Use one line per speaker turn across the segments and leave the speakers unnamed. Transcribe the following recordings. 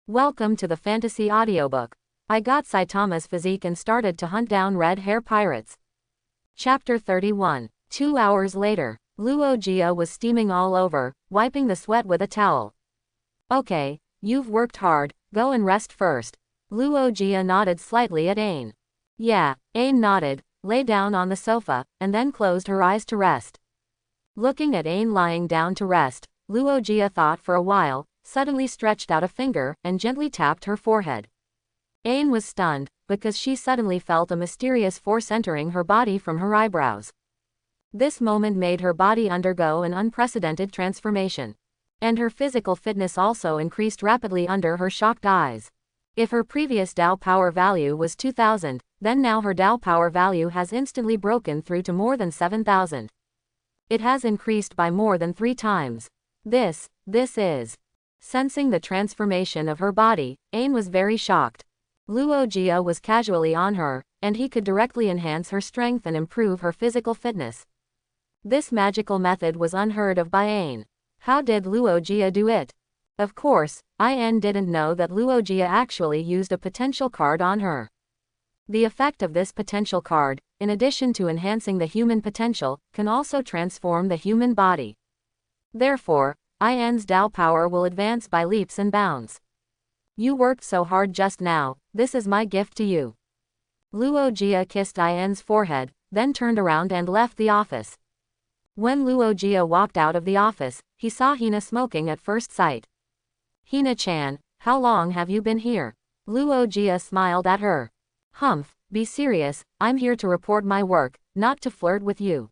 Welcome to the fantasy audiobook. I got Saitama's physique and started to hunt down red hair pirates. Chapter 31. 2 hours later, Luia was steaming all over, wiping the sweat with a towel. Okay, you've worked hard, go and rest first. Luia nodded slightly at Ain. Yeah, Ain nodded, lay down on the sofa, and then closed her eyes to rest. Looking at Ain lying down to rest, Luia thought for a while, suddenly stretched out a finger, and gently tapped her forehead. Ain was stunned, because she suddenly felt a mysterious force entering her body from her eyebrows. This moment made her body undergo an unprecedented transformation. And her physical fitness also increased rapidly under her shocked eyes. If her previous Dao power value was 2000, then now her Dao power value has instantly broken through to more than 7000. It has increased by more than 3 times. This is... Sensing the transformation of her body, Ain was very shocked. Luia was casually on her, and he could directly enhance her strength and improve her physical fitness. This magical method was unheard of by Ain. How did Luia do it? Of course, Ain didn't know that Luia actually used a potential card on her. The effect of this potential card, in addition to enhancing the human potential, can also transform the human body. Therefore, Ain's Dao power will advance by leaps and bounds. You worked so hard just now, this is my gift to you. Luia kissed Ain's forehead, then turned around and left the office. When Luia walked out of the office, he saw Hina smoking at first sight. Hina-chan, how long have you been here? Luia smiled at her. Humph, be serious, I'm here to report my work, not to flirt with you.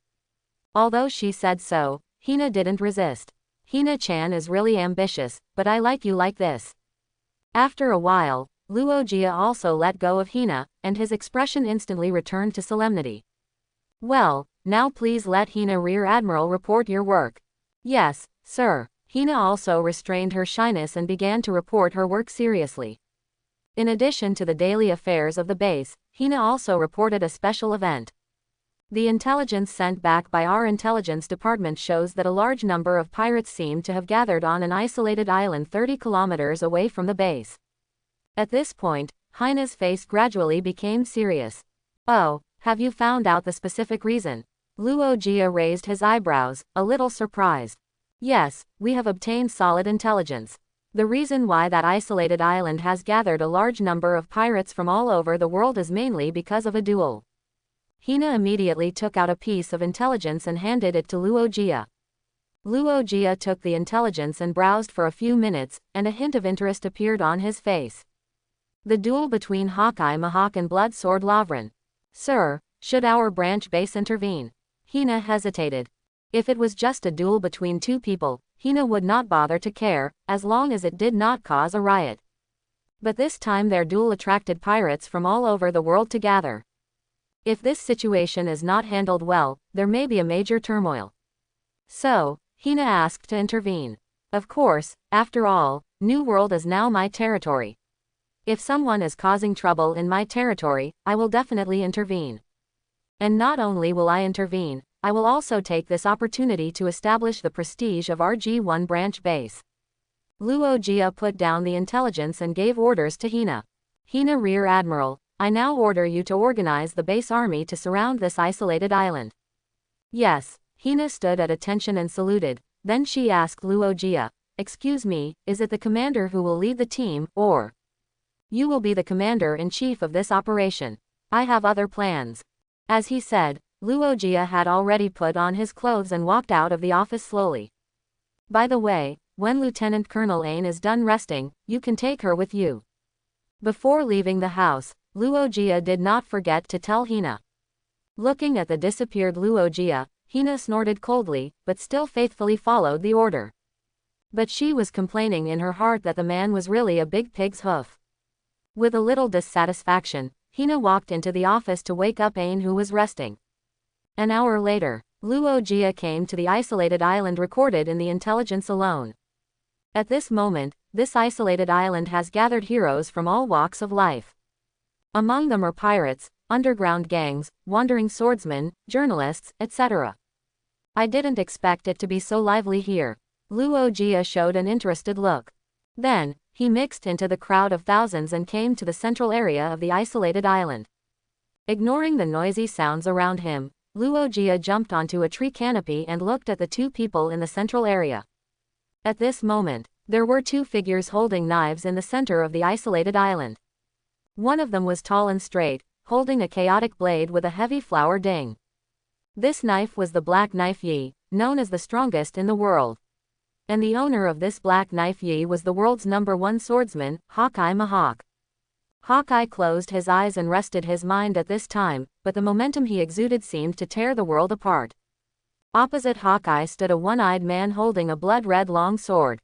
Although she said so, Hina didn't resist. Hina-chan is really ambitious, but I like you like this. After a while, Luia also let go of Hina, and his expression instantly returned to solemnity. Well, now please let Hina Rear Admiral report your work. Yes, sir. Hina also restrained her shyness and began to report her work seriously. In addition to the daily affairs of the base, Hina also reported a special event. The intelligence sent back by our intelligence department shows that a large number of pirates seem to have gathered on an isolated island 30 kilometers away from the base. At this point, Hina's face gradually became serious. Oh, have you found out the specific reason? Luia raised his eyebrows, a little surprised. Yes, we have obtained solid intelligence. The reason why that isolated island has gathered a large number of pirates from all over the world is mainly because of a duel. Hina immediately took out a piece of intelligence and handed it to Luia. Luia took the intelligence and browsed for a few minutes, and a hint of interest appeared on his face. The duel between Hawkeye Mahawk and Blood Sword Lavrin. Sir, should our branch base intervene? Hina hesitated. If it was just a duel between 2 people, Hina would not bother to care, as long as it did not cause a riot. But this time their duel attracted pirates from all over the world to gather. If this situation is not handled well, there may be a major turmoil. So, Hina asked to intervene. Of course, after all, New World is now my territory. If someone is causing trouble in my territory, I will definitely intervene. And not only will I intervene, I will also take this opportunity to establish the prestige of our G1 branch base. Luia put down the intelligence and gave orders to Hina. Hina Rear Admiral, I now order you to organize the base army to surround this isolated island. Yes, Hina stood at attention and saluted, then she asked Luia, excuse me, is it the commander who will lead the team, or? You will be the commander-in-chief of this operation. I have other plans. As he said, Luia had already put on his clothes and walked out of the office slowly. By the way, when Lieutenant Colonel Ain is done resting, you can take her with you. Before leaving the house, Luia did not forget to tell Hina. Looking at the disappeared Luia, Hina snorted coldly, but still faithfully followed the order. But she was complaining in her heart that the man was really a big pig's hoof. With a little dissatisfaction, Hina walked into the office to wake up Ain, who was resting. An hour later, Luia came to the isolated island recorded in the intelligence alone. At this moment, this isolated island has gathered heroes from all walks of life. Among them are pirates, underground gangs, wandering swordsmen, journalists, etc. I didn't expect it to be so lively here. Luia showed an interested look. Then, he mixed into the crowd of thousands and came to the central area of the isolated island. Ignoring the noisy sounds around him, Luogia jumped onto a tree canopy and looked at the two people in the central area. At this moment, there were two figures holding knives in the center of the isolated island. One of them was tall and straight, holding a chaotic blade with a heavy flower ding. This knife was the Black Knife Yi, known as the strongest in the world. And the owner of this Black Knife Yi was the world's #1 swordsman, Hawkeye Mahawk. Hawkeye closed his eyes and rested his mind at this time, but the momentum he exuded seemed to tear the world apart. Opposite Hawkeye stood a one-eyed man holding a blood-red long sword.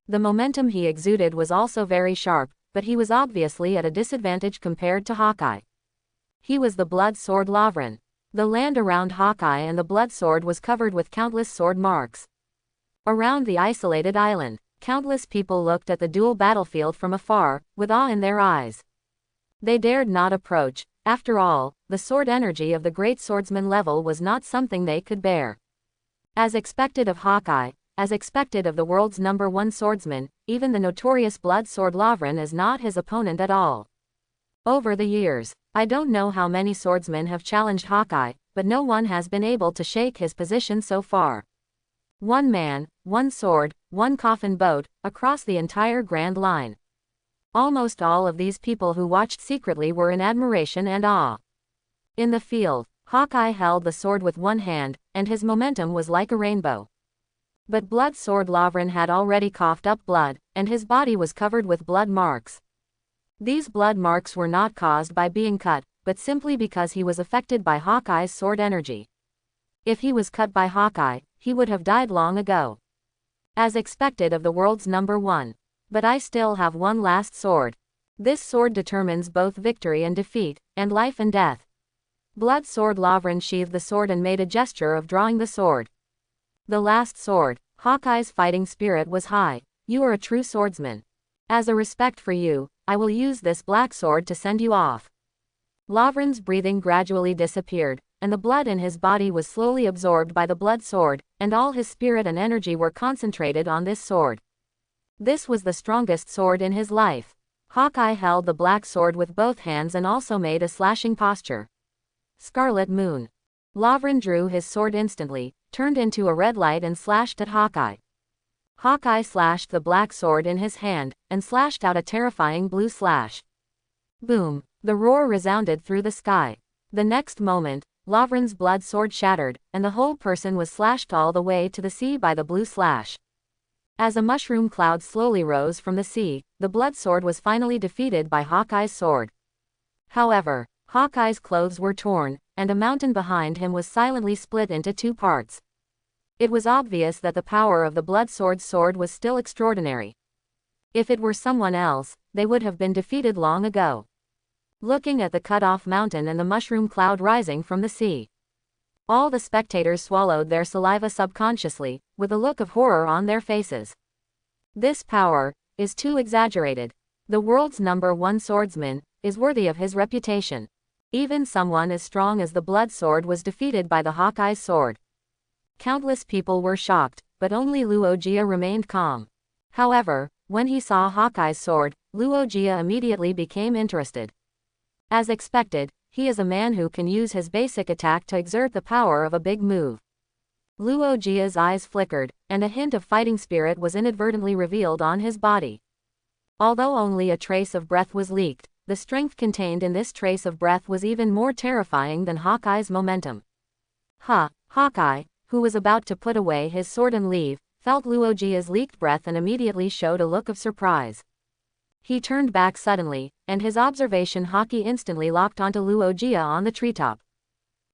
The momentum he exuded was also very sharp, but he was obviously at a disadvantage compared to Hawkeye. He was the blood sword Lavrin. The land around Hawkeye and the blood sword was covered with countless sword marks. Around the isolated island, countless people looked at the dual battlefield from afar, with awe in their eyes. They dared not approach. After all, the sword energy of the great swordsman level was not something they could bear. As expected of Hawkeye, as expected of the world's #1 swordsman, even the notorious blood sword Lavrin is not his opponent at all. Over the years, I don't know how many swordsmen have challenged Hawkeye, but no one has been able to shake his position so far. One man, one sword, one coffin boat, across the entire Grand Line. Almost all of these people who watched secretly were in admiration and awe. In the field, Hawkeye held the sword with one hand, and his momentum was like a rainbow. But blood sword Lavrin had already coughed up blood, and his body was covered with blood marks. These blood marks were not caused by being cut, but simply because he was affected by Hawkeye's sword energy. If he was cut by Hawkeye, he would have died long ago. As expected of the world's #1. But I still have one last sword. This sword determines both victory and defeat, and life and death. Blood sword Lavrin sheathed the sword and made a gesture of drawing the sword. The last sword. Hawkeye's fighting spirit was high. You are a true swordsman. As a respect for you, I will use this black sword to send you off. Lavrin's breathing gradually disappeared, and the blood in his body was slowly absorbed by the blood sword, and all his spirit and energy were concentrated on this sword. This was the strongest sword in his life. Hawkeye held the black sword with both hands and also made a slashing posture. Scarlet Moon. Lavrin drew his sword instantly, turned into a red light and slashed at Hawkeye. Hawkeye slashed the black sword in his hand, and slashed out a terrifying blue slash. Boom! The roar resounded through the sky. The next moment, Lavrin's blood sword shattered, and the whole person was slashed all the way to the sea by the blue slash. As a mushroom cloud slowly rose from the sea, the blood sword was finally defeated by Hawkeye's sword. However, Hawkeye's clothes were torn, and a mountain behind him was silently split into two parts. It was obvious that the power of the blood sword's sword was still extraordinary. If it were someone else, they would have been defeated long ago. Looking at the cut-off mountain and the mushroom cloud rising from the sea, all the spectators swallowed their saliva subconsciously, with a look of horror on their faces. This power is too exaggerated. The world's #1 swordsman is worthy of his reputation. Even someone as strong as the blood sword was defeated by the Hawkeye's sword. Countless people were shocked, but only Luogia remained calm. However, when he saw Hawkeye's sword, Luogia immediately became interested. As expected, he is a man who can use his basic attack to exert the power of a big move. Luogia's eyes flickered, and a hint of fighting spirit was inadvertently revealed on his body. Although only a trace of breath was leaked, the strength contained in this trace of breath was even more terrifying than Hawkeye's momentum. Hawkeye, who was about to put away his sword and leave, felt Luogia's leaked breath and immediately showed a look of surprise. He turned back suddenly, and his observation Hawkeye instantly locked onto Luogia on the treetop.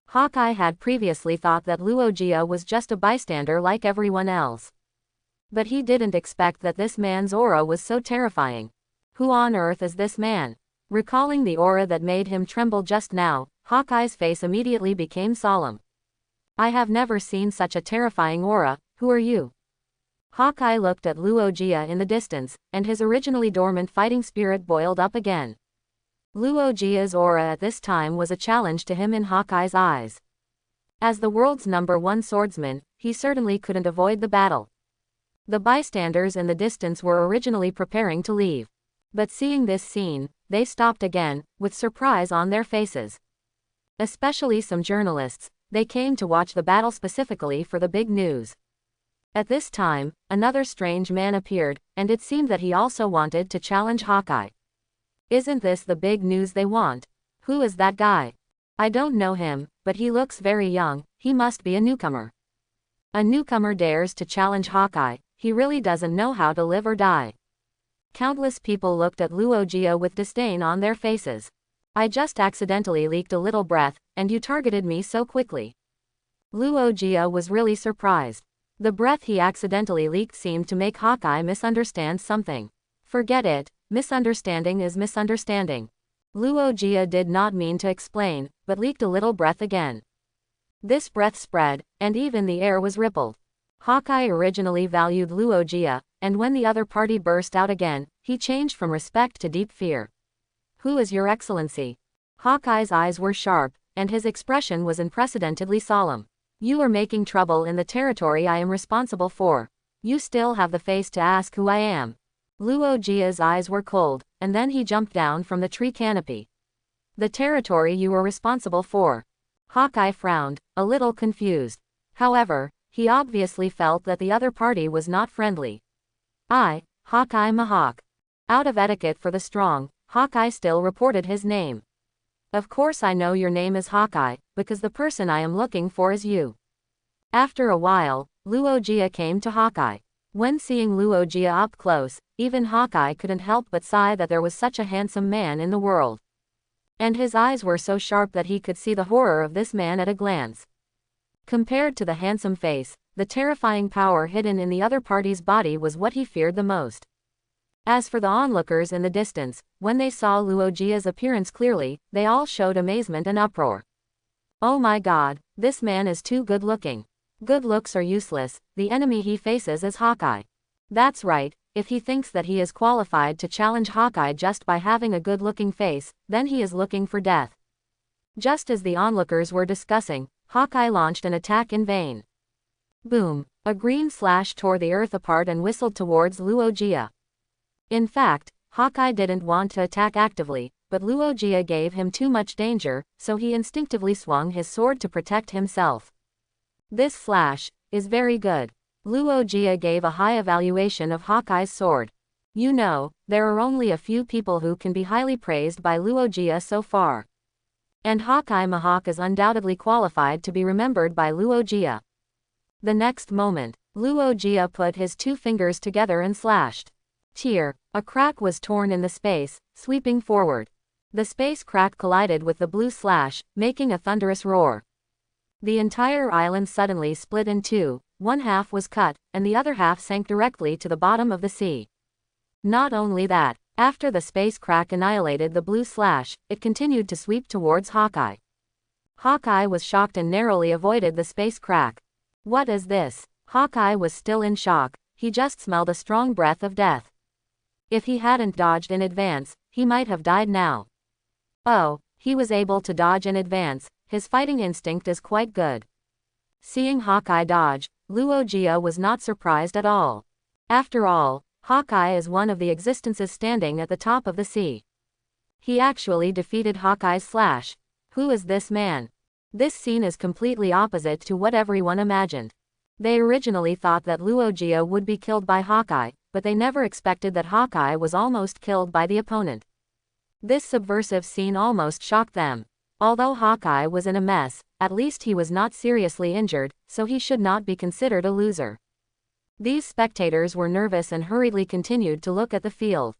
Hawkeye had previously thought that Luogia was just a bystander like everyone else. But he didn't expect that this man's aura was so terrifying. Who on earth is this man? Recalling the aura that made him tremble just now, Hawkeye's face immediately became solemn. I have never seen such a terrifying aura. Who are you? Hawkeye looked at Luogia in the distance, and his originally dormant fighting spirit boiled up again. Luogia's aura at this time was a challenge to him in Hawkeye's eyes. As the world's #1 swordsman, he certainly couldn't avoid the battle. The bystanders in the distance were originally preparing to leave. But seeing this scene, they stopped again, with surprise on their faces. Especially some journalists, they came to watch the battle specifically for the big news. At this time, another strange man appeared, and it seemed that he also wanted to challenge Hawkeye. Isn't this the big news they want? Who is that guy? I don't know him, but he looks very young, he must be a newcomer. A newcomer dares to challenge Hawkeye, he really doesn't know how to live or die. Countless people looked at Luia with disdain on their faces. I just accidentally leaked a little breath, and you targeted me so quickly. Luia was really surprised. The breath he accidentally leaked seemed to make Hawkeye misunderstand something. Forget it, misunderstanding is misunderstanding. Luia did not mean to explain, but leaked a little breath again. This breath spread, and even the air was rippled. Hawkeye originally valued Luia, and when the other party burst out again, he changed from respect to deep fear. Who is your excellency? Hawkeye's eyes were sharp, and his expression was unprecedentedly solemn. You are making trouble in the territory I am responsible for. You still have the face to ask who I am. Luia's eyes were cold, and then he jumped down from the tree canopy. The territory you were responsible for. Hawkeye frowned, a little confused. However, he obviously felt that the other party was not friendly. Hawkeye Mahawk. Out of etiquette for the strong, Hawkeye still reported his name. Of course I know your name is Hawkeye, because the person I am looking for is you. After a while, Luia came to Hawkeye. When seeing Luia up close, even Hawkeye couldn't help but sigh that there was such a handsome man in the world. And his eyes were so sharp that he could see the horror of this man at a glance. Compared to the handsome face, the terrifying power hidden in the other party's body was what he feared the most. As for the onlookers in the distance, when they saw Luia's appearance clearly, they all showed amazement and uproar. Oh my god, this man is too good looking. Good looks are useless, the enemy he faces is Hawkeye. That's right, if he thinks that he is qualified to challenge Hawkeye just by having a good-looking face, then he is looking for death. Just as the onlookers were discussing, Hawkeye launched an attack in vain. Boom! A green slash tore the earth apart and whistled towards Luia. In fact, Hawkeye didn't want to attack actively, but Luia gave him too much danger, so he instinctively swung his sword to protect himself. This slash is very good. Luia gave a high evaluation of Hawkeye's sword. You know, there are only a few people who can be highly praised by Luia so far. And Hawkeye Mahawk is undoubtedly qualified to be remembered by Luia. The next moment, Luia put his two fingers together and slashed. A crack was torn in the space, sweeping forward. The space crack collided with the blue slash, making a thunderous roar. The entire island suddenly split in two, one half was cut, and the other half sank directly to the bottom of the sea. Not only that, after the space crack annihilated the blue slash, it continued to sweep towards Hawkeye. Hawkeye was shocked and narrowly avoided the space crack. What is this? Hawkeye was still in shock, he just smelled a strong breath of death. If he hadn't dodged in advance, he might have died now. Oh, he was able to dodge in advance, his fighting instinct is quite good. Seeing Hawkeye dodge, Luia was not surprised at all. After all, Hawkeye is one of the existences standing at the top of the sea. He actually defeated Hawkeye's slash. Who is this man? This scene is completely opposite to what everyone imagined. They originally thought that Luia would be killed by Hawkeye, but they never expected that Hawkeye was almost killed by the opponent. This subversive scene almost shocked them. Although Hawkeye was in a mess, at least he was not seriously injured, so he should not be considered a loser. These spectators were nervous and hurriedly continued to look at the field.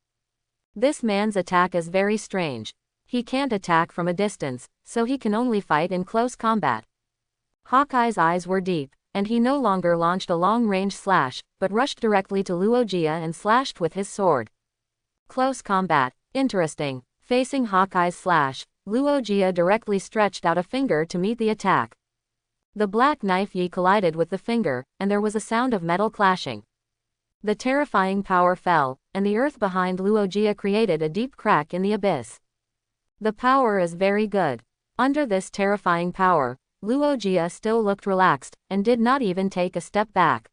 This man's attack is very strange. He can't attack from a distance, so he can only fight in close combat. Hawkeye's eyes were deep, and he no longer launched a long-range slash, but rushed directly to Luia and slashed with his sword. Close combat. Interesting. Facing Hawkeye's slash, Luia directly stretched out a finger to meet the attack. The black knife collided with the finger, and there was a sound of metal clashing. The terrifying power fell, and the earth behind Luia created a deep crack in the abyss. The power is very good. Under this terrifying power, Luia still looked relaxed, and did not even take a step back.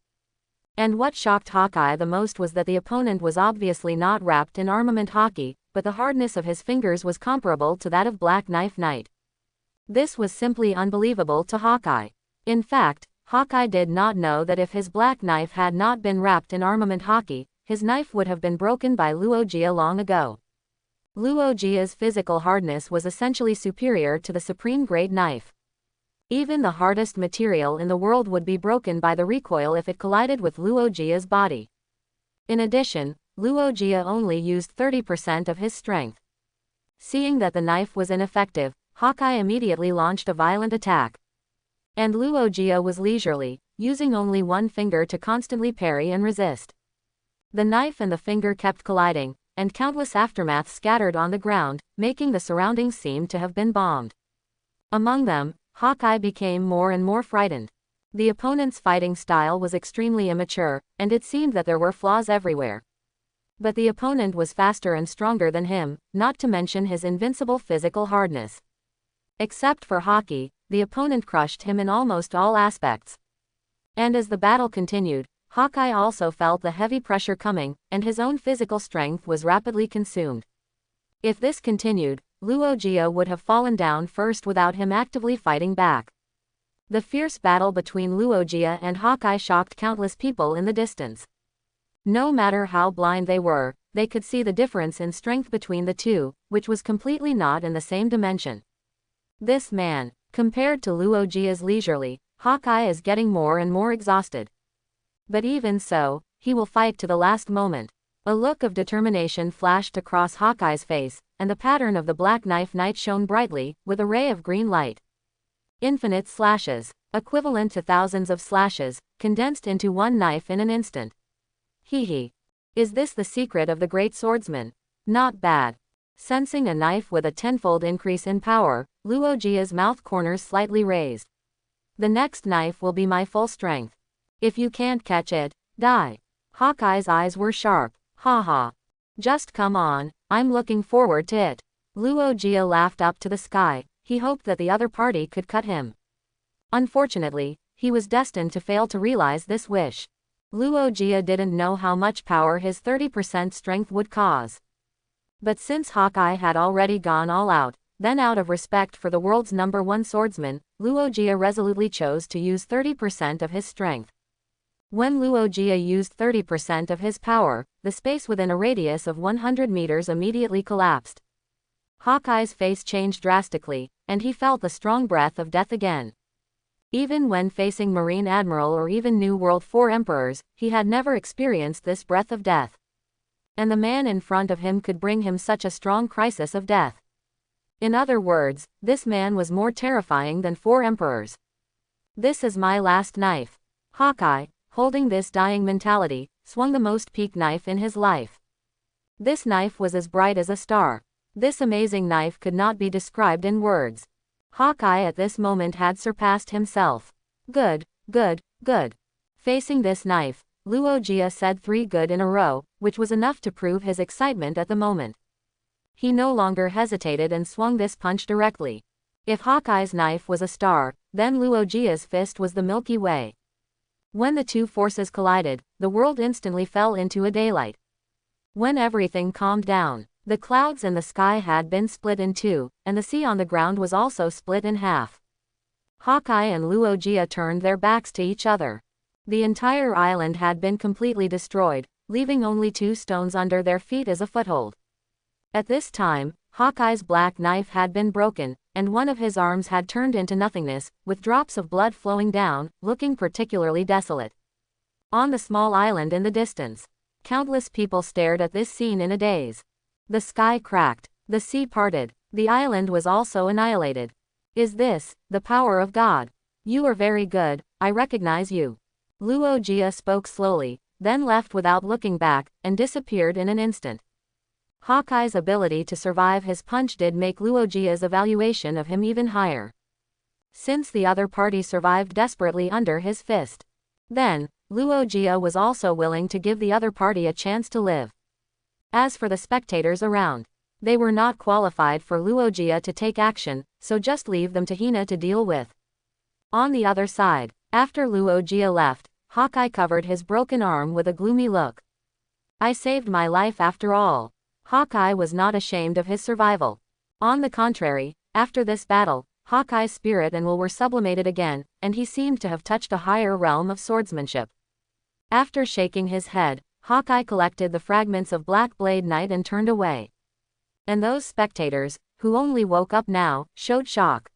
And what shocked Hawkeye the most was that the opponent was obviously not wrapped in armament hockey, but the hardness of his fingers was comparable to that of Black Knife Knight. This was simply unbelievable to Hawkeye. In fact, Hawkeye did not know that if his black knife had not been wrapped in armament hockey, his knife would have been broken by Luia long ago. Luia's physical hardness was essentially superior to the supreme grade knife. Even the hardest material in the world would be broken by the recoil if it collided with Luia's body. In addition, Luia only used 30% of his strength. Seeing that the knife was ineffective, Hawkeye immediately launched a violent attack. And Luia was leisurely, using only one finger to constantly parry and resist. The knife and the finger kept colliding, and countless aftermaths scattered on the ground, making the surroundings seem to have been bombed. Among them, Hawkeye became more and more frightened. The opponent's fighting style was extremely immature, and it seemed that there were flaws everywhere. But the opponent was faster and stronger than him, not to mention his invincible physical hardness. Except for hockey, the opponent crushed him in almost all aspects. And as the battle continued, Hawkeye also felt the heavy pressure coming, and his own physical strength was rapidly consumed. If this continued, Luia would have fallen down first without him actively fighting back. The fierce battle between Luia and Hawkeye shocked countless people in the distance. No matter how blind they were, they could see the difference in strength between the two, which was completely not in the same dimension. This man, compared to Luia's leisurely, Hawkeye is getting more and more exhausted. But even so, he will fight to the last moment. A look of determination flashed across Hawkeye's face, and the pattern of the Black Knife Knight shone brightly, with a ray of green light. Infinite slashes, equivalent to thousands of slashes, condensed into one knife in an instant. Hee. Is this the secret of the great swordsman? Not bad. Sensing a knife with a tenfold increase in power, Luia's mouth corners slightly raised. The next knife will be my full strength. If you can't catch it, die. Hawkeye's eyes were sharp. Ha. Just come on, I'm looking forward to it. Luia laughed up to the sky. He hoped that the other party could cut him. Unfortunately, he was destined to fail to realize this wish. Luia didn't know how much power his 30% strength would cause. But since Hawkeye had already gone all out, then out of respect for the world's #1 swordsman, Luia resolutely chose to use 30% of his strength. When Luia used 30% of his power, the space within a radius of 100 meters immediately collapsed. Hawkeye's face changed drastically, and he felt the strong breath of death again. Even when facing Marine Admiral or even New World 4 Emperors, he had never experienced this breath of death. And the man in front of him could bring him such a strong crisis of death. In other words, this man was more terrifying than 4 Emperors. This is my last knife. Hawkeye, holding this dying mentality, swung the most peak knife in his life. This knife was as bright as a star. This amazing knife could not be described in words. Hawkeye at this moment had surpassed himself. Good. Facing this knife, Luia said 3 good in a row, which was enough to prove his excitement at the moment. He no longer hesitated and swung this punch directly. If Hawkeye's knife was a star, then Luia's fist was the Milky Way. When the two forces collided, the world instantly fell into a daylight. When everything calmed down, the clouds in the sky had been split in two, and the sea on the ground was also split in half. Hawkeye and Luia turned their backs to each other. The entire island had been completely destroyed, leaving only 2 stones under their feet as a foothold. At this time, Hawkeye's black knife had been broken, and one of his arms had turned into nothingness, with drops of blood flowing down, looking particularly desolate. On the small island in the distance, countless people stared at this scene in a daze. The sky cracked, the sea parted, the island was also annihilated. Is this the power of God? You are very good, I recognize you. Luia spoke slowly, then left without looking back, and disappeared in an instant. Hawkeye's ability to survive his punch did make Luia's evaluation of him even higher. Since the other party survived desperately under his fist, then, Luia was also willing to give the other party a chance to live. As for the spectators around, they were not qualified for Luia to take action, so just leave them to Hina to deal with. On the other side, after Luia left, Hawkeye covered his broken arm with a gloomy look. I saved my life after all. Hawkeye was not ashamed of his survival. On the contrary, after this battle, Hawkeye's spirit and will were sublimated again, and he seemed to have touched a higher realm of swordsmanship. After shaking his head, Hawkeye collected the fragments of Black Blade Knight and turned away. And those spectators, who only woke up now, showed shock.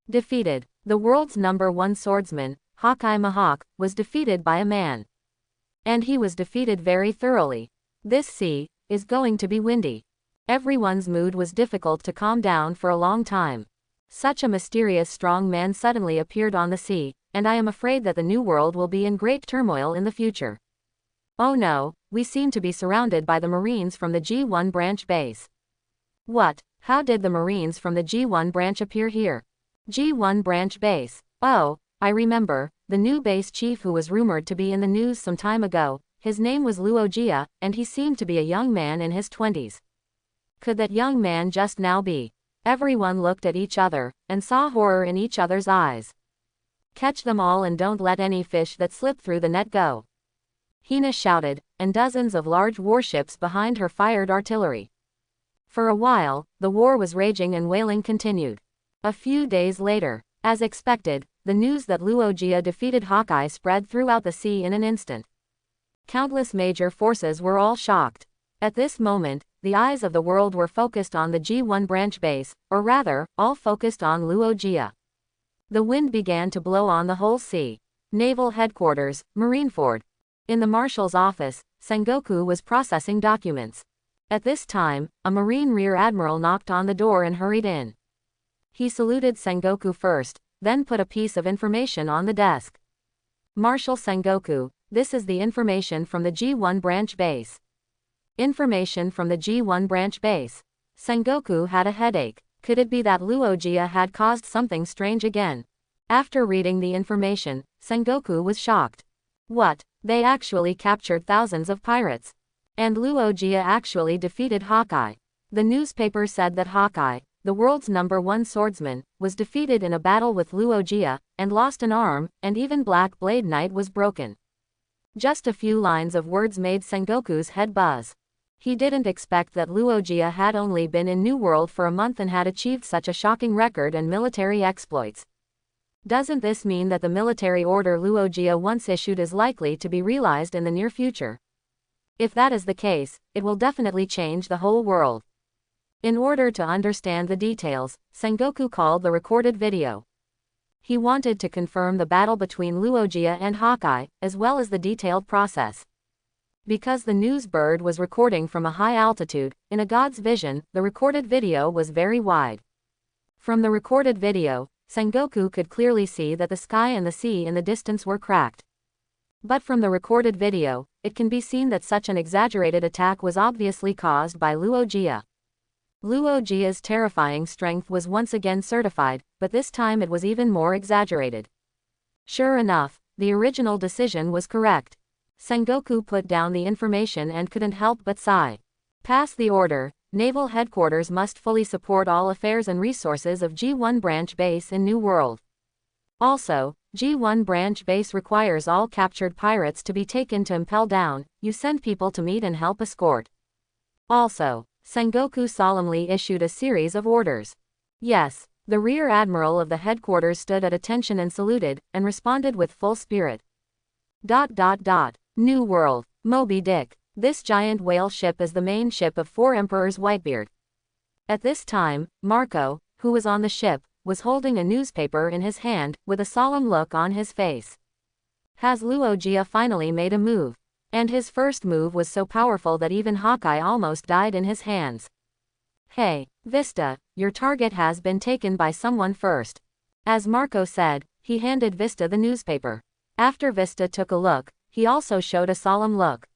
Defeated. The world's #1 swordsman, Hawkeye Mihawk, was defeated by a man. And he was defeated very thoroughly. This sea is going to be windy. Everyone's mood was difficult to calm down for a long time. Such a mysterious strong man suddenly appeared on the sea, and I am afraid that the new world will be in great turmoil in the future. Oh no, we seem to be surrounded by the Marines from the G1 branch base. What? How did the Marines from the G1 branch appear here? G1 branch base. Oh, I remember, the new base chief who was rumored to be in the news some time ago. His name was Luia, and he seemed to be a young man in his 20s. Could that young man just now be? Everyone looked at each other, and saw horror in each other's eyes. Catch them all and don't let any fish that slip through the net go. Hina shouted, and dozens of large warships behind her fired artillery. For a while, the war was raging and wailing continued. A few days later, as expected, the news that Luia defeated Hawkeye spread throughout the sea in an instant. Countless major forces were all shocked. At this moment, the eyes of the world were focused on the G1 branch base, or rather, all focused on Luia. The wind began to blow on the whole sea. Naval Headquarters, Marineford. In the Marshal's office, Sengoku was processing documents. At this time, a Marine Rear Admiral knocked on the door and hurried in. He saluted Sengoku first, then put a piece of information on the desk. Marshal Sengoku, this is the information from the G1 branch base. Information from the G1 branch base. Sengoku had a headache. Could it be that Luia had caused something strange again? After reading the information, Sengoku was shocked. What? They actually captured thousands of pirates. And Luia actually defeated Hawkeye. The newspaper said that Hawkeye, the world's #1 swordsman, was defeated in a battle with Luia, and lost an arm, and even Black Blade Knight was broken. Just a few lines of words made Sengoku's head buzz. He didn't expect that Luia had only been in New World for a month and had achieved such a shocking record and military exploits. Doesn't this mean that the military order Luia once issued is likely to be realized in the near future? If that is the case, it will definitely change the whole world. In order to understand the details, Sengoku called the recorded video. He wanted to confirm the battle between Luia and Hawkeye, as well as the detailed process. Because the news bird was recording from a high altitude, in a god's vision, the recorded video was very wide. From the recorded video, Sengoku could clearly see that the sky and the sea in the distance were cracked. But from the recorded video, it can be seen that such an exaggerated attack was obviously caused by Luia. Luia's terrifying strength was once again certified, but this time it was even more exaggerated. Sure enough, the original decision was correct. Sengoku put down the information and couldn't help but sigh. Pass the order. Naval Headquarters must fully support all affairs and resources of G1 branch base in New World. Also, G1 branch base requires all captured pirates to be taken to Impel Down. You send people to meet and help escort. Also, Sengoku solemnly issued a series of orders. Yes, the Rear Admiral of the headquarters stood at attention and saluted, and responded with full spirit. New World. Moby Dick. This giant whale ship is the main ship of Four Emperors Whitebeard. At this time, Marco, who was on the ship, was holding a newspaper in his hand, with a solemn look on his face. Has Luia finally made a move? And his first move was so powerful that even Hawkeye almost died in his hands. Hey, Vista, your target has been taken by someone first. As Marco said, he handed Vista the newspaper. After Vista took a look, he also showed a solemn look.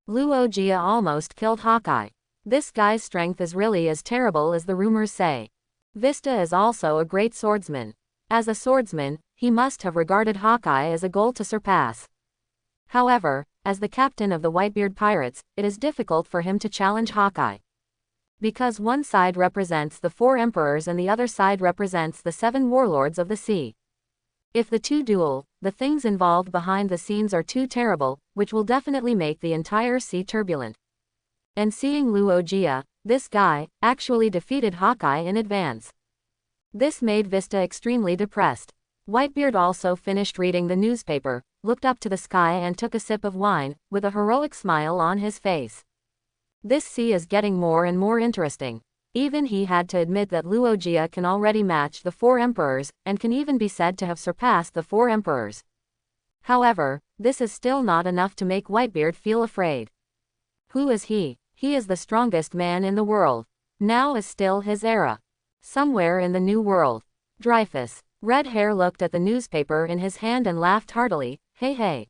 Luia almost killed Hawkeye. This guy's strength is really as terrible as the rumors say. Vista is also a great swordsman. As a swordsman, he must have regarded Hawkeye as a goal to surpass. However, as the captain of the Whitebeard Pirates, it is difficult for him to challenge Hawkeye. Because one side represents the Four Emperors and the other side represents the 7 warlords of the sea. If the two duel, the things involved behind the scenes are too terrible, which will definitely make the entire sea turbulent. And seeing Luia, this guy, actually defeated Hawkeye in advance. This made Vista extremely depressed. Whitebeard also finished reading the newspaper, looked up to the sky and took a sip of wine, with a heroic smile on his face. This sea is getting more and more interesting. Even he had to admit that Luia can already match the 4 emperors, and can even be said to have surpassed the 4 emperors. However, this is still not enough to make Whitebeard feel afraid. Who is he? He is the strongest man in the world. Now is still his era. Somewhere in the new world. Dreyfus. Red Hair looked at the newspaper in his hand and laughed heartily. Hey hey.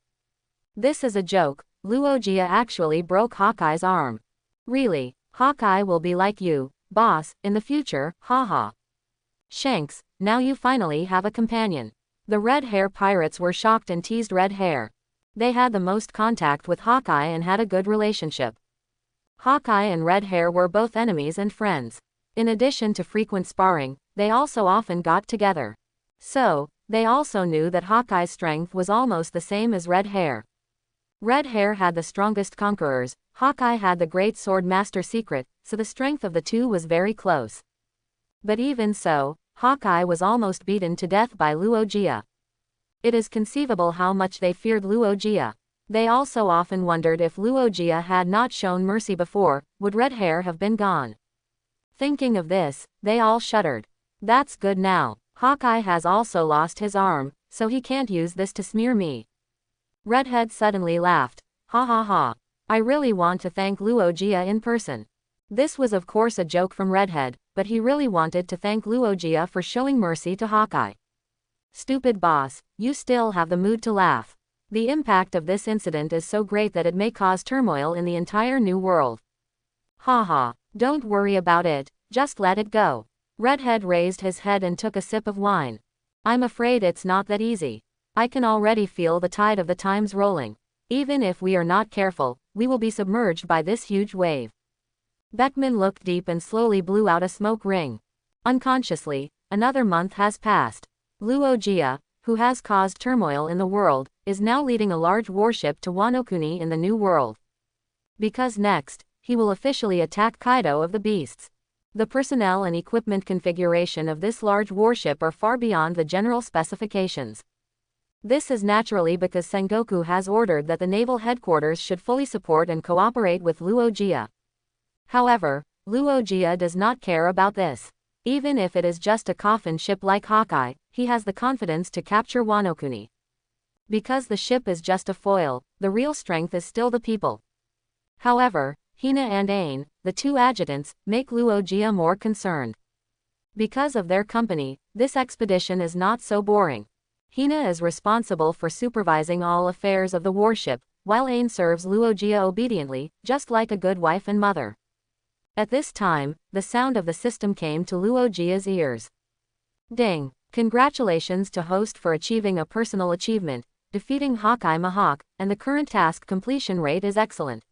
This is a joke. Luia actually broke Hawkeye's arm. Really, Hawkeye will be like you, boss, in the future, haha. Shanks, now you finally have a companion. The Red Hair pirates were shocked and teased Red Hair. They had the most contact with Hawkeye and had a good relationship. Hawkeye and Red Hair were both enemies and friends. In addition to frequent sparring, they also often got together. So, they also knew that Hawkeye's strength was almost the same as Red Hair. Red Hair had the strongest conquerors, Hawkeye had the great sword master secret, so the strength of the two was very close. But even so, Hawkeye was almost beaten to death by Luia. It is conceivable how much they feared Luia. They also often wondered if Luia had not shown mercy before, would Red Hair have been gone? Thinking of this, they all shuddered. That's good now. Hawkeye has also lost his arm, so he can't use this to smear me. Redhead suddenly laughed. Ha ha ha. I really want to thank Luia in person. This was of course a joke from Redhead, but he really wanted to thank Luia for showing mercy to Hawkeye. Stupid boss, you still have the mood to laugh. The impact of this incident is so great that it may cause turmoil in the entire new world. Haha, don't worry about it, just let it go. Redhead raised his head and took a sip of wine. I'm afraid it's not that easy. I can already feel the tide of the times rolling. Even if we are not careful, we will be submerged by this huge wave. Beckman looked deep and slowly blew out a smoke ring. Unconsciously, another month has passed. Luia, who has caused turmoil in the world, is now leading a large warship to Wanokuni in the new world. Because next, he will officially attack Kaido of the Beasts. The personnel and equipment configuration of this large warship are far beyond the general specifications. This is naturally because Sengoku has ordered that the naval headquarters should fully support and cooperate with Luia. However, Luia does not care about this. Even if it is just a coffin ship like Hawkeye, he has the confidence to capture Wanokuni. Because the ship is just a foil, the real strength is still the people. However, Hina and Ain, the two adjutants, make Luia more concerned. Because of their company, this expedition is not so boring. Hina is responsible for supervising all affairs of the warship, while Ain serves Luia obediently, just like a good wife and mother. At this time, the sound of the system came to Luia's ears. Ding! Congratulations to host for achieving a personal achievement, defeating Hawkeye Mahawk, and the current task completion rate is excellent.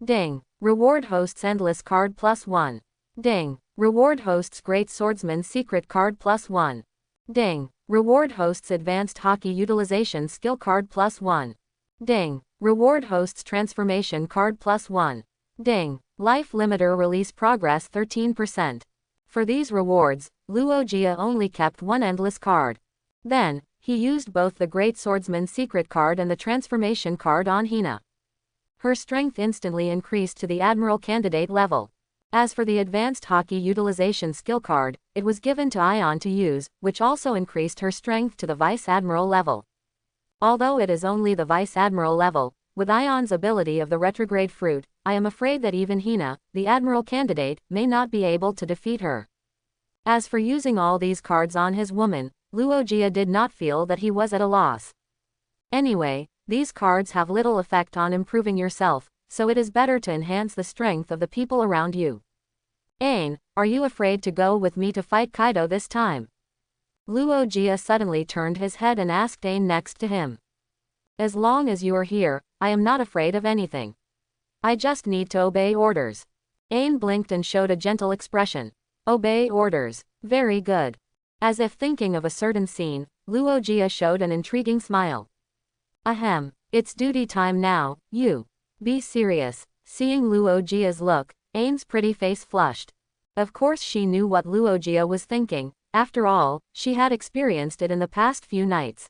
Ding! Reward hosts endless card +1. Ding! Reward hosts great swordsman secret card +1. Ding! Reward hosts advanced hockey utilization skill card +1. Ding! Reward hosts transformation card +1. Ding! Life limiter release progress 13%. For these rewards, Luia only kept one endless card. Then, he used both the Great Swordsman secret card and the transformation card on Hina. Her strength instantly increased to the Admiral candidate level. As for the advanced hockey utilization skill card, it was given to Ion to use, which also increased her strength to the Vice Admiral level. Although it is only the Vice Admiral level, with Ion's ability of the retrograde fruit, I am afraid that even Hina, the Admiral candidate, may not be able to defeat her. As for using all these cards on his woman, Luia did not feel that he was at a loss. Anyway, these cards have little effect on improving yourself, so it is better to enhance the strength of the people around you. Ain, are you afraid to go with me to fight Kaido this time? Luia suddenly turned his head and asked Ain next to him. As long as you are here, I am not afraid of anything. I just need to obey orders. Ain blinked and showed a gentle expression. Obey orders. Very good. As if thinking of a certain scene, Luogia showed an intriguing smile. Ahem, it's duty time now, you. Be serious. Seeing Luogia's look, Ain's pretty face flushed. Of course she knew what Luogia was thinking, after all, she had experienced it in the past few nights.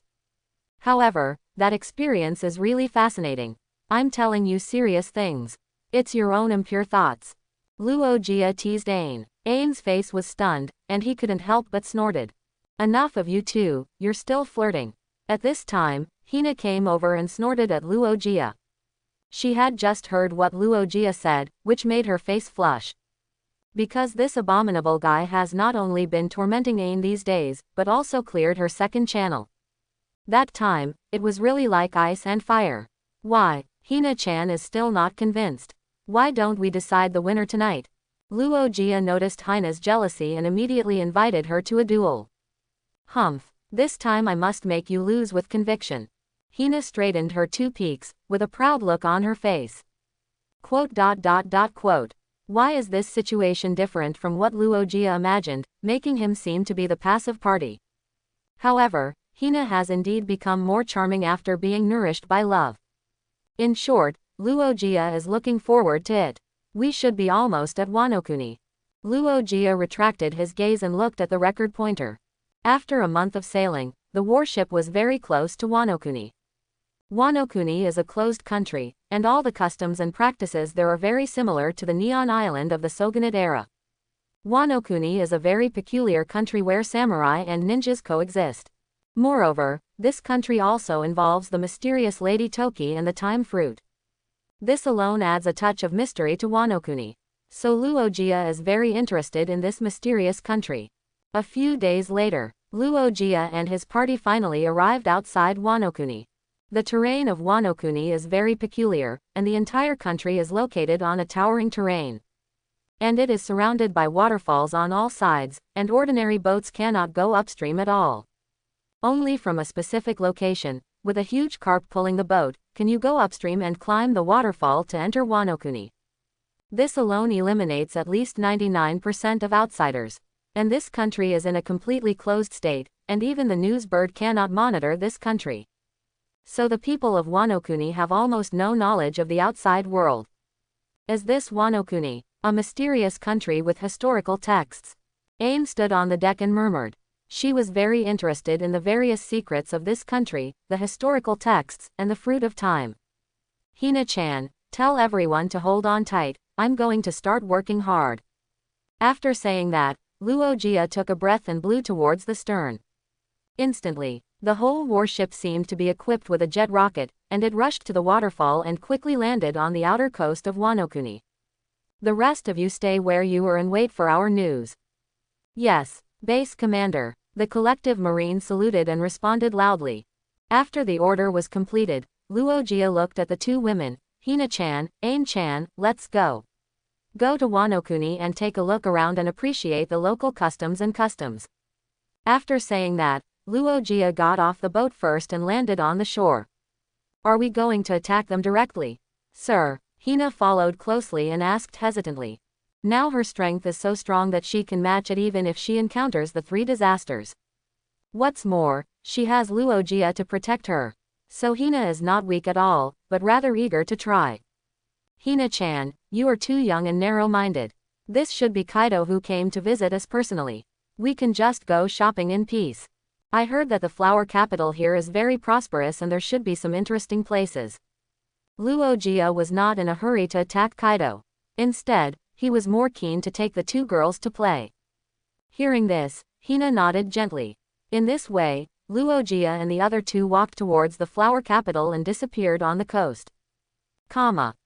However, that experience is really fascinating. I'm telling you serious things. It's your own impure thoughts. Luogia teased Ain. Ain's face was stunned, and he couldn't help but snorted. Enough of you two, you're still flirting. At this time, Hina came over and snorted at Luogia. She had just heard what Luogia said, which made her face flush. Because this abominable guy has not only been tormenting Ain these days, but also cleared her second channel. That time, it was really like ice and fire. Why, Hina-chan is still not convinced. Why don't we decide the winner tonight? Luogia noticed Hina's jealousy and immediately invited her to a duel. Humph, this time I must make you lose with conviction. Hina straightened her two peaks, with a proud look on her face. Quote. Why is this situation different from what Luogia imagined, making him seem to be the passive party? However, Hina has indeed become more charming after being nourished by love. In short, Luogia is looking forward to it. We should be almost at Wanokuni. Luogia retracted his gaze and looked at the record pointer. After a month of sailing, the warship was very close to Wanokuni. Wanokuni is a closed country, and all the customs and practices there are very similar to the Neon Island of the Shogunate era. Wanokuni is a very peculiar country where samurai and ninjas coexist. Moreover, this country also involves the mysterious Lady Toki and the Time Fruit. This alone adds a touch of mystery to Wanokuni. So Luogia is very interested in this mysterious country. A few days later, Luogia and his party finally arrived outside Wanokuni. The terrain of Wanokuni is very peculiar, and the entire country is located on a towering terrain. And it is surrounded by waterfalls on all sides, and ordinary boats cannot go upstream at all. Only from a specific location, with a huge carp pulling the boat, can you go upstream and climb the waterfall to enter Wanokuni. This alone eliminates at least 99% of outsiders. And this country is in a completely closed state, and even the news bird cannot monitor this country. So the people of Wanokuni have almost no knowledge of the outside world. Is this Wanokuni, a mysterious country with historical texts? Ain stood on the deck and murmured. She was very interested in the various secrets of this country, the historical texts, and the fruit of time. Hina-chan, tell everyone to hold on tight, I'm going to start working hard. After saying that, Luogia took a breath and blew towards the stern. Instantly, the whole warship seemed to be equipped with a jet rocket, and it rushed to the waterfall and quickly landed on the outer coast of Wanokuni. The rest of you stay where you are and wait for our news. Yes, Base Commander. The collective marine saluted and responded loudly. After the order was completed, Luogia looked at the two women, Hina-chan, Ain-chan, let's go. Go to Wanokuni and take a look around and appreciate the local customs. After saying that, Luogia got off the boat first and landed on the shore. Are we going to attack them directly? Sir, Hina followed closely and asked hesitantly. Now her strength is so strong that she can match it even if she encounters the three disasters. What's more, she has Luogia to protect her. So Hina is not weak at all, but rather eager to try. Hina-chan, you are too young and narrow-minded. This should be Kaido who came to visit us personally. We can just go shopping in peace. I heard that the flower capital here is very prosperous and there should be some interesting places. Luogia was not in a hurry to attack Kaido. Instead, he was more keen to take the two girls to play. Hearing this, Hina nodded gently. In this way, Luogia and the other two walked towards the flower capital and disappeared on the coast.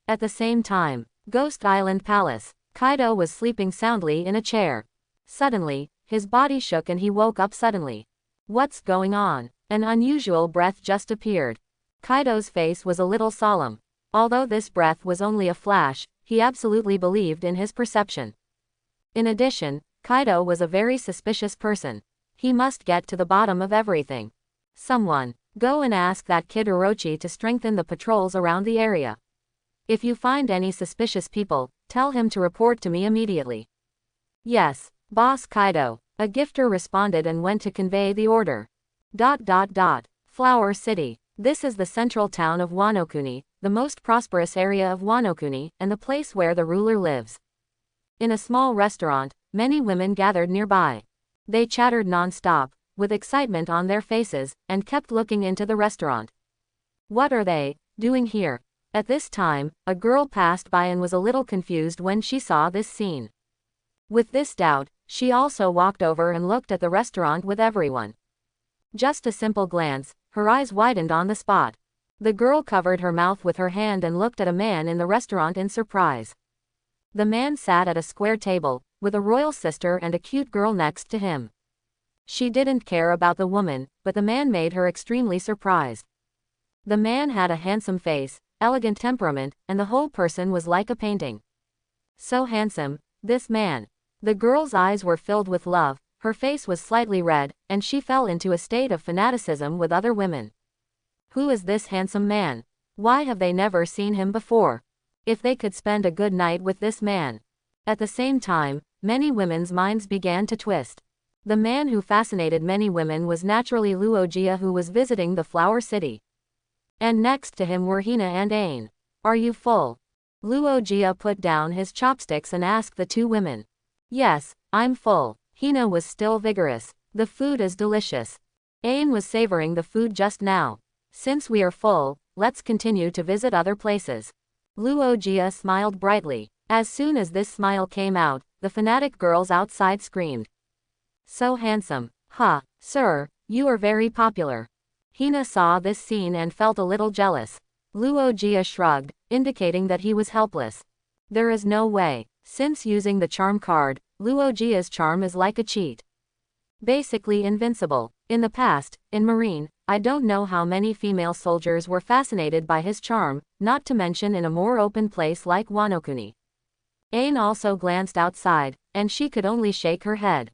At the same time, Ghost Island Palace. Kaido was sleeping soundly in a chair. Suddenly, his body shook and he woke up suddenly. What's going on? An unusual breath just appeared. Kaido's face was a little solemn. Although this breath was only a flash, he absolutely believed in his perception. In addition, Kaido was a very suspicious person. He must get to the bottom of everything. Someone, go and ask that kid Orochi to strengthen the patrols around the area. If you find any suspicious people, tell him to report to me immediately. Yes, Boss Kaido. A gifter responded and went to convey the order. Flower City. This is the central town of Wanokuni, the most prosperous area of Wanokuni, and the place where the ruler lives. In a small restaurant, many women gathered nearby. They chattered non-stop, with excitement on their faces, and kept looking into the restaurant. What are they doing here? At this time, a girl passed by and was a little confused when she saw this scene. With this doubt, she also walked over and looked at the restaurant with everyone. Just a simple glance, her eyes widened on the spot. The girl covered her mouth with her hand and looked at a man in the restaurant in surprise. The man sat at a square table, with a royal sister and a cute girl next to him. She didn't care about the woman, but the man made her extremely surprised. The man had a handsome face, elegant temperament, and the whole person was like a painting. So handsome, this man. The girl's eyes were filled with love, her face was slightly red, and she fell into a state of fanaticism with other women. Who is this handsome man? Why have they never seen him before? If they could spend a good night with this man. At the same time, many women's minds began to twist. The man who fascinated many women was naturally Luia, who was visiting the Flower City. And next to him were Hina and Ain. Are you full? Luia put down his chopsticks and asked the two women. Yes, I'm full. Hina was still vigorous. The food is delicious. Ain was savoring the food just now. Since we are full, let's continue to visit other places. Luia smiled brightly. As soon as this smile came out, the fanatic girls outside screamed. So handsome. Ha, sir, you are very popular. Hina saw this scene and felt a little jealous. Luia shrugged, indicating that he was helpless. There is no way. Since using the charm card, Luia's charm is like a cheat. Basically invincible. In the past, in Marine, I don't know how many female soldiers were fascinated by his charm, not to mention in a more open place like Wanokuni. Ain also glanced outside, and she could only shake her head.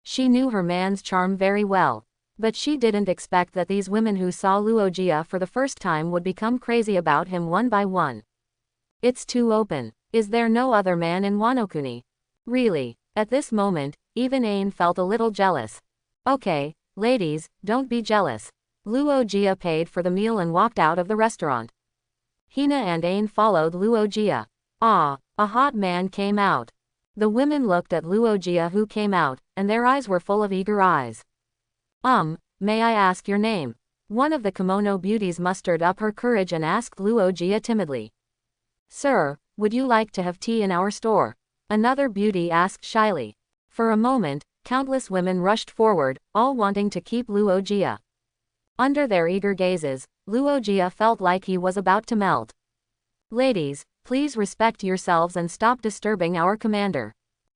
She knew her man's charm very well. But she didn't expect that these women who saw Luia for the first time would become crazy about him one by one. It's too open. Is there no other man in Wanokuni? Really? At this moment, even Ain felt a little jealous. Okay, ladies, don't be jealous. Luia paid for the meal and walked out of the restaurant. Hina and Ain followed Luia. Ah, a hot man came out. The women looked at Luia who came out, and their eyes were full of eager eyes. May I ask your name? One of the kimono beauties mustered up her courage and asked Luia timidly. Sir, would you like to have tea in our store? Another beauty asked shyly. For a moment, countless women rushed forward, all wanting to keep Luia. Under their eager gazes, Luia felt like he was about to melt. Ladies, please respect yourselves and stop disturbing our commander.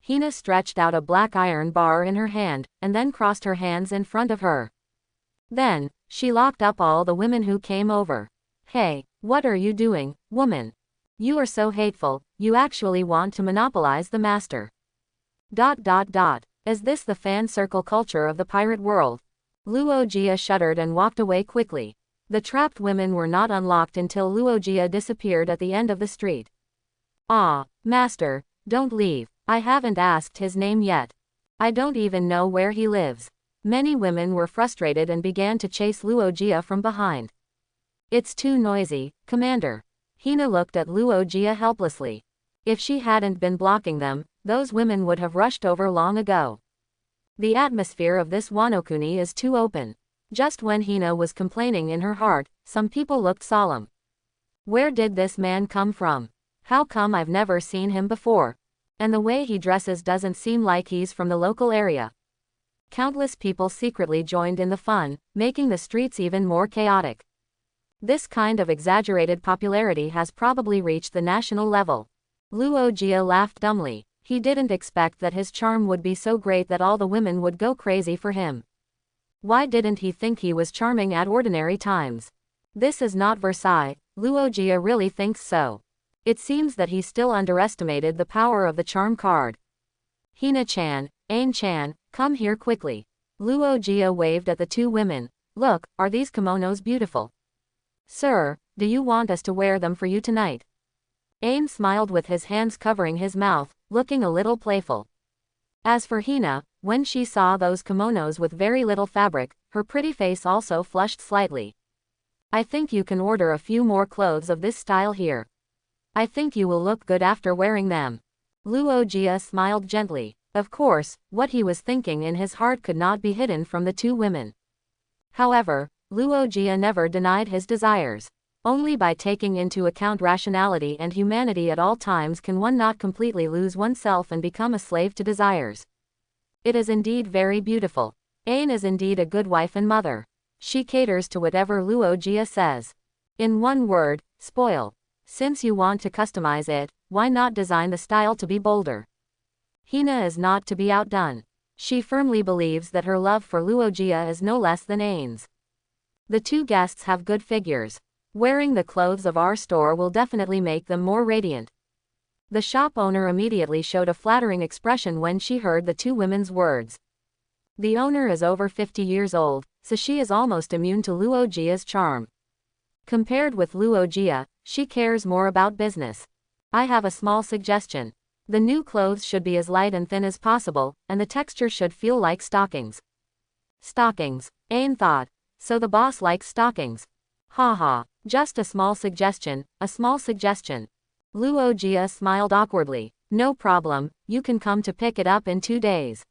Hina stretched out a black iron bar in her hand, and then crossed her hands in front of her. Then, she locked up all the women who came over. Hey, what are you doing, woman? You are so hateful, you actually want to monopolize the master. Is this the fan circle culture of the pirate world? Luia shuddered and walked away quickly. The trapped women were not unlocked until Luia disappeared at the end of the street. Ah, master, don't leave. I haven't asked his name yet. I don't even know where he lives. Many women were frustrated and began to chase Luia from behind. It's too noisy, Commander. Hina looked at Luia helplessly. If she hadn't been blocking them, those women would have rushed over long ago. The atmosphere of this Wanokuni is too open. Just when Hina was complaining in her heart, some people looked solemn. Where did this man come from? How come I've never seen him before? And the way he dresses doesn't seem like he's from the local area. Countless people secretly joined in the fun, making the streets even more chaotic. This kind of exaggerated popularity has probably reached the national level. Luia laughed dumbly. He didn't expect that his charm would be so great that all the women would go crazy for him. Why didn't he think he was charming at ordinary times? This is not Versailles. Luia really thinks so. It seems that he still underestimated the power of the charm card. Hina-chan, Ain-chan, come here quickly. Luia waved at the two women. Look, are these kimonos beautiful? Sir, do you want us to wear them for you tonight? Ain smiled with his hands covering his mouth, looking a little playful. As for Hina, When she saw those kimonos with very little fabric, her pretty face also flushed slightly. I think you can order a few more clothes of this style here. I think you will look good after wearing them. Luogia smiled gently. Of course, what he was thinking in his heart could not be hidden from the two women. However, Luogia never denied his desires. Only by taking into account rationality and humanity at all times can one not completely lose oneself and become a slave to desires. It is indeed very beautiful. Ain is indeed a good wife and mother. She caters to whatever Luogia says. In one word, spoil. Since you want to customize it, why not design the style to be bolder? Hina is not to be outdone. She firmly believes that her love for Luogia is no less than Ain's. The two guests have good figures. Wearing the clothes of our store will definitely make them more radiant. The shop owner immediately showed a flattering expression when she heard the two women's words. The owner is over 50 years old, so she is almost immune to Luogia's charm. Compared with Luogia, she cares more about business. I have a small suggestion. The new clothes should be as light and thin as possible, and the texture should feel like stockings. Stockings, Ain thought. So the boss likes stockings. Haha, just a small suggestion, a small suggestion. Luogia smiled awkwardly. No problem, you can come to pick it up in 2 days.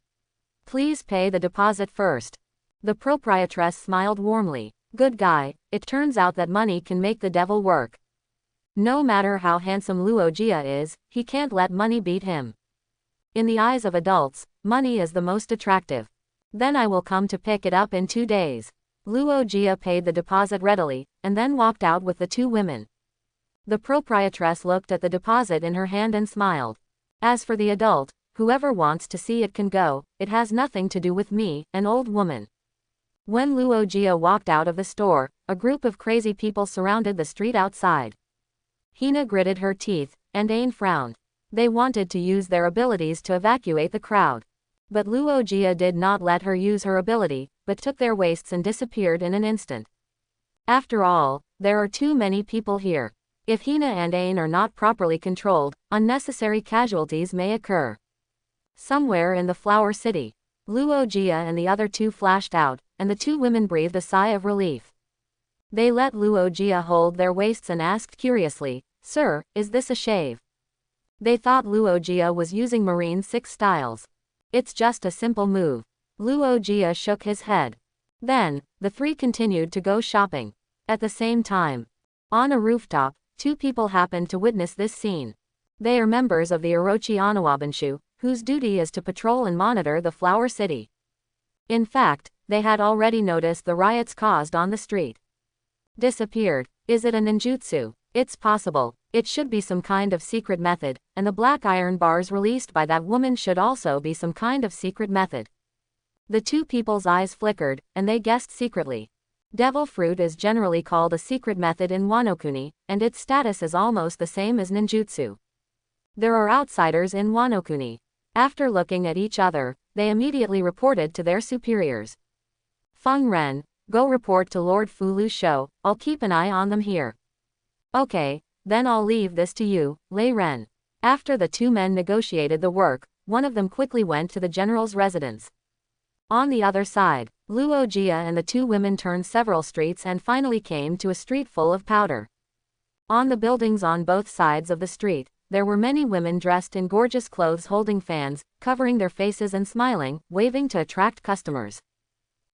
Please pay the deposit first. The proprietress smiled warmly. Good guy, it turns out that money can make the devil work. No matter how handsome Luogia is, he can't let money beat him. In the eyes of adults, money is the most attractive. Then I will come to pick it up in 2 days. Luogia paid the deposit readily, and then walked out with the two women. The proprietress looked at the deposit in her hand and smiled. As for the adult, whoever wants to see it can go, it has nothing to do with me, an old woman. When Luogia walked out of the store, a group of crazy people surrounded the street outside. Hina gritted her teeth, and Ain frowned. They wanted to use their abilities to evacuate the crowd. But Luogia did not let her use her ability, but took their waists and disappeared in an instant. After all, there are too many people here. If Hina and Ain are not properly controlled, unnecessary casualties may occur. Somewhere in the Flower City, Luogia and the other two flashed out, and the two women breathed a sigh of relief. They let Luogia hold their waists and asked curiously, "Sir, is this a shave?" They thought Luogia was using Marine 6 styles. It's just a simple move. Luogia shook his head. Then, the three continued to go shopping. At the same time, on a rooftop, two people happened to witness this scene. They are members of the Orochi Anabandu, whose duty is to patrol and monitor the Flower City. In fact, they had already noticed the riots caused on the street. Disappeared. Is it a ninjutsu? It's possible. It should be some kind of secret method, and the black iron bars released by that woman should also be some kind of secret method. The two people's eyes flickered, and they guessed secretly. Devil fruit is generally called a secret method in Wanokuni, and its status is almost the same as ninjutsu. There are outsiders in Wanokuni. After looking at each other, they immediately reported to their superiors. Feng Ren, go report to Lord Fulu's show, I'll keep an eye on them here. Okay, then I'll leave this to you, Lei Ren. After the two men negotiated the work, one of them quickly went to the general's residence. On the other side, Luogia and the two women turned several streets and finally came to a street full of powder. On the buildings on both sides of the street, there were many women dressed in gorgeous clothes holding fans, covering their faces and smiling, waving to attract customers.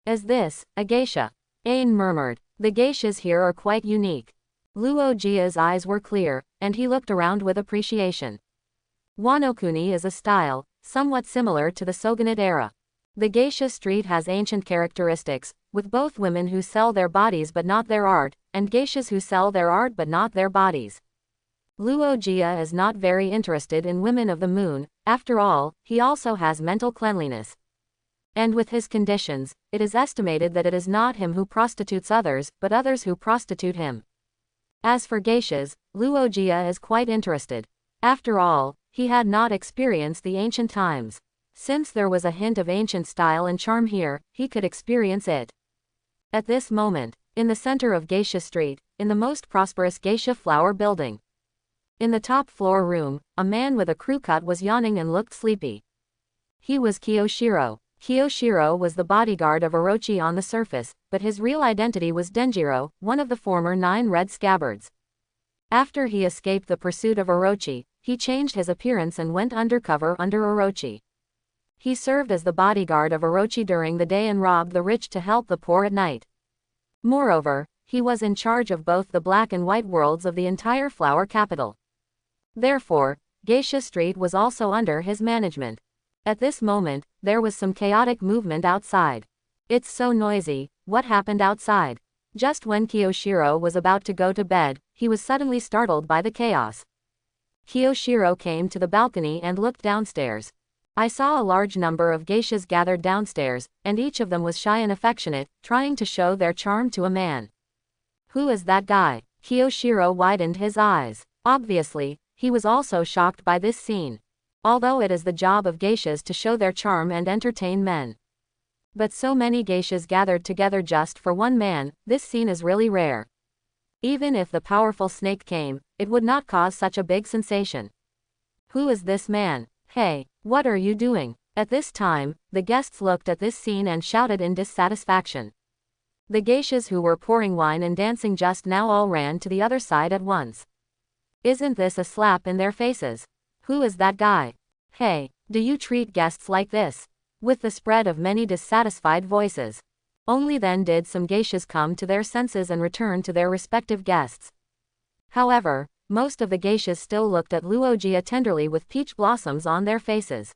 Is this a geisha? Ain murmured. The geishas here are quite unique. Luogia's eyes were clear, and he looked around with appreciation. Wanokuni is a style, somewhat similar to the Shogunate era. The geisha street has ancient characteristics, with both women who sell their bodies but not their art, and geishas who sell their art but not their bodies. Luogia is not very interested in women of the moon, after all, he also has mental cleanliness. And with his conditions, it is estimated that it is not him who prostitutes others, but others who prostitute him. As for geishas, Luogia is quite interested. After all, he had not experienced the ancient times. Since there was a hint of ancient style and charm here, he could experience it. At this moment, in the center of Geisha Street, in the most prosperous geisha flower building. In the top floor room, a man with a crew cut was yawning and looked sleepy. He was Kiyoshiro. Kiyoshiro was the bodyguard of Orochi on the surface, but his real identity was Denjiro, one of the former 9 Red Scabbards. After he escaped the pursuit of Orochi, he changed his appearance and went undercover under Orochi. He served as the bodyguard of Orochi during the day and robbed the rich to help the poor at night. Moreover, he was in charge of both the black and white worlds of the entire flower capital. Therefore, Geisha Street was also under his management. At this moment, there was some chaotic movement outside. It's so noisy, what happened outside? Just when Kiyoshiro was about to go to bed, he was suddenly startled by the chaos. Kiyoshiro came to the balcony and looked downstairs. I saw a large number of geishas gathered downstairs, and each of them was shy and affectionate, trying to show their charm to a man. Who is that guy? Kiyoshiro widened his eyes. Obviously, he was also shocked by this scene. Although it is the job of geishas to show their charm and entertain men. But so many geishas gathered together just for one man, this scene is really rare. Even if the powerful snake came, it would not cause such a big sensation. Who is this man? Hey, what are you doing? At this time, the guests looked at this scene and shouted in dissatisfaction. The geishas who were pouring wine and dancing just now all ran to the other side at once. Isn't this a slap in their faces? Who is that guy? Hey, do you treat guests like this? With the spread of many dissatisfied voices. Only then did some geishas come to their senses and return to their respective guests. However, most of the geishas still looked at Luogia tenderly with peach blossoms on their faces.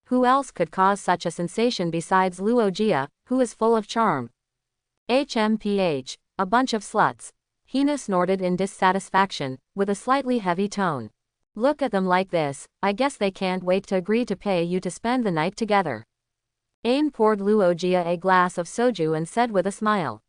Who else could cause such a sensation besides Luogia, who is full of charm? HMPH, a bunch of sluts. Hina snorted in dissatisfaction, with a slightly heavy tone. Look at them like this, I guess they can't wait to agree to pay you to spend the night together. Ain poured Luogia a glass of soju and said with a smile.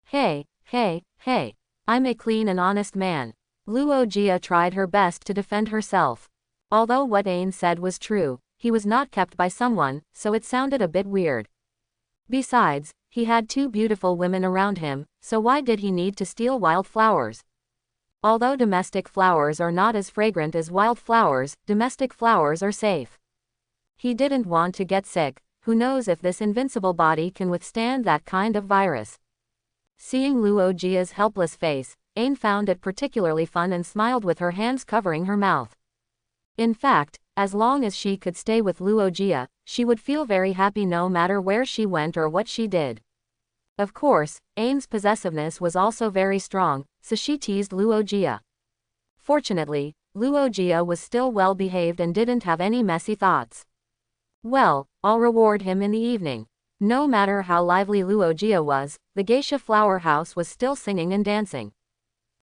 Hey, I'm a clean and honest man. Luogia tried her best to defend herself. Although what Ain said was true, he was not kept by someone, so it sounded a bit weird. Besides, he had 2 beautiful women around him, so why did he need to steal wildflowers? Although domestic flowers are not as fragrant as wildflowers, domestic flowers are safe. He didn't want to get sick, who knows if this invincible body can withstand that kind of virus. Seeing Luogia's helpless face, Ain found it particularly fun and smiled with her hands covering her mouth. In fact, as long as she could stay with Luogia, she would feel very happy no matter where she went or what she did. Of course, Ain's possessiveness was also very strong, so she teased Luogia. Fortunately, Luogia was still well behaved and didn't have any messy thoughts. Well, I'll reward him in the evening. No matter how lively Luogia was, the geisha flower house was still singing and dancing.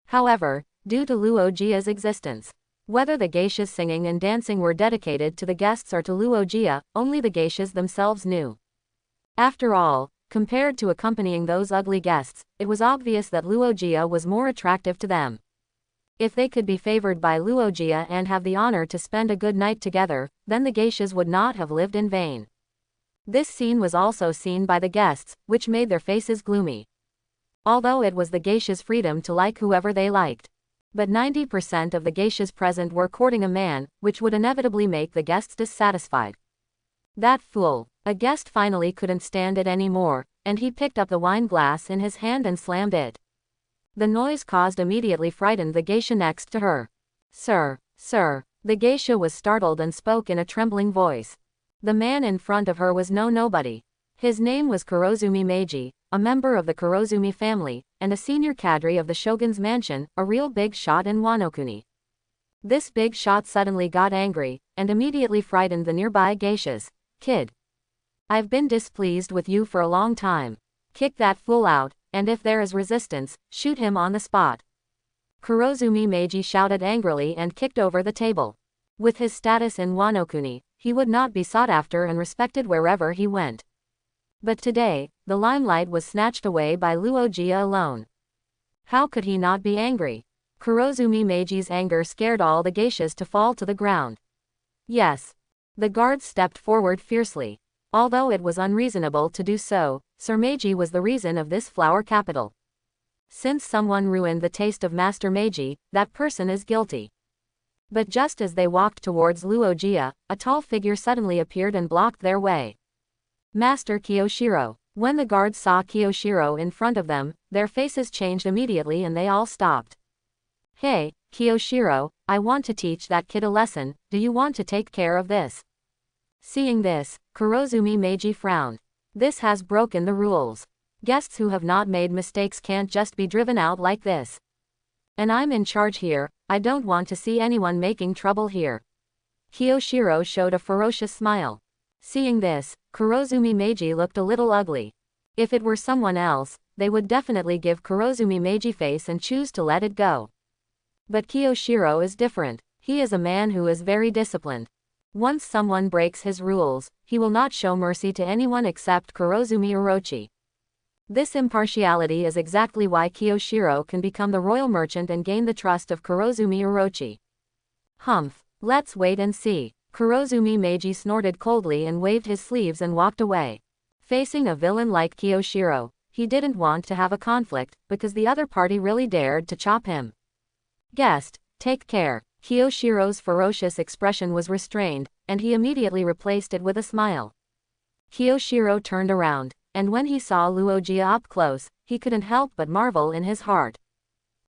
However, due to Luogia's existence, whether the geishas singing and dancing were dedicated to the guests or to Luogia, only the geishas themselves knew. After all, compared to accompanying those ugly guests, it was obvious that Luogia was more attractive to them. If they could be favored by Luogia and have the honor to spend a good night together, then the geishas would not have lived in vain. This scene was also seen by the guests, which made their faces gloomy. Although it was the geishas' freedom to like whoever they liked. But 90% of the geishas present were courting a man, which would inevitably make the guests dissatisfied. That fool. A guest finally couldn't stand it anymore, and he picked up the wine glass in his hand and slammed it. The noise caused immediately frightened the geisha next to her. Sir. The geisha was startled and spoke in a trembling voice. The man in front of her was nobody. His name was Kurozumi Meiji, a member of the Kurozumi family, and a senior cadre of the shogun's mansion, a real big shot in Wanokuni. This big shot suddenly got angry, and immediately frightened the nearby geishas. Kid. I've been displeased with you for a long time. Kick that fool out, and if there is resistance, shoot him on the spot. Kurozumi Meiji shouted angrily and kicked over the table. With his status in Wanokuni, he would not be sought after and respected wherever he went. But today, the limelight was snatched away by Luogia alone. How could he not be angry? Kurozumi Meiji's anger scared all the geishas to fall to the ground. Yes. The guards stepped forward fiercely. Although it was unreasonable to do so, Sir Meiji was the reason of this flower capital. Since someone ruined the taste of Master Meiji, that person is guilty. But just as they walked towards Luogia, a tall figure suddenly appeared and blocked their way. Master Kiyoshiro. When the guards saw Kiyoshiro in front of them, their faces changed immediately and they all stopped. Hey, Kiyoshiro, I want to teach that kid a lesson, do you want to take care of this? Seeing this, Kurozumi Meiji frowned. This has broken the rules. Guests who have not made mistakes can't just be driven out like this. And I'm in charge here, I don't want to see anyone making trouble here. Kiyoshiro showed a ferocious smile. Seeing this, Kurozumi Meiji looked a little ugly. If it were someone else, they would definitely give Kurozumi Meiji face and choose to let it go. But Kiyoshiro is different. He is a man who is very disciplined. Once someone breaks his rules, he will not show mercy to anyone except Kurozumi Orochi. This impartiality is exactly why Kiyoshiro can become the royal merchant and gain the trust of Kurozumi Orochi. Humph, let's wait and see. Kurozumi Meiji snorted coldly and waved his sleeves and walked away. Facing a villain like Kiyoshiro, he didn't want to have a conflict, because the other party really dared to chop him. Guest, take care. Kiyoshiro's ferocious expression was restrained, and he immediately replaced it with a smile. Kiyoshiro turned around, and when he saw Luogia up close, he couldn't help but marvel in his heart.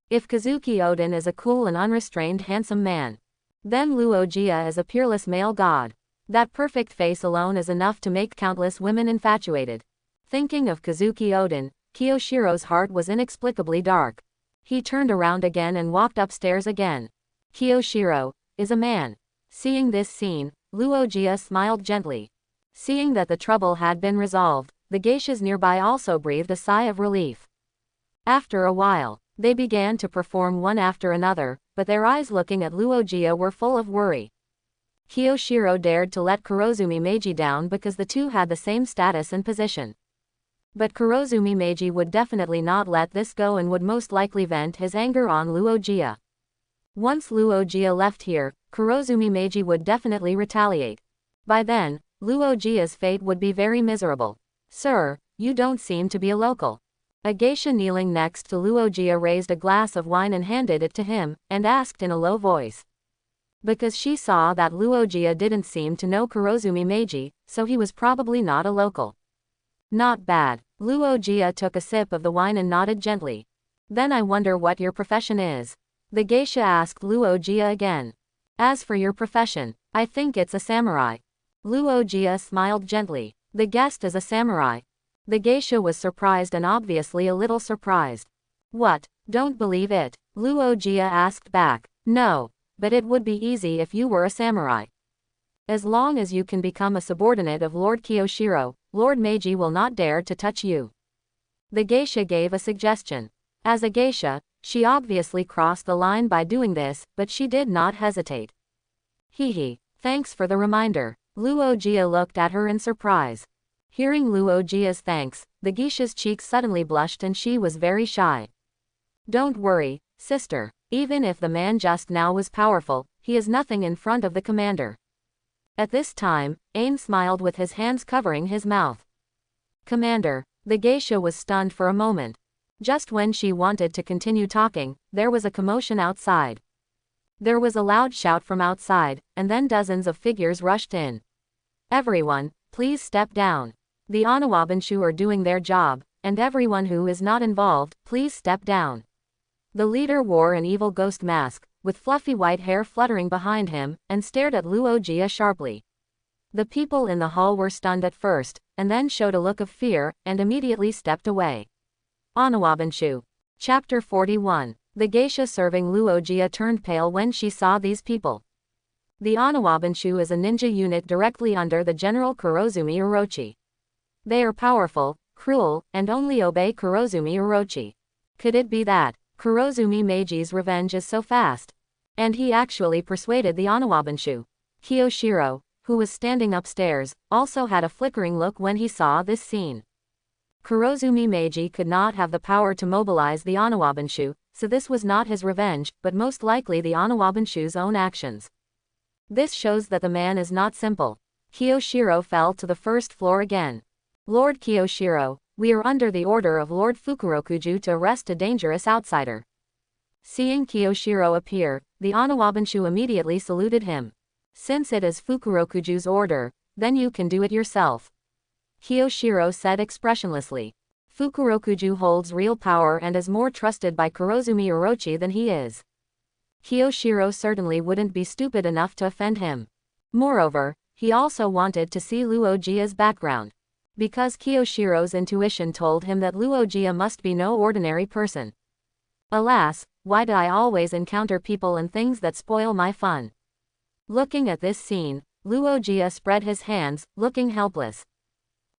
If Kazuki Oden is a cool and unrestrained handsome man, then Luogia is a peerless male god. That perfect face alone is enough to make countless women infatuated. Thinking of Kazuki Oden, Kiyoshiro's heart was inexplicably dark. He turned around again and walked upstairs again. Kiyoshiro is a man. Seeing this scene, Luogia smiled gently. Seeing that the trouble had been resolved, the geishas nearby also breathed a sigh of relief. After a while, they began to perform one after another, but their eyes looking at Luogia were full of worry. Kiyoshiro dared to let Kurozumi Meiji down because the two had the same status and position. But Kurozumi Meiji would definitely not let this go and would most likely vent his anger on Luogia. Once Luogia left here, Kurozumi Meiji would definitely retaliate. By then, Luogia's fate would be very miserable. Sir, you don't seem to be a local. A geisha kneeling next to Luogia raised a glass of wine and handed it to him, and asked in a low voice. Because she saw that Luogia didn't seem to know Kurozumi Meiji, so he was probably not a local. Not bad. Luogia took a sip of the wine and nodded gently. Then I wonder what your profession is. The geisha asked Luogia again. As for your profession, I think it's a samurai. Luogia smiled gently. The guest is a samurai. The geisha was surprised and obviously a little surprised. What, don't believe it? Luogia asked back. No, but it would be easy if you were a samurai. As long as you can become a subordinate of Lord Kiyoshiro, Lord Meiji will not dare to touch you. The geisha gave a suggestion. As a geisha, she obviously crossed the line by doing this, but she did not hesitate. Hehe, thanks for the reminder. Luogia looked at her in surprise. Hearing Luogia's thanks, the geisha's cheeks suddenly blushed and she was very shy. Don't worry, sister. Even if the man just now was powerful, he is nothing in front of the commander. At this time, Ain smiled with his hands covering his mouth. Commander, the geisha was stunned for a moment. Just when she wanted to continue talking, there was a commotion outside. There was a loud shout from outside, and then dozens of figures rushed in. Everyone, please step down. The Anabandu are doing their job, and everyone who is not involved, please step down. The leader wore an evil ghost mask, with fluffy white hair fluttering behind him, and stared at Luogia sharply. The people in the hall were stunned at first, and then showed a look of fear, and immediately stepped away. Anabandu. Chapter 41. The geisha serving Luogia turned pale when she saw these people. The Anabandu is a ninja unit directly under the General Kurozumi Orochi. They are powerful, cruel, and only obey Kurozumi Orochi. Could it be that Kurozumi Meiji's revenge is so fast? And he actually persuaded the Anabandu. Kiyoshiro, who was standing upstairs, also had a flickering look when he saw this scene. Kurozumi Meiji could not have the power to mobilize the Anabandu, so this was not his revenge, but most likely the Anabandu's own actions. This shows that the man is not simple. Kiyoshiro fell to the first floor again. Lord Kiyoshiro, we are under the order of Lord Fukurokuju to arrest a dangerous outsider. Seeing Kiyoshiro appear, the Anabandu immediately saluted him. Since it is Fukurokuju's order, then you can do it yourself. Kiyoshiro said expressionlessly. Fukurokuju holds real power and is more trusted by Kurozumi Orochi than he is. Kiyoshiro certainly wouldn't be stupid enough to offend him. Moreover, he also wanted to see Luojia's background. Because Kiyoshiro's intuition told him that Luogia must be no ordinary person. Alas, why do I always encounter people and things that spoil my fun? Looking at this scene, Luogia spread his hands, looking helpless.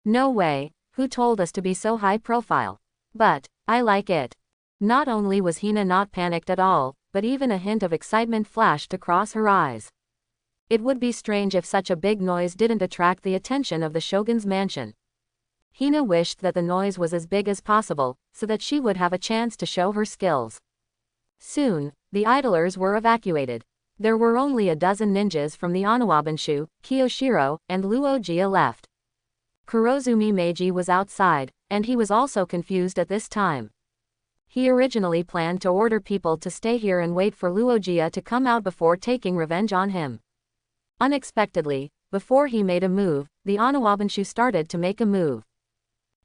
No way, who told us to be so high profile? But, I like it. Not only was Hina not panicked at all, but even a hint of excitement flashed across her eyes. It would be strange if such a big noise didn't attract the attention of the shogun's mansion. Hina wished that the noise was as big as possible, so that she would have a chance to show her skills. Soon, the idlers were evacuated. There were only a dozen ninjas from the Anabandu, Kiyoshiro, and Luogia left. Kurozumi Meiji was outside, and he was also confused at this time. He originally planned to order people to stay here and wait for Luogia to come out before taking revenge on him. Unexpectedly, before he made a move, the Anabandu started to make a move.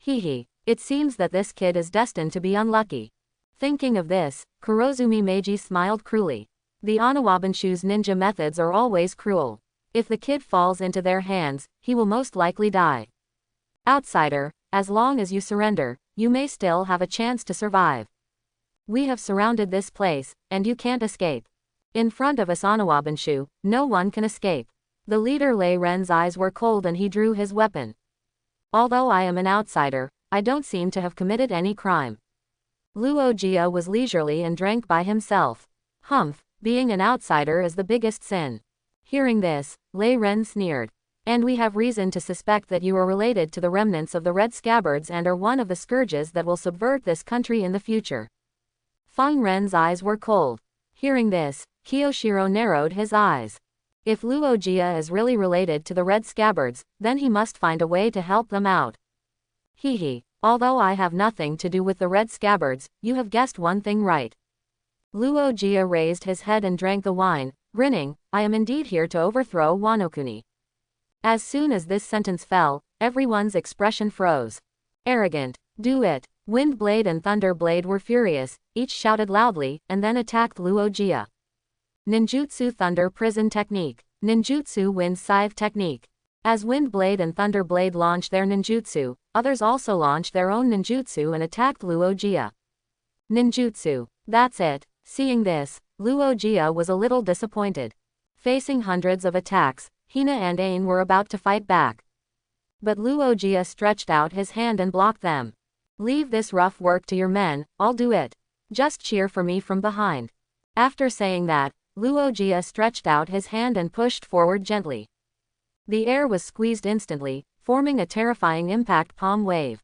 It seems that this kid is destined to be unlucky. Thinking of this, Kurozumi Meiji smiled cruelly. The Anabandu's ninja methods are always cruel. If the kid falls into their hands, he will most likely die. Outsider, as long as you surrender, you may still have a chance to survive. We have surrounded this place, and you can't escape. In front of us Anabandu, no one can escape. The leader Lei Ren's eyes were cold and he drew his weapon. Although I am an outsider, I don't seem to have committed any crime. Luogia was leisurely and drank by himself. Humph, being an outsider is the biggest sin. Hearing this, Lei Ren sneered. And we have reason to suspect that you are related to the remnants of the Red Scabbards and are one of the scourges that will subvert this country in the future. Feng Ren's eyes were cold. Hearing this, Kiyoshiro narrowed his eyes. If Luogia is really related to the Red Scabbards, then he must find a way to help them out. Although I have nothing to do with the Red Scabbards, you have guessed one thing right. Luogia raised his head and drank the wine, grinning. I am indeed here to overthrow Wanokuni. As soon as this sentence fell, everyone's expression froze. Arrogant. Do it. Windblade and Thunderblade were furious, each shouted loudly, and then attacked Luogia. Ninjutsu Thunder Prison Technique. Ninjutsu Wind Scythe Technique. As Windblade and Thunderblade launched their ninjutsu, others also launched their own ninjutsu and attacked Luogia. Ninjutsu. That's it. Seeing this, Luogia was a little disappointed. Facing hundreds of attacks, Hina and Ain were about to fight back. But Luogia stretched out his hand and blocked them. Leave this rough work to your men, I'll do it. Just cheer for me from behind. After saying that, Luogia stretched out his hand and pushed forward gently. The air was squeezed instantly, forming a terrifying impact palm wave.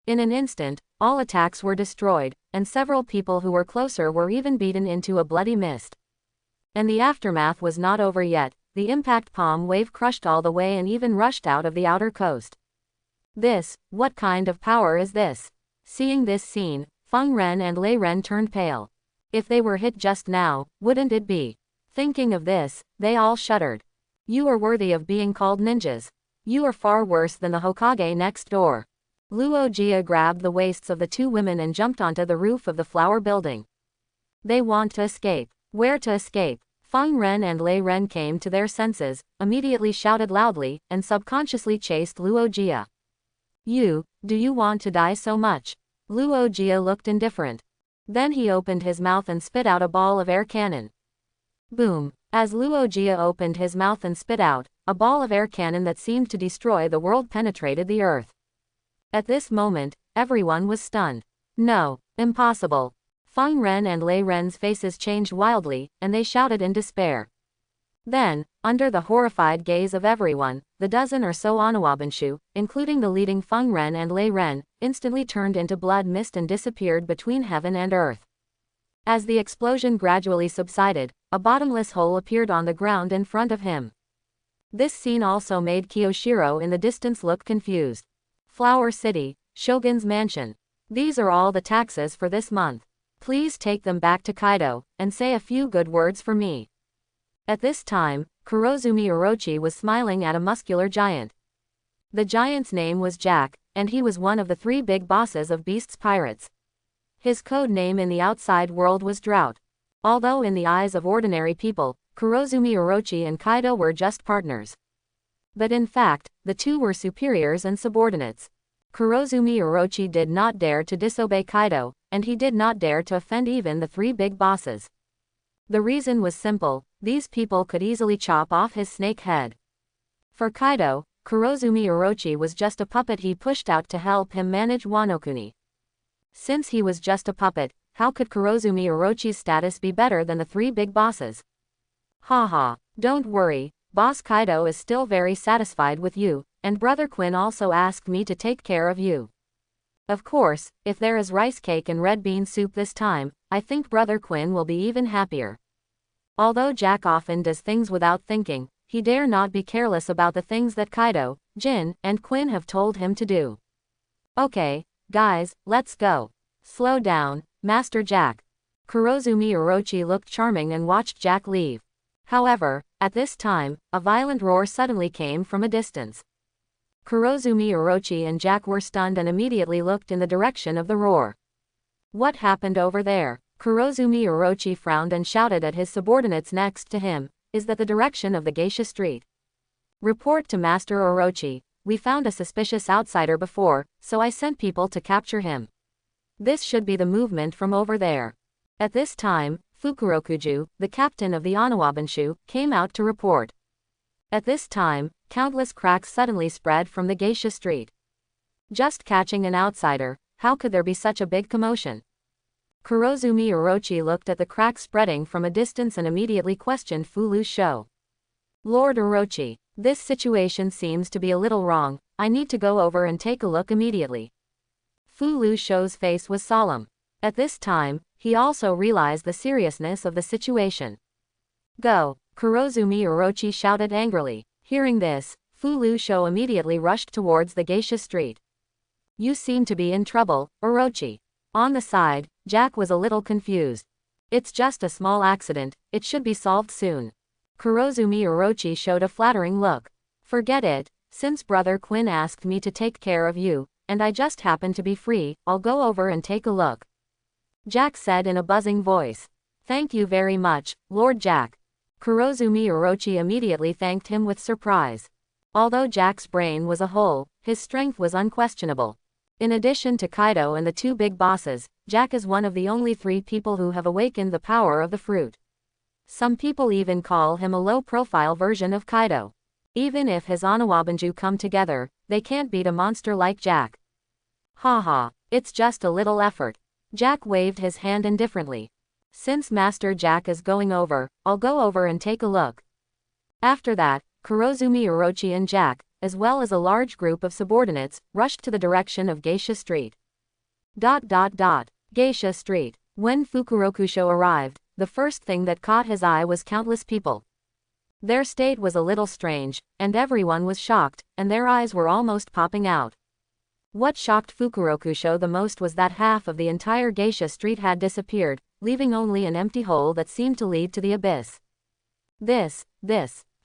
In an instant, all attacks were destroyed, and several people who were closer were even beaten into a bloody mist. And the aftermath was not over yet. The impact palm wave crushed all the way and even rushed out of the outer coast. What kind of power is this? Seeing this scene, Feng Ren and Lei Ren turned pale. If they were hit just now, wouldn't it be? Thinking of this, they all shuddered. You are worthy of being called ninjas. You are far worse than the Hokage next door. Luogia grabbed the waists of the two women and jumped onto the roof of the flower building. They want to escape. Where to escape? Feng Ren and Lei Ren came to their senses, immediately shouted loudly, and subconsciously chased Luogia. Do you want to die so much? Luogia looked indifferent. Then he opened his mouth and spit out a ball of air cannon. Boom! As Luogia opened his mouth and spit out, a ball of air cannon that seemed to destroy the world penetrated the earth. At this moment, everyone was stunned. No, impossible. Feng Ren and Lei Ren's faces changed wildly, and they shouted in despair. Then, under the horrified gaze of everyone, the dozen or so Anabandu, including the leading Feng Ren and Lei Ren, instantly turned into blood mist and disappeared between heaven and earth. As the explosion gradually subsided, a bottomless hole appeared on the ground in front of him. This scene also made Kiyoshiro in the distance look confused. Flower City, Shogun's Mansion. These are all the taxes for this month. Please take them back to Kaido, and say a few good words for me. At this time, Kurozumi Orochi was smiling at a muscular giant. The giant's name was Jack, and he was one of the 3 big bosses of Beast's pirates. His code name in the outside world was Drought. Although in the eyes of ordinary people, Kurozumi Orochi and Kaido were just partners. But in fact, the two were superiors and subordinates. Kurozumi Orochi did not dare to disobey Kaido, and he did not dare to offend even the 3 big bosses. The reason was simple: these people could easily chop off his snake head. For Kaido, Kurozumi Orochi was just a puppet he pushed out to help him manage Wanokuni. Since he was just a puppet, how could Kurozumi Orochi's status be better than the 3 big bosses? Haha, don't worry, Boss Kaido is still very satisfied with you, and Brother Quinn also asked me to take care of you. Of course, if there is rice cake and red bean soup this time, I think Brother Quinn will be even happier. Although Jack often does things without thinking, he dare not be careless about the things that Kaido, Jin, and Quinn have told him to do. Okay, guys, let's go. Slow down, Master Jack. Kurozumi Orochi looked charming and watched Jack leave. However, at this time, a violent roar suddenly came from a distance. Kurozumi Orochi and Jack were stunned and immediately looked in the direction of the roar. What happened over there? Kurozumi Orochi frowned and shouted at his subordinates next to him. Is that the direction of the Geisha Street? Report to Master Orochi. We found a suspicious outsider before, so I sent people to capture him. This should be the movement from over there. At this time, Fukurokuju, the captain of the Anabandu, came out to report. At this time, countless cracks suddenly spread from the Geisha Street. Just catching an outsider, how could there be such a big commotion? Kurozumi Orochi looked at the cracks spreading from a distance and immediately questioned Fu Lu's show. Lord Orochi, this situation seems to be a little wrong, I need to go over and take a look immediately. Fu Lu's show's face was solemn. At this time, he also realized the seriousness of the situation. Go, Kurozumi Orochi shouted angrily. Hearing this, Fu Lu's show immediately rushed towards the Geisha Street. You seem to be in trouble, Orochi. On the side, Jack was a little confused. It's just a small accident, it should be solved soon. Kurozumi Orochi showed a flattering look. Forget it, since Brother Quinn asked me to take care of you, and I just happen to be free, I'll go over and take a look. Jack said in a buzzing voice. Thank you very much, Lord Jack. Kurozumi Orochi immediately thanked him with surprise. Although Jack's brain was a whole, his strength was unquestionable. In addition to Kaido and the 2 big bosses, Jack is one of the only 3 people who have awakened the power of the fruit. Some people even call him a low-profile version of Kaido. Even if his Anabandu come together, they can't beat a monster like Jack. Haha, it's just a little effort. Jack waved his hand indifferently. Since Master Jack is going over, I'll go over and take a look. After that, Kurozumi Orochi and Jack, as well as a large group of subordinates, rushed to the direction of Geisha Street. Geisha Street. When Fukurokusho arrived, the first thing that caught his eye was countless people. Their state was a little strange, and everyone was shocked, and their eyes were almost popping out. What shocked Fukurokusho the most was that half of the entire Geisha Street had disappeared, leaving only an empty hole that seemed to lead to the abyss. This.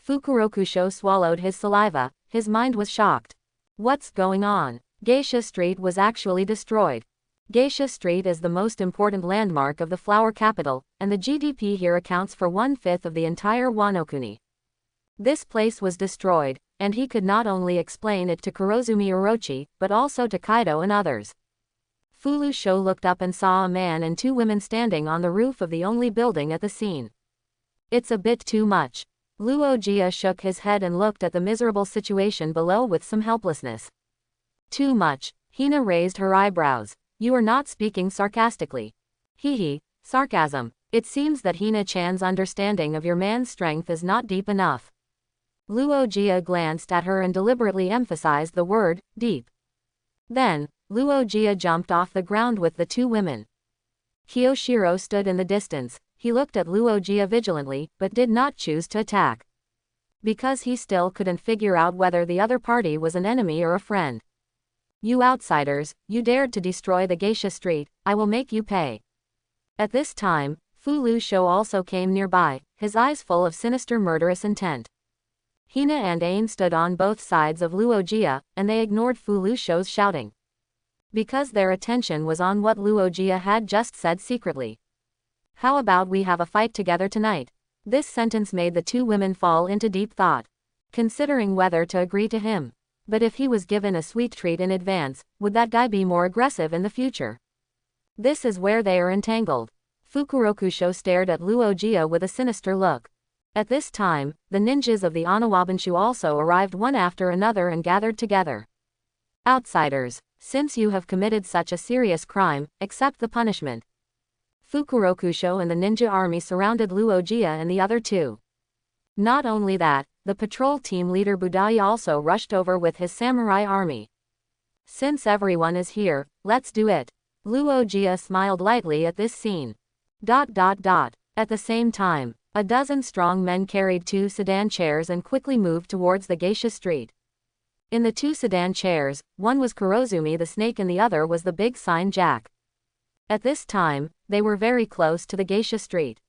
Fukurokusho swallowed his saliva, his mind was shocked. What's going on? Geisha Street was actually destroyed. Geisha Street is the most important landmark of the flower capital, and the GDP here accounts for 1/5 of the entire Wanokuni. This place was destroyed, and he could not only explain it to Kurozumi Orochi, but also to Kaido and others. Fu Lu's show looked up and saw a man and 2 women standing on the roof of the only building at the scene. It's a bit too much. Luia shook his head and looked at the miserable situation below with some helplessness. Too much. Hina raised her eyebrows. You are not speaking sarcastically. Hee, sarcasm. It seems that Hina-chan's understanding of your man's strength is not deep enough. Luia glanced at her and deliberately emphasized the word, deep. Then, Luia jumped off the ground with the 2 women. Kiyoshiro stood in the distance. He looked at Luia vigilantly, but did not choose to attack. Because he still couldn't figure out whether the other party was an enemy or a friend. You outsiders, you dared to destroy the Geisha Street, I will make you pay. At this time, Fu Lu's show also came nearby, his eyes full of sinister murderous intent. Hina and Ain stood on both sides of Luogia, and they ignored Fu Lushou's shouting. Because their attention was on what Luogia had just said secretly. How about we have a fight together tonight? This sentence made the two women fall into deep thought, considering whether to agree to him. But if he was given a sweet treat in advance, would that guy be more aggressive in the future? This is where they are entangled. Fukurokusho stared at Luogia with a sinister look. At this time, the ninjas of the Anabandu also arrived one after another and gathered together. Outsiders, since you have committed such a serious crime, accept the punishment. Fukurokusho and the ninja army surrounded Luogia and the other two. Not only that, the patrol team leader Budai also rushed over with his samurai army. Since everyone is here, let's do it. Luogia smiled lightly at this scene. At the same time, a dozen strong men carried 2 sedan chairs and quickly moved towards the geisha street. In the 2 sedan chairs, one was Kurozumi the snake and the other was the big sign Jack. At this time, they were very close to the geisha street.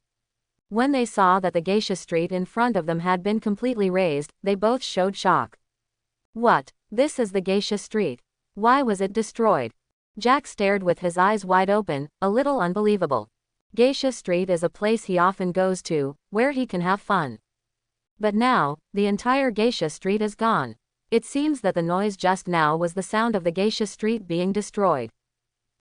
When they saw that the geisha street in front of them had been completely razed, they both showed shock. What? This is the geisha street. Why was it destroyed? Jack stared with his eyes wide open, a little unbelievable. Geisha Street is a place he often goes to, where he can have fun. But now, the entire geisha street is gone. It seems that the noise just now was the sound of the geisha street being destroyed.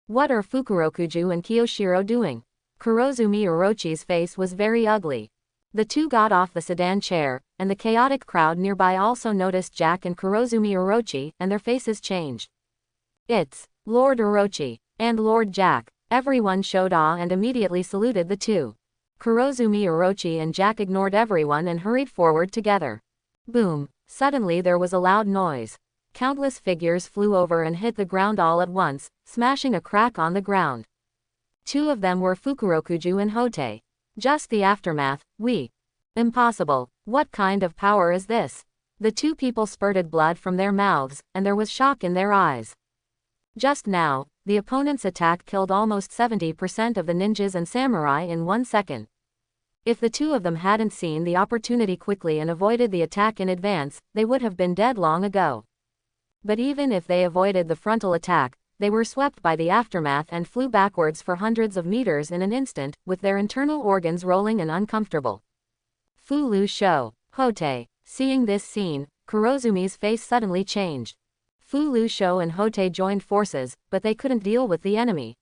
What are Fukurokuju and Kiyoshiro doing? Kurozumi Orochi's face was very ugly. The two got off the sedan chair, and the chaotic crowd nearby also noticed Jack and Kurozumi Orochi, and their faces changed. It's Lord Orochi and Lord Jack. Everyone showed awe and immediately saluted the two. Kurozumi Orochi and Jack ignored everyone and hurried forward together. Boom! Suddenly there was a loud noise. Countless figures flew over and hit the ground all at once, smashing a crack on the ground. 2 of them were Fukurokuju and Hote. Just the aftermath, Impossible. What kind of power is this? The 2 people spurted blood from their mouths, and there was shock in their eyes. Just now, the opponent's attack killed almost 70% of the ninjas and samurai in 1 second. If the 2 of them hadn't seen the opportunity quickly and avoided the attack in advance, they would have been dead long ago. But even if they avoided the frontal attack, they were swept by the aftermath and flew backwards for hundreds of meters in an instant, with their internal organs rolling and uncomfortable. Fu Lu Shou, Hote. Seeing this scene, Kurozumi's face suddenly changed. Fu Lu Shou and Hote joined forces, but they couldn't deal with the enemy.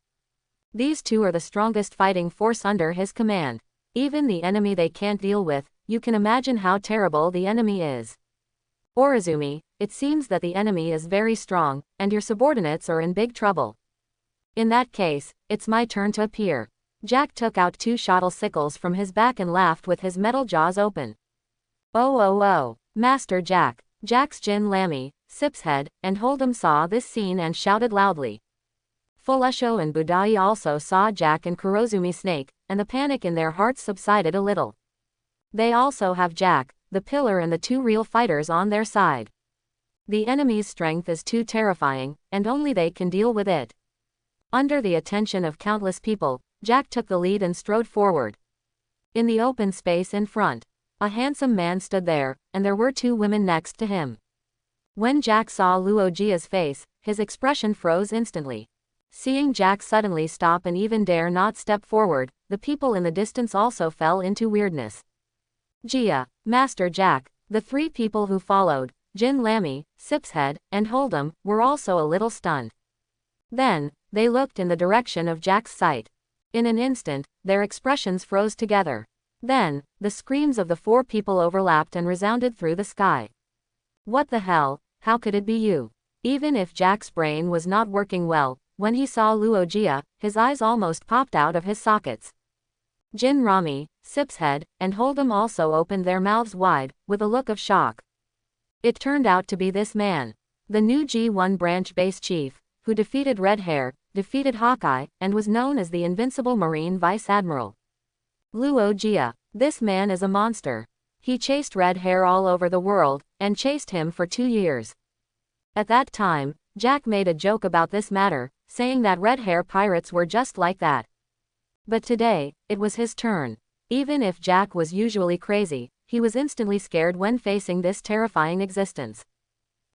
These 2 are the strongest fighting force under his command. Even the enemy they can't deal with, you can imagine how terrible the enemy is. Orozumi, it seems that the enemy is very strong, and your subordinates are in big trouble. In that case, it's my turn to appear. Jack took out 2 shuttle sickles from his back and laughed with his metal jaws open. Oh, Master Jack. Jack's Jin Lamy, Sip's head, and Hold'em saw this scene and shouted loudly. Fulusho and Budai also saw Jack and Kurozumi Snake, and the panic in their hearts subsided a little. They also have Jack, the pillar and the 2 real fighters on their side. The enemy's strength is too terrifying, and only they can deal with it. Under the attention of countless people, Jack took the lead and strode forward. In the open space in front, a handsome man stood there, and there were 2 women next to him. When Jack saw Luogia's face, his expression froze instantly. Seeing Jack suddenly stop and even dare not step forward, the people in the distance also fell into weirdness. Gia, Master Jack, the 3 people who followed, Jin Lamy, Sip's head, and Hold'em, were also a little stunned. Then, they looked in the direction of Jack's sight. In an instant, their expressions froze together. Then, the screams of the 4 people overlapped and resounded through the sky. What the hell, how could it be you? Even if Jack's brain was not working well, when he saw Luogia, his eyes almost popped out of his sockets. Jin Rami, Sip's head, and Hold'em also opened their mouths wide, with a look of shock. It turned out to be this man. The new G1 branch base chief, who defeated Red Hair, defeated Hawkeye, and was known as the invincible Marine Vice Admiral. Luogia. This man is a monster. He chased Red Hair all over the world, and chased him for 2 years. At that time, Jack made a joke about this matter, saying that Red Hair pirates were just like that. But today, it was his turn. Even if Jack was usually crazy, he was instantly scared when facing this terrifying existence.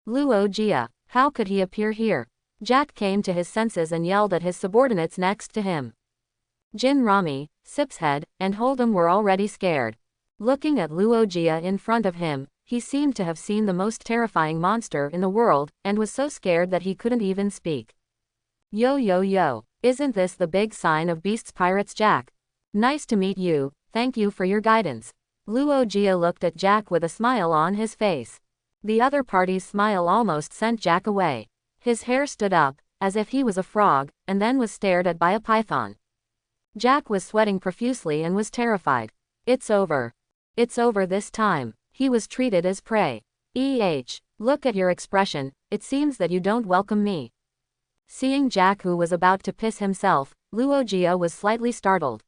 Luia, how could he appear here? Jack came to his senses and yelled at his subordinates next to him. Jin Rami, Sipshead, and Hold'em were already scared. Looking at Luia in front of him, he seemed to have seen the most terrifying monster in the world, and was so scared that he couldn't even speak. Yo yo yo, isn't this the big sign of Beasts Pirates, Jack? Nice to meet you, thank you for your guidance. Luia looked at Jack with a smile on his face. The other party's smile almost sent Jack away. His hair stood up, as if he was a frog, and then was stared at by a python. Jack was sweating profusely and was terrified. It's over. It's over this time. He was treated as prey. Look at your expression, it seems that you don't welcome me. Seeing Jack, who was about to piss himself, Luia was slightly startled.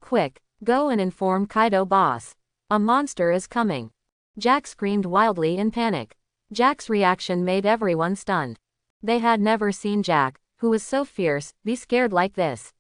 Quick, go and inform Kaido boss. A monster is coming. Jack screamed wildly in panic. Jack's reaction made everyone stunned. They had never seen Jack, who was so fierce, be scared like this.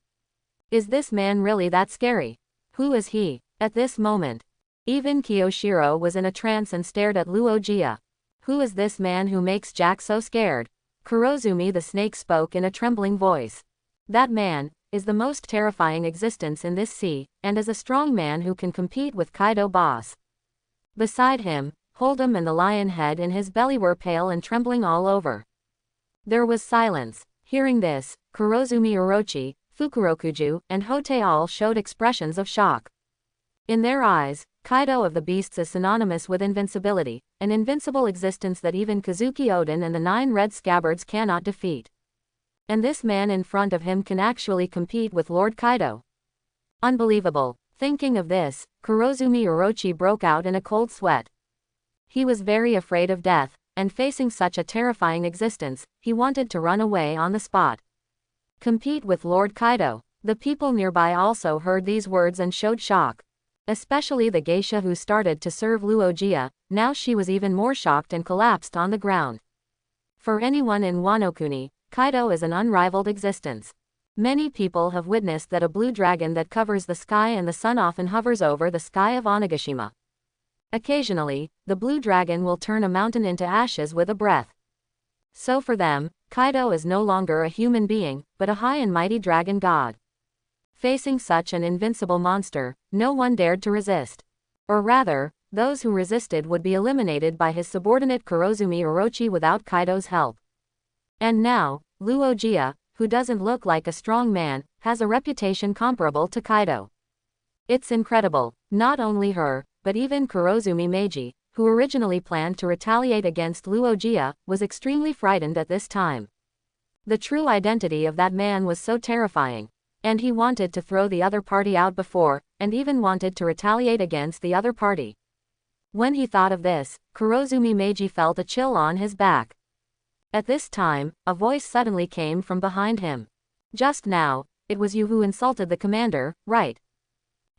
Is this man really that scary? Who is he? At this moment, even Kiyoshiro was in a trance and stared at Luia. Who is this man who makes Jack so scared? Kurozumi the snake spoke in a trembling voice. That man is the most terrifying existence in this sea, and is a strong man who can compete with Kaido boss. Beside him, Hold'em and the lion head in his belly were pale and trembling all over. There was silence. Hearing this, Kurozumi Orochi, Fukurokuju, and Hote all showed expressions of shock. In their eyes, Kaido of the Beasts is synonymous with invincibility, an invincible existence that even Kazuki Oden and the 9 red scabbards cannot defeat. And this man in front of him can actually compete with Lord Kaido. Unbelievable. Thinking of this, Kurozumi Orochi broke out in a cold sweat. He was very afraid of death, and facing such a terrifying existence, he wanted to run away on the spot. Compete with Lord Kaido. The people nearby also heard these words and showed shock. Especially the geisha who started to serve Luia, now she was even more shocked and collapsed on the ground. For anyone in Wanokuni, Kaido is an unrivaled existence. Many people have witnessed that a blue dragon that covers the sky and the sun often hovers over the sky of Onigashima. Occasionally, the blue dragon will turn a mountain into ashes with a breath. So for them, Kaido is no longer a human being, but a high and mighty dragon god. Facing such an invincible monster, no one dared to resist. Or rather, those who resisted would be eliminated by his subordinate Kurozumi Orochi without Kaido's help. And now, Luia, who doesn't look like a strong man, has a reputation comparable to Kaido. It's incredible. Not only her, but even Kurozumi Meiji, who originally planned to retaliate against Luia, was extremely frightened at this time. The true identity of that man was so terrifying. And he wanted to throw the other party out before, and even wanted to retaliate against the other party. When he thought of this, Kurozumi Meiji felt a chill on his back. At this time, a voice suddenly came from behind him. Just now, it was you who insulted the commander, right?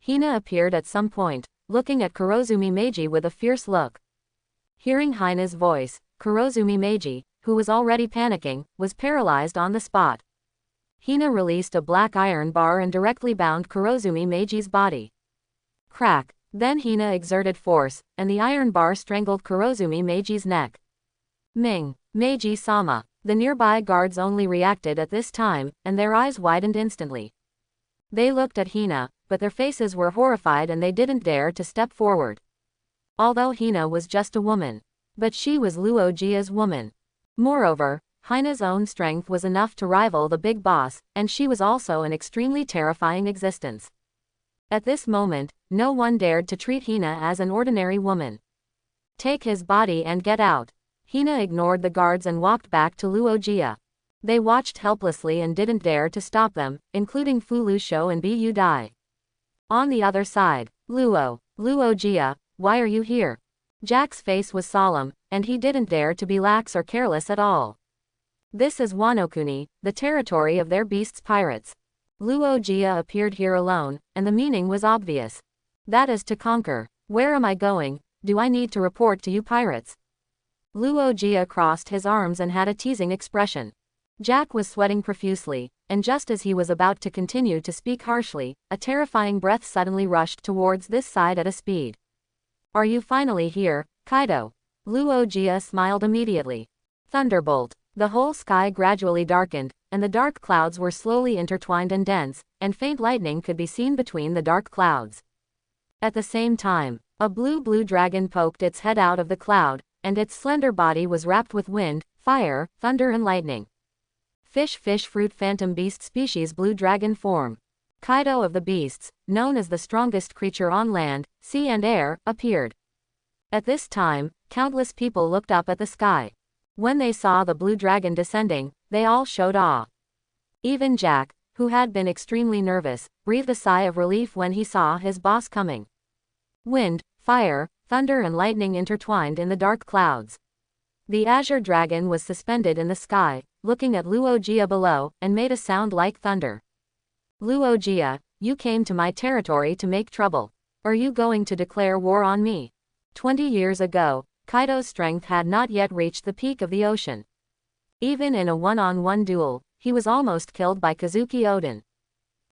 Hina appeared at some point, looking at Kurozumi Meiji with a fierce look. Hearing Hina's voice, Kurozumi Meiji, who was already panicking, was paralyzed on the spot. Hina released a black iron bar and directly bound Kurozumi Meiji's body. Crack. Then Hina exerted force, and the iron bar strangled Kurozumi Meiji's neck. Ming, Meiji-sama. The nearby guards only reacted at this time, and their eyes widened instantly. They looked at Hina, but their faces were horrified and they didn't dare to step forward. Although Hina was just a woman. But she was Luia's woman. Moreover, Hina's own strength was enough to rival the big boss, and she was also an extremely terrifying existence. At this moment, no one dared to treat Hina as an ordinary woman. Take his body and get out. Hina ignored the guards and walked back to Luia. They watched helplessly and didn't dare to stop them, including Fu Lusho and Bu Dai. On the other side, Luia, why are you here? Jack's face was solemn, and he didn't dare to be lax or careless at all. This is Wanokuni, the territory of their beasts pirates. Luia appeared here alone, and the meaning was obvious. That is to conquer. Where am I going? Do I need to report to you pirates? Luia crossed his arms and had a teasing expression. Jack was sweating profusely, and just as he was about to continue to speak harshly, a terrifying breath suddenly rushed towards this side at a speed. Are you finally here, Kaido? Luia smiled immediately. Thunderbolt. The whole sky gradually darkened, and the dark clouds were slowly intertwined and dense, and faint lightning could be seen between the dark clouds. At the same time, a blue dragon poked its head out of the cloud, and its slender body was wrapped with wind, fire, thunder and lightning. Fish fruit phantom beast species blue dragon form. Kaido of the beasts, known as the strongest creature on land, sea and air, appeared. At this time, countless people looked up at the sky. When they saw the blue dragon descending, they all showed awe. Even Jack, who had been extremely nervous, breathed a sigh of relief when he saw his boss coming. Wind, fire, thunder and lightning intertwined in the dark clouds. The azure dragon was suspended in the sky, looking at Luia below, and made a sound like thunder. Luia, you came to my territory to make trouble. Are you going to declare war on me? 20 years ago, Kaido's strength had not yet reached the peak of the ocean. Even in a one-on-one duel, he was almost killed by Kazuki Oden.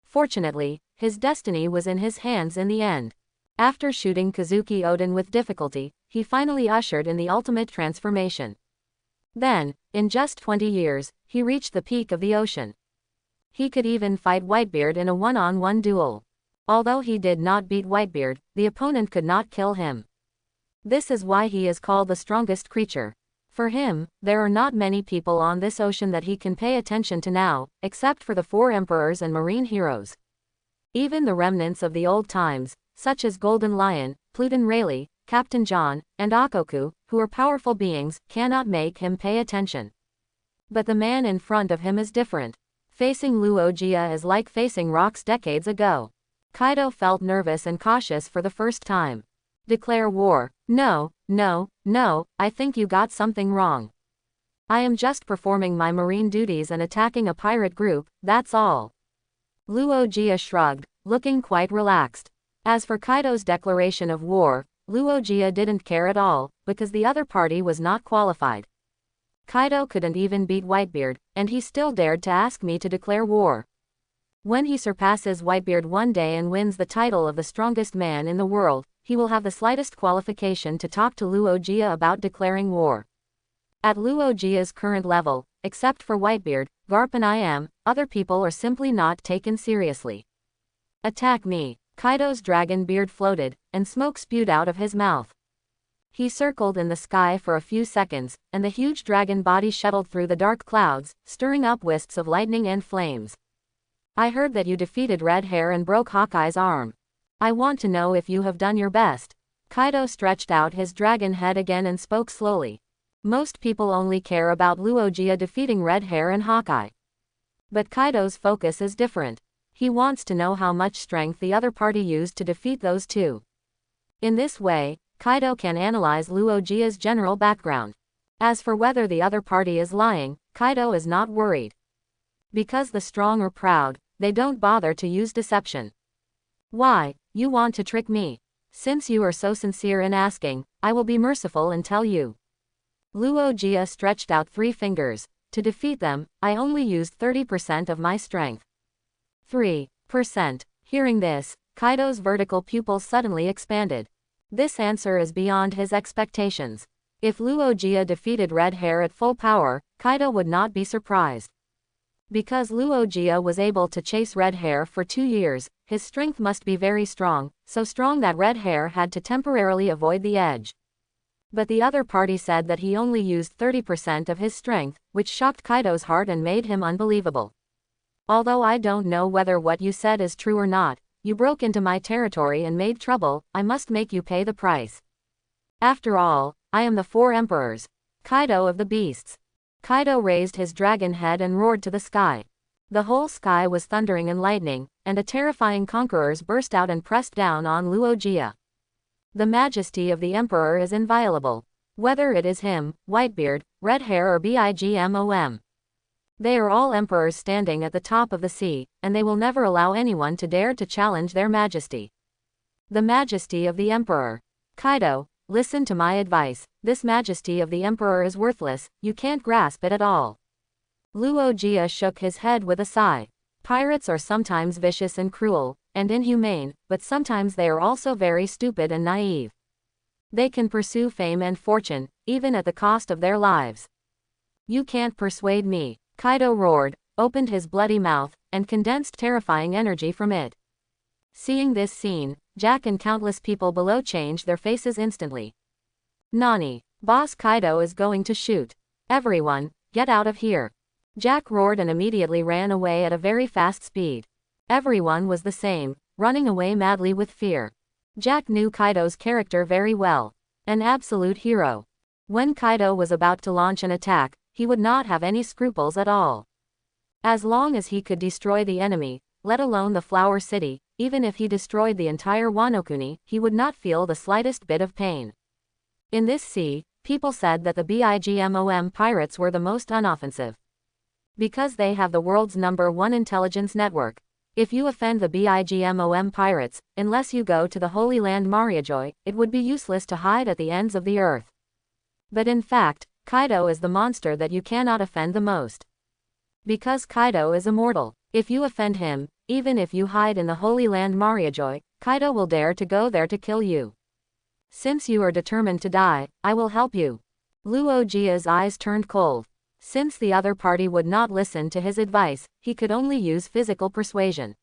Fortunately, his destiny was in his hands in the end. After shooting Kazuki Oden with difficulty, he finally ushered in the ultimate transformation. Then, in just 20 years, he reached the peak of the ocean. He could even fight Whitebeard in a one-on-one duel. Although he did not beat Whitebeard, the opponent could not kill him. This is why he is called the strongest creature. For him, there are not many people on this ocean that he can pay attention to now, except for the 4 emperors and marine heroes. Even the remnants of the old times, such as Golden Lion, Pluton Rayleigh, Captain John, and Akoku, who are powerful beings, cannot make him pay attention. But the man in front of him is different. Facing Luia is like facing rocks decades ago. Kaido felt nervous and cautious for the first time. Declare war. No, I think you got something wrong. I am just performing my marine duties and attacking a pirate group, that's all. Luia shrugged, looking quite relaxed. As for Kaido's declaration of war, Luia didn't care at all, because the other party was not qualified. Kaido couldn't even beat Whitebeard, and he still dared to ask me to declare war. When he surpasses Whitebeard one day and wins the title of the strongest man in the world, he will have the slightest qualification to talk to Luia about declaring war. At Luia's current level, except for Whitebeard, Garp and I am, other people are simply not taken seriously. Attack me. Kaido's dragon beard floated, and smoke spewed out of his mouth. He circled in the sky for a few seconds, and the huge dragon body shuttled through the dark clouds, stirring up wisps of lightning and flames. I heard that you defeated Red Hair and broke Hawkeye's arm. I want to know if you have done your best. Kaido stretched out his dragon head again and spoke slowly. Most people only care about Luia defeating Red Hair and Hawkeye. But Kaido's focus is different. He wants to know how much strength the other party used to defeat those two. In this way, Kaido can analyze Luia's general background. As for whether the other party is lying, Kaido is not worried. Because the strong are proud, they don't bother to use deception. Why, you want to trick me? Since you are so sincere in asking, I will be merciful and tell you. Luia stretched out 3 fingers. To defeat them, I only used 30% of my strength. 3%. Hearing this, Kaido's vertical pupils suddenly expanded. This answer is beyond his expectations. If Luia defeated Red Hair at full power, Kaido would not be surprised. Because Luia was able to chase Red Hair for 2 years, his strength must be very strong, so strong that Red Hair had to temporarily avoid the edge. But the other party said that he only used 30% of his strength, which shocked Kaido's heart and made him unbelievable. Although I don't know whether what you said is true or not, you broke into my territory and made trouble, I must make you pay the price. After all, I am the 4 emperors. Kaido of the beasts. Kaido raised his dragon head and roared to the sky. The whole sky was thundering and lightning, and a terrifying conquerors burst out and pressed down on Luia. The majesty of the emperor is inviolable. Whether it is him, Whitebeard, Red Hair or Bigmom. They are all emperors standing at the top of the sea, and they will never allow anyone to dare to challenge their majesty. The majesty of the emperor. Kaido, listen to my advice, this majesty of the emperor is worthless, you can't grasp it at all. Luia shook his head with a sigh. Pirates are sometimes vicious and cruel, and inhumane, but sometimes they are also very stupid and naive. They can pursue fame and fortune, even at the cost of their lives. You can't persuade me, Kaido roared, opened his bloody mouth, and condensed terrifying energy from it. Seeing this scene, Jack and countless people below changed their faces instantly. Nani, Boss Kaido is going to shoot. Everyone, get out of here. Jack roared and immediately ran away at a very fast speed. Everyone was the same, running away madly with fear. Jack knew Kaido's character very well. An absolute hero. When Kaido was about to launch an attack, he would not have any scruples at all. As long as he could destroy the enemy, let alone the Flower City, even if he destroyed the entire Wanokuni, he would not feel the slightest bit of pain. In this sea, people said that the Bigmom pirates were the most unoffensive. Because they have the world's #1 intelligence network. If you offend the Bigmom pirates, unless you go to the Holy Land Mariajoy, it would be useless to hide at the ends of the earth. But in fact, Kaido is the monster that you cannot offend the most. Because Kaido is immortal, if you offend him, even if you hide in the Holy Land Mariajoy, Kaido will dare to go there to kill you. Since you are determined to die, I will help you. Luojia's eyes turned cold. Since the other party would not listen to his advice, he could only use physical persuasion.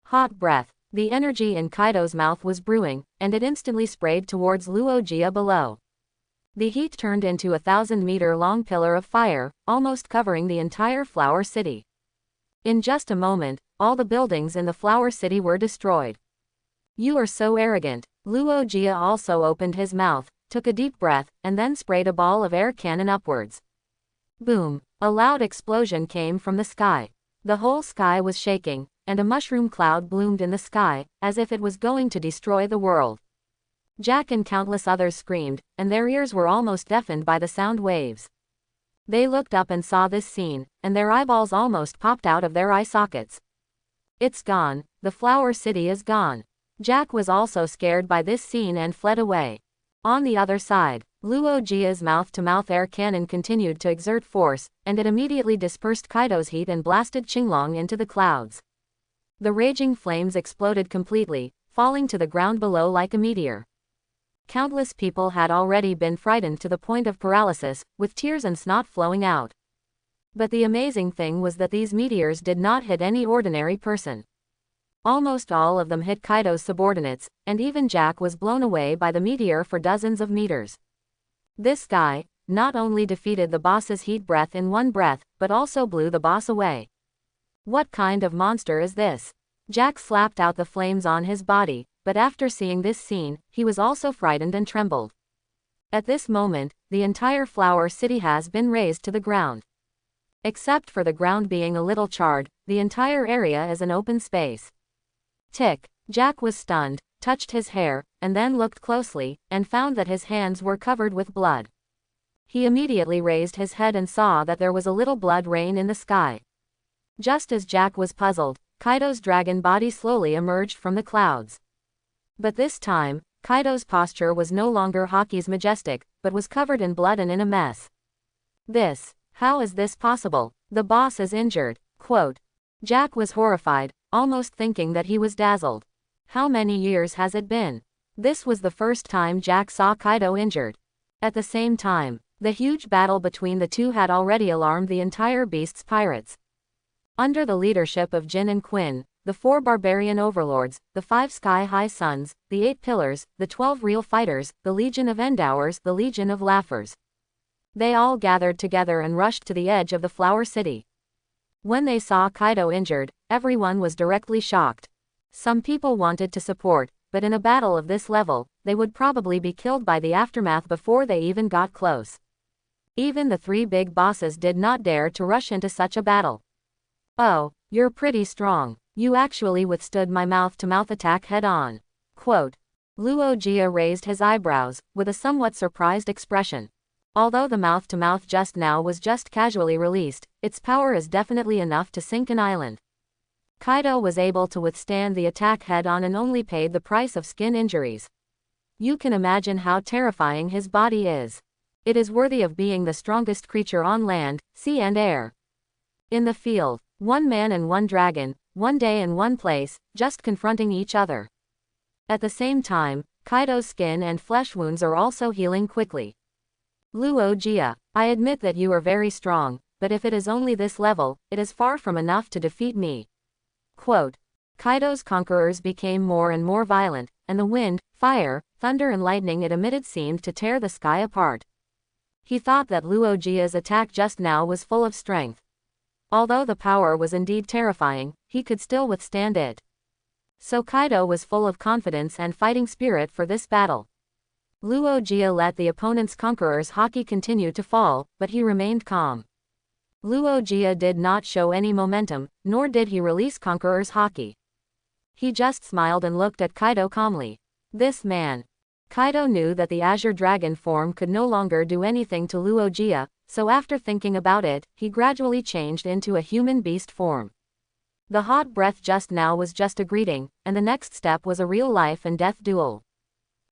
Hot breath. The energy in Kaido's mouth was brewing, and it instantly sprayed towards Luojia below. The heat turned into a 1,000-meter-long pillar of fire, almost covering the entire Flower City. In just a moment, all the buildings in the Flower City were destroyed. You are so arrogant. Luojia also opened his mouth, took a deep breath, and then sprayed a ball of air cannon upwards. Boom! A loud explosion came from the sky. The whole sky was shaking, and a mushroom cloud bloomed in the sky, as if it was going to destroy the world. Jack and countless others screamed, and their ears were almost deafened by the sound waves. They looked up and saw this scene, and their eyeballs almost popped out of their eye sockets. It's gone, the Flower City is gone. Jack was also scared by this scene and fled away. On the other side, Luojia's mouth-to-mouth air cannon continued to exert force, and it immediately dispersed Kaido's heat and blasted Qinglong into the clouds. The raging flames exploded completely, falling to the ground below like a meteor. Countless people had already been frightened to the point of paralysis, with tears and snot flowing out. But the amazing thing was that these meteors did not hit any ordinary person. Almost all of them hit Kaido's subordinates, and even Jack was blown away by the meteor for dozens of meters. This guy not only defeated the boss's heat breath in one breath, but also blew the boss away. What kind of monster is this? Jack slapped out the flames on his body, but after seeing this scene, he was also frightened and trembled. At this moment, the entire Flower City has been razed to the ground. Except for the ground being a little charred, the entire area is an open space. Tick. Jack was stunned, touched his hair, and then looked closely, and found that his hands were covered with blood. He immediately raised his head and saw that there was a little blood rain in the sky. Just as Jack was puzzled, Kaido's dragon body slowly emerged from the clouds. But this time, Kaido's posture was no longer Hawkeye's majestic, but was covered in blood and in a mess. How is this possible? The boss is injured. Quote. Jack was horrified, almost thinking that he was dazzled. How many years has it been? This was the first time Jack saw Kaido injured. At the same time, the huge battle between the two had already alarmed the entire Beast's pirates. Under the leadership of Jin and Quinn, the 4 barbarian overlords, the 5 sky-high suns, the 8 pillars, the 12 real fighters, the Legion of Endowers, the Legion of Laughers. They all gathered together and rushed to the edge of the Flower City. When they saw Kaido injured, everyone was directly shocked. Some people wanted to support, but in a battle of this level, they would probably be killed by the aftermath before they even got close. Even the 3 big bosses did not dare to rush into such a battle. Oh, you're pretty strong. You actually withstood my mouth-to-mouth attack head-on. Quote. Luojia raised his eyebrows, with a somewhat surprised expression. Although the mouth-to-mouth just now was just casually released, its power is definitely enough to sink an island. Kaido was able to withstand the attack head-on and only paid the price of skin injuries. You can imagine how terrifying his body is. It is worthy of being the strongest creature on land, sea and air. In the field, 1 man and 1 dragon, 1 day and 1 place, just confronting each other. At the same time, Kaido's skin and flesh wounds are also healing quickly. Luia, I admit that you are very strong, but if it is only this level, it is far from enough to defeat me. Quote. Kaido's conquerors became more and more violent, and the wind, fire, thunder and lightning it emitted seemed to tear the sky apart. He thought that Luia's attack just now was full of strength. Although the power was indeed terrifying, he could still withstand it. So Kaido was full of confidence and fighting spirit for this battle. Luia let the opponent's conqueror's haki continue to fall, but he remained calm. Luia did not show any momentum, nor did he release conqueror's haki. He just smiled and looked at Kaido calmly. This man. Kaido knew that the Azure Dragon form could no longer do anything to Luia, so after thinking about it, he gradually changed into a human beast form. The hot breath just now was just a greeting, and the next step was a real life and death duel.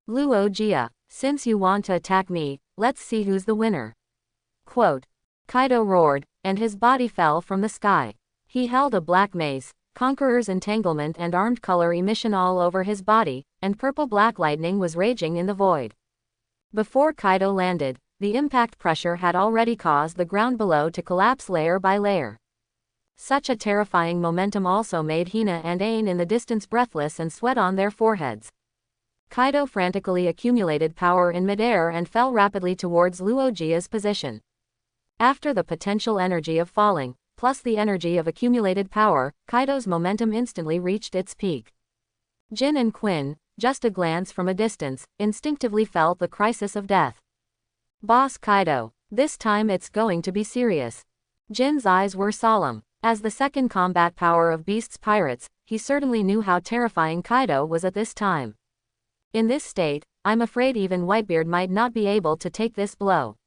Luia, since you want to attack me, let's see who's the winner. Quote. Kaido roared, and his body fell from the sky. He held a black mace, Conqueror's entanglement and armed color emission all over his body, and purple-black lightning was raging in the void. Before Kaido landed, the impact pressure had already caused the ground below to collapse layer by layer. Such a terrifying momentum also made Hina and Ain in the distance breathless and sweat on their foreheads. Kaido frantically accumulated power in midair and fell rapidly towards Luia's position. After the potential energy of falling, plus the energy of accumulated power, Kaido's momentum instantly reached its peak. Jin and Quinn, just a glance from a distance, instinctively felt the crisis of death. Boss Kaido, this time it's going to be serious. Jin's eyes were solemn. As the second combat power of Beast's pirates, he certainly knew how terrifying Kaido was at this time. In this state, I'm afraid even Whitebeard might not be able to take this blow.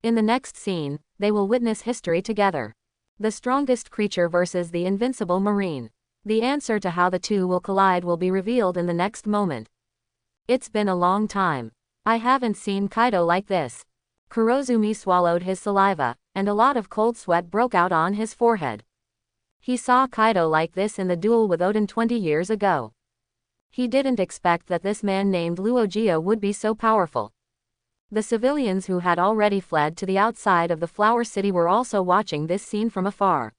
In the next scene, they will witness history together. The strongest creature versus the invincible marine. The answer to how the two will collide will be revealed in the next moment. It's been a long time. I haven't seen Kaido like this. Kurozumi swallowed his saliva, and a lot of cold sweat broke out on his forehead. He saw Kaido like this in the duel with Odin 20 years ago. He didn't expect that this man named Luia would be so powerful. The civilians who had already fled to the outside of the Flower City were also watching this scene from afar.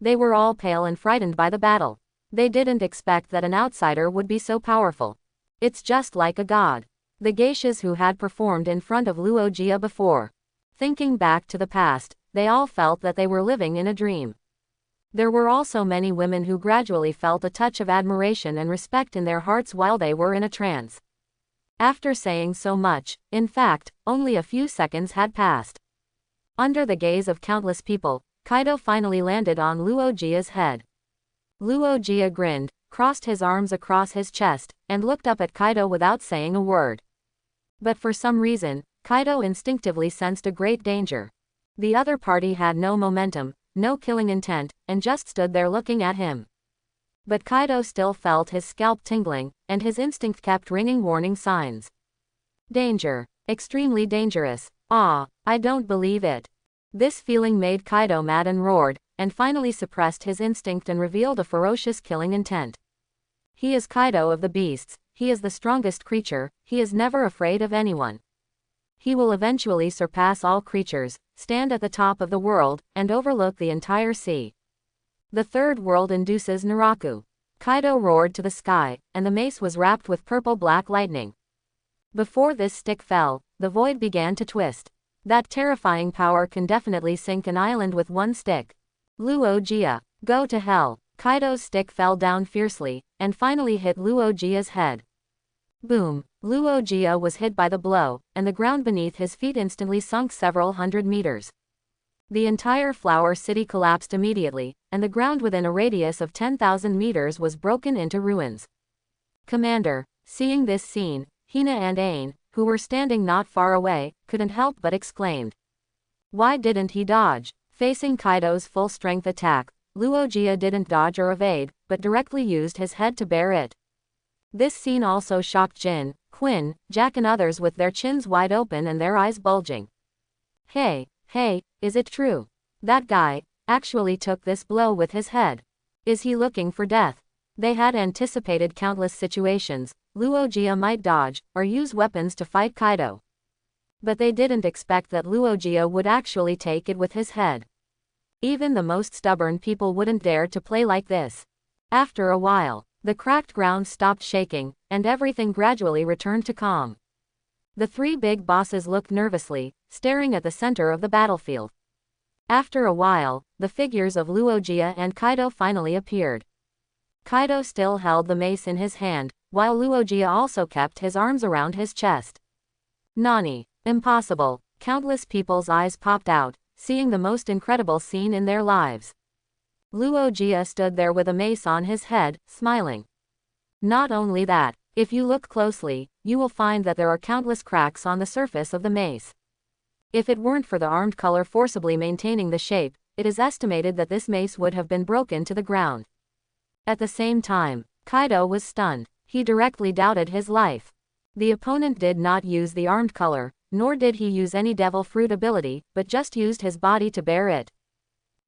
They were all pale and frightened by the battle. They didn't expect that an outsider would be so powerful. It's just like a god. The geishas who had performed in front of Luia before. Thinking back to the past, they all felt that they were living in a dream. There were also many women who gradually felt a touch of admiration and respect in their hearts while they were in a trance. After saying so much, in fact, only a few seconds had passed. Under the gaze of countless people, Kaido finally landed on Luia's head. Luia grinned, crossed his arms across his chest, and looked up at Kaido without saying a word. But for some reason, Kaido instinctively sensed a great danger. The other party had no momentum, no killing intent, and just stood there looking at him. But Kaido still felt his scalp tingling, and his instinct kept ringing warning signs. Danger. Extremely dangerous. I don't believe it. This feeling made Kaido mad and roared, and finally suppressed his instinct and revealed a ferocious killing intent. He is Kaido of the beasts, he is the strongest creature, he is never afraid of anyone. He will eventually surpass all creatures, stand at the top of the world, and overlook the entire sea. The third world induces Naraku. Kaido roared to the sky, and the mace was wrapped with purple-black lightning. Before this stick fell, the void began to twist. That terrifying power can definitely sink an island with one stick. Luia, go to hell. Kaido's stick fell down fiercely, and finally hit Luia's head. Boom. Luia was hit by the blow, and the ground beneath his feet instantly sunk several hundred meters. The entire Flower City collapsed immediately, and the ground within a radius of 10,000 meters was broken into ruins. Commander, seeing this scene, Hina and Ain, who were standing not far away, couldn't help but exclaimed. Why didn't he dodge? Facing Kaido's full-strength attack, Luia didn't dodge or evade, but directly used his head to bear it. This scene also shocked Jin, Quinn, Jack and others with their chins wide open and their eyes bulging. Hey, is it true? That guy actually took this blow with his head. Is he looking for death? They had anticipated countless situations. Luogia might dodge, or use weapons to fight Kaido. But they didn't expect that Luogia would actually take it with his head. Even the most stubborn people wouldn't dare to play like this. After a while, the cracked ground stopped shaking, and everything gradually returned to calm. The three big bosses looked nervously, staring at the center of the battlefield. After a while, the figures of Luogia and Kaido finally appeared. Kaido still held the mace in his hand, while Luogia also kept his arms around his chest. Nani? Impossible. Countless people's eyes popped out, seeing the most incredible scene in their lives. Luogia stood there with a mace on his head, smiling. Not only that, if you look closely, you will find that there are countless cracks on the surface of the mace. If it weren't for the armed color forcibly maintaining the shape, it is estimated that this mace would have been broken to the ground. At the same time, Kaido was stunned. He directly doubted his life. The opponent did not use the armed color, nor did he use any devil fruit ability, but just used his body to bear it.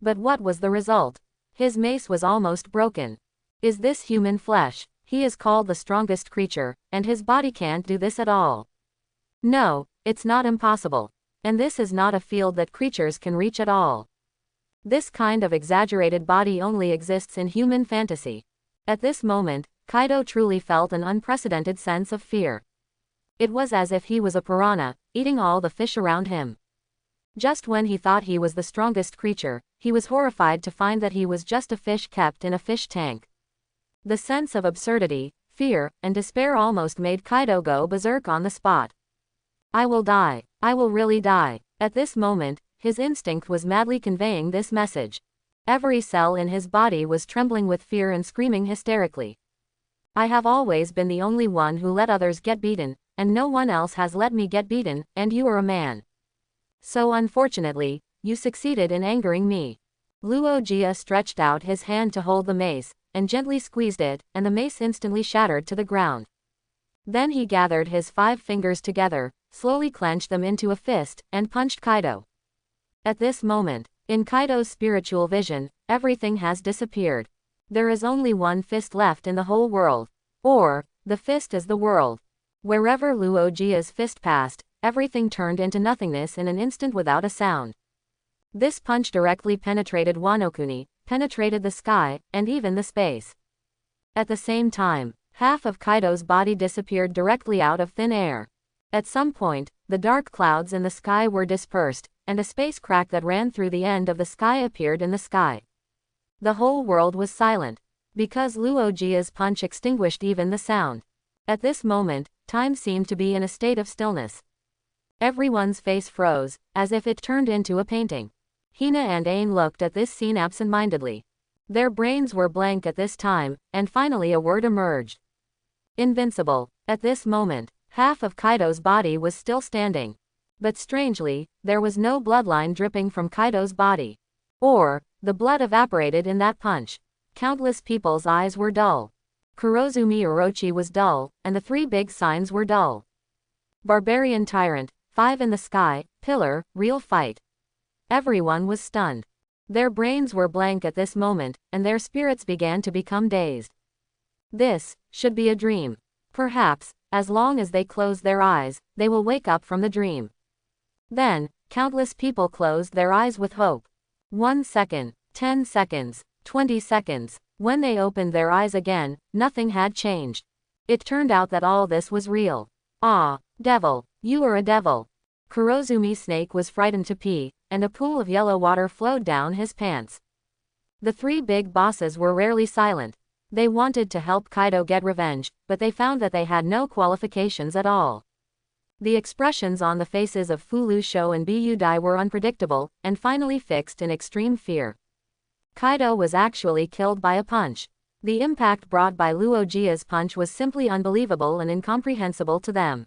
But what was the result? His mace was almost broken. Is this human flesh? He is called the strongest creature, and his body can't do this at all. No, it's not impossible. And this is not a field that creatures can reach at all. This kind of exaggerated body only exists in human fantasy. At this moment, Kaido truly felt an unprecedented sense of fear. It was as if he was a piranha, eating all the fish around him. Just when he thought he was the strongest creature, he was horrified to find that he was just a fish kept in a fish tank. The sense of absurdity, fear, and despair almost made Kaido go berserk on the spot. I will die. I will really die. At this moment, his instinct was madly conveying this message. Every cell in his body was trembling with fear and screaming hysterically. I have always been the only one who let others get beaten, and no one else has let me get beaten, and you are a man. So unfortunately, you succeeded in angering me. Luogia stretched out his hand to hold the mace, and gently squeezed it, and the mace instantly shattered to the ground. Then he gathered his 5 fingers together, slowly clenched them into a fist, and punched Kaido. At this moment, in Kaido's spiritual vision, everything has disappeared. There is only one fist left in the whole world. Or, the fist is the world. Wherever Luogia's fist passed, everything turned into nothingness in an instant without a sound. This punch directly penetrated Wanokuni, penetrated the sky, and even the space. At the same time, half of Kaido's body disappeared directly out of thin air. At some point, the dark clouds in the sky were dispersed, and a space crack that ran through the end of the sky appeared in the sky. The whole world was silent, because Luogia's punch extinguished even the sound. At this moment, time seemed to be in a state of stillness. Everyone's face froze, as if it turned into a painting. Hina and Ain looked at this scene absent-mindedly. Their brains were blank at this time, and finally a word emerged. Invincible. At this moment, half of Kaido's body was still standing. But strangely, there was no bloodline dripping from Kaido's body. Or, the blood evaporated in that punch. Countless people's eyes were dull. Kurozumi Orochi was dull, and the 3 big signs were dull. Barbarian Tyrant, 5 in the sky, Pillar, Real Fight. Everyone was stunned. Their brains were blank at this moment, and their spirits began to become dazed. This should be a dream. Perhaps, as long as they close their eyes, they will wake up from the dream. Then, countless people closed their eyes with hope. 1 second, 10 seconds, 20 seconds. When they opened their eyes again, nothing had changed. It turned out that all this was real. Ah, devil, you are a devil. Kurozumi's snake was frightened to pee, and a pool of yellow water flowed down his pants. The 3 big bosses were rarely silent. They wanted to help Kaido get revenge, but they found that they had no qualifications at all. The expressions on the faces of Fulu Sho and Bu Dai were unpredictable, and finally fixed in extreme fear. Kaido was actually killed by a punch. The impact brought by Luogia's punch was simply unbelievable and incomprehensible to them.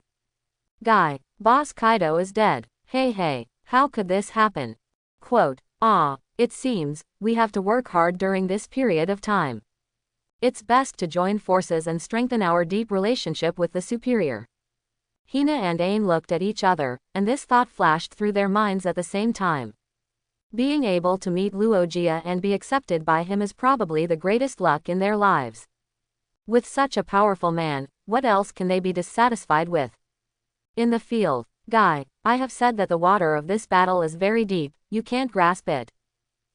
Guy, Boss Kaido is dead. Hey, how could this happen? Quote, it seems, we have to work hard during this period of time. It's best to join forces and strengthen our deep relationship with the superior. Hina and Ain looked at each other, and this thought flashed through their minds at the same time. Being able to meet Luogia and be accepted by him is probably the greatest luck in their lives. With such a powerful man, what else can they be dissatisfied with? In the field, Guy, I have said that the water of this battle is very deep, you can't grasp it.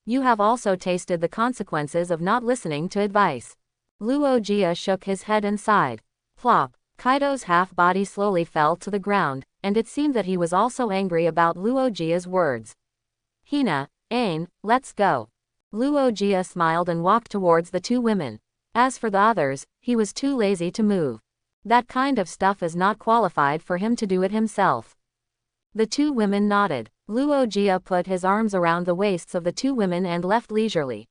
You have also tasted the consequences of not listening to advice. Luogia shook his head and sighed. Plop. Kaido's half-body slowly fell to the ground, and it seemed that he was also angry about Luogia's words. Hina, Ain, let's go. Luogia smiled and walked towards the two women. As for the others, he was too lazy to move. That kind of stuff is not qualified for him to do it himself. The two women nodded. Luogia put his arms around the waists of the two women and left leisurely.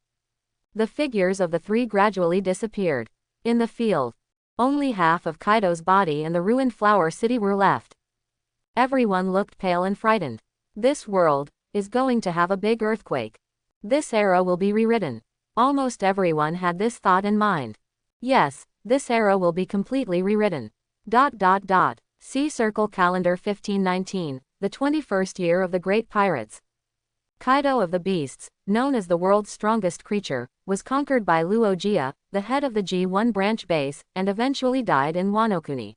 The figures of the three gradually disappeared. In the field, only half of Kaido's body and the ruined flower city were left. Everyone looked pale and frightened. This world is going to have a big earthquake. This era will be rewritten. Almost everyone had this thought in mind. Yes, this era will be completely rewritten. See Circle Calendar 1519, the 21st year of the Great Pirates. Kaido of the Beasts, known as the world's strongest creature, was conquered by Luogia, the head of the G1 branch base, and eventually died in Wanokuni.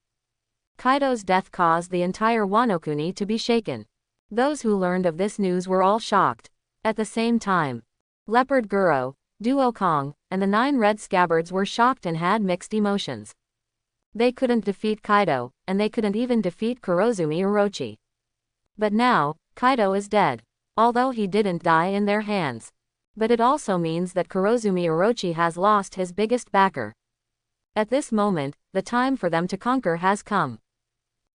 Kaido's death caused the entire Wanokuni to be shaken. Those who learned of this news were all shocked. At the same time, Leopard Guro, Duo Kong, and the 9 red scabbards were shocked and had mixed emotions. They couldn't defeat Kaido, and they couldn't even defeat Kurozumi Orochi. But now, Kaido is dead. Although he didn't die in their hands. But it also means that Kurozumi Orochi has lost his biggest backer. At this moment, the time for them to conquer has come.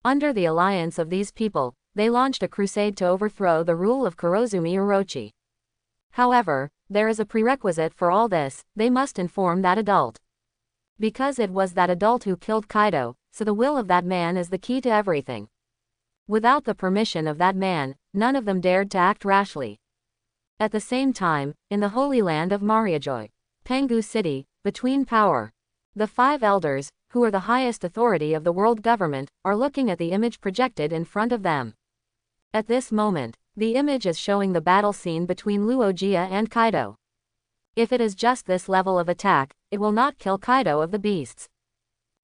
Under the alliance of these people, they launched a crusade to overthrow the rule of Kurozumi Orochi. However, there is a prerequisite for all this: they must inform that adult. Because it was that adult who killed Kaido, so the will of that man is the key to everything. Without the permission of that man, none of them dared to act rashly. At the same time, in the holy land of Mariajoy, Pengu City, between power, the 5 elders, who are the highest authority of the world government, are looking at the image projected in front of them. At this moment, the image is showing the battle scene between Luogia and Kaido. If it is just this level of attack, it will not kill Kaido of the Beasts.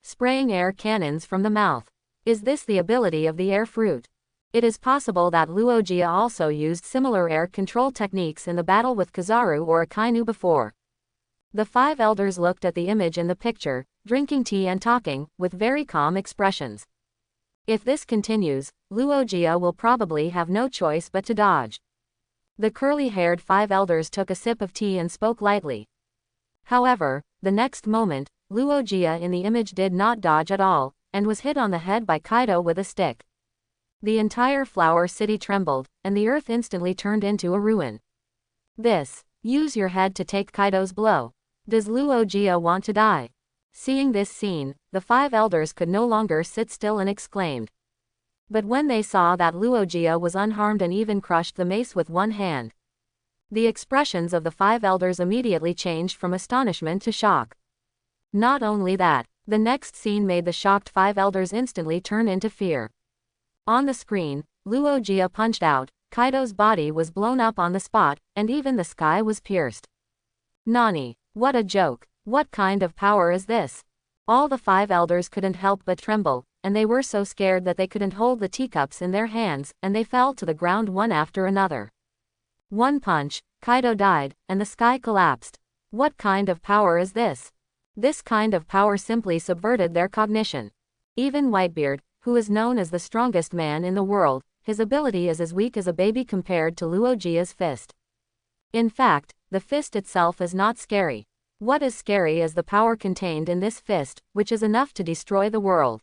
Spraying air cannons from the mouth. Is this the ability of the air fruit? It is possible that Luogia also used similar air control techniques in the battle with Kizaru or Akainu before. The 5 elders looked at the image in the picture, drinking tea and talking, with very calm expressions. If this continues, Luogia will probably have no choice but to dodge. The curly-haired 5 elders took a sip of tea and spoke lightly. However, the next moment, Luogia in the image did not dodge at all, and was hit on the head by Kaido with a stick. The entire flower city trembled, and the earth instantly turned into a ruin. Use your head to take Kaido's blow. Does Luogia want to die? Seeing this scene, the 5 elders could no longer sit still and exclaimed. But when they saw that Luogia was unharmed and even crushed the mace with one hand, the expressions of the 5 elders immediately changed from astonishment to shock. Not only that, the next scene made the shocked 5 elders instantly turn into fear. On the screen, Luogia punched out, Kaido's body was blown up on the spot, and even the sky was pierced. Nani, what a joke! What kind of power is this? All the 5 elders couldn't help but tremble, and they were so scared that they couldn't hold the teacups in their hands, and they fell to the ground one after another. One punch, Kaido died, and the sky collapsed. What kind of power is this? This kind of power simply subverted their cognition. Even Whitebeard, who is known as the strongest man in the world, his ability is as weak as a baby compared to Luogia's fist. In fact, the fist itself is not scary. What is scary is the power contained in this fist, which is enough to destroy the world.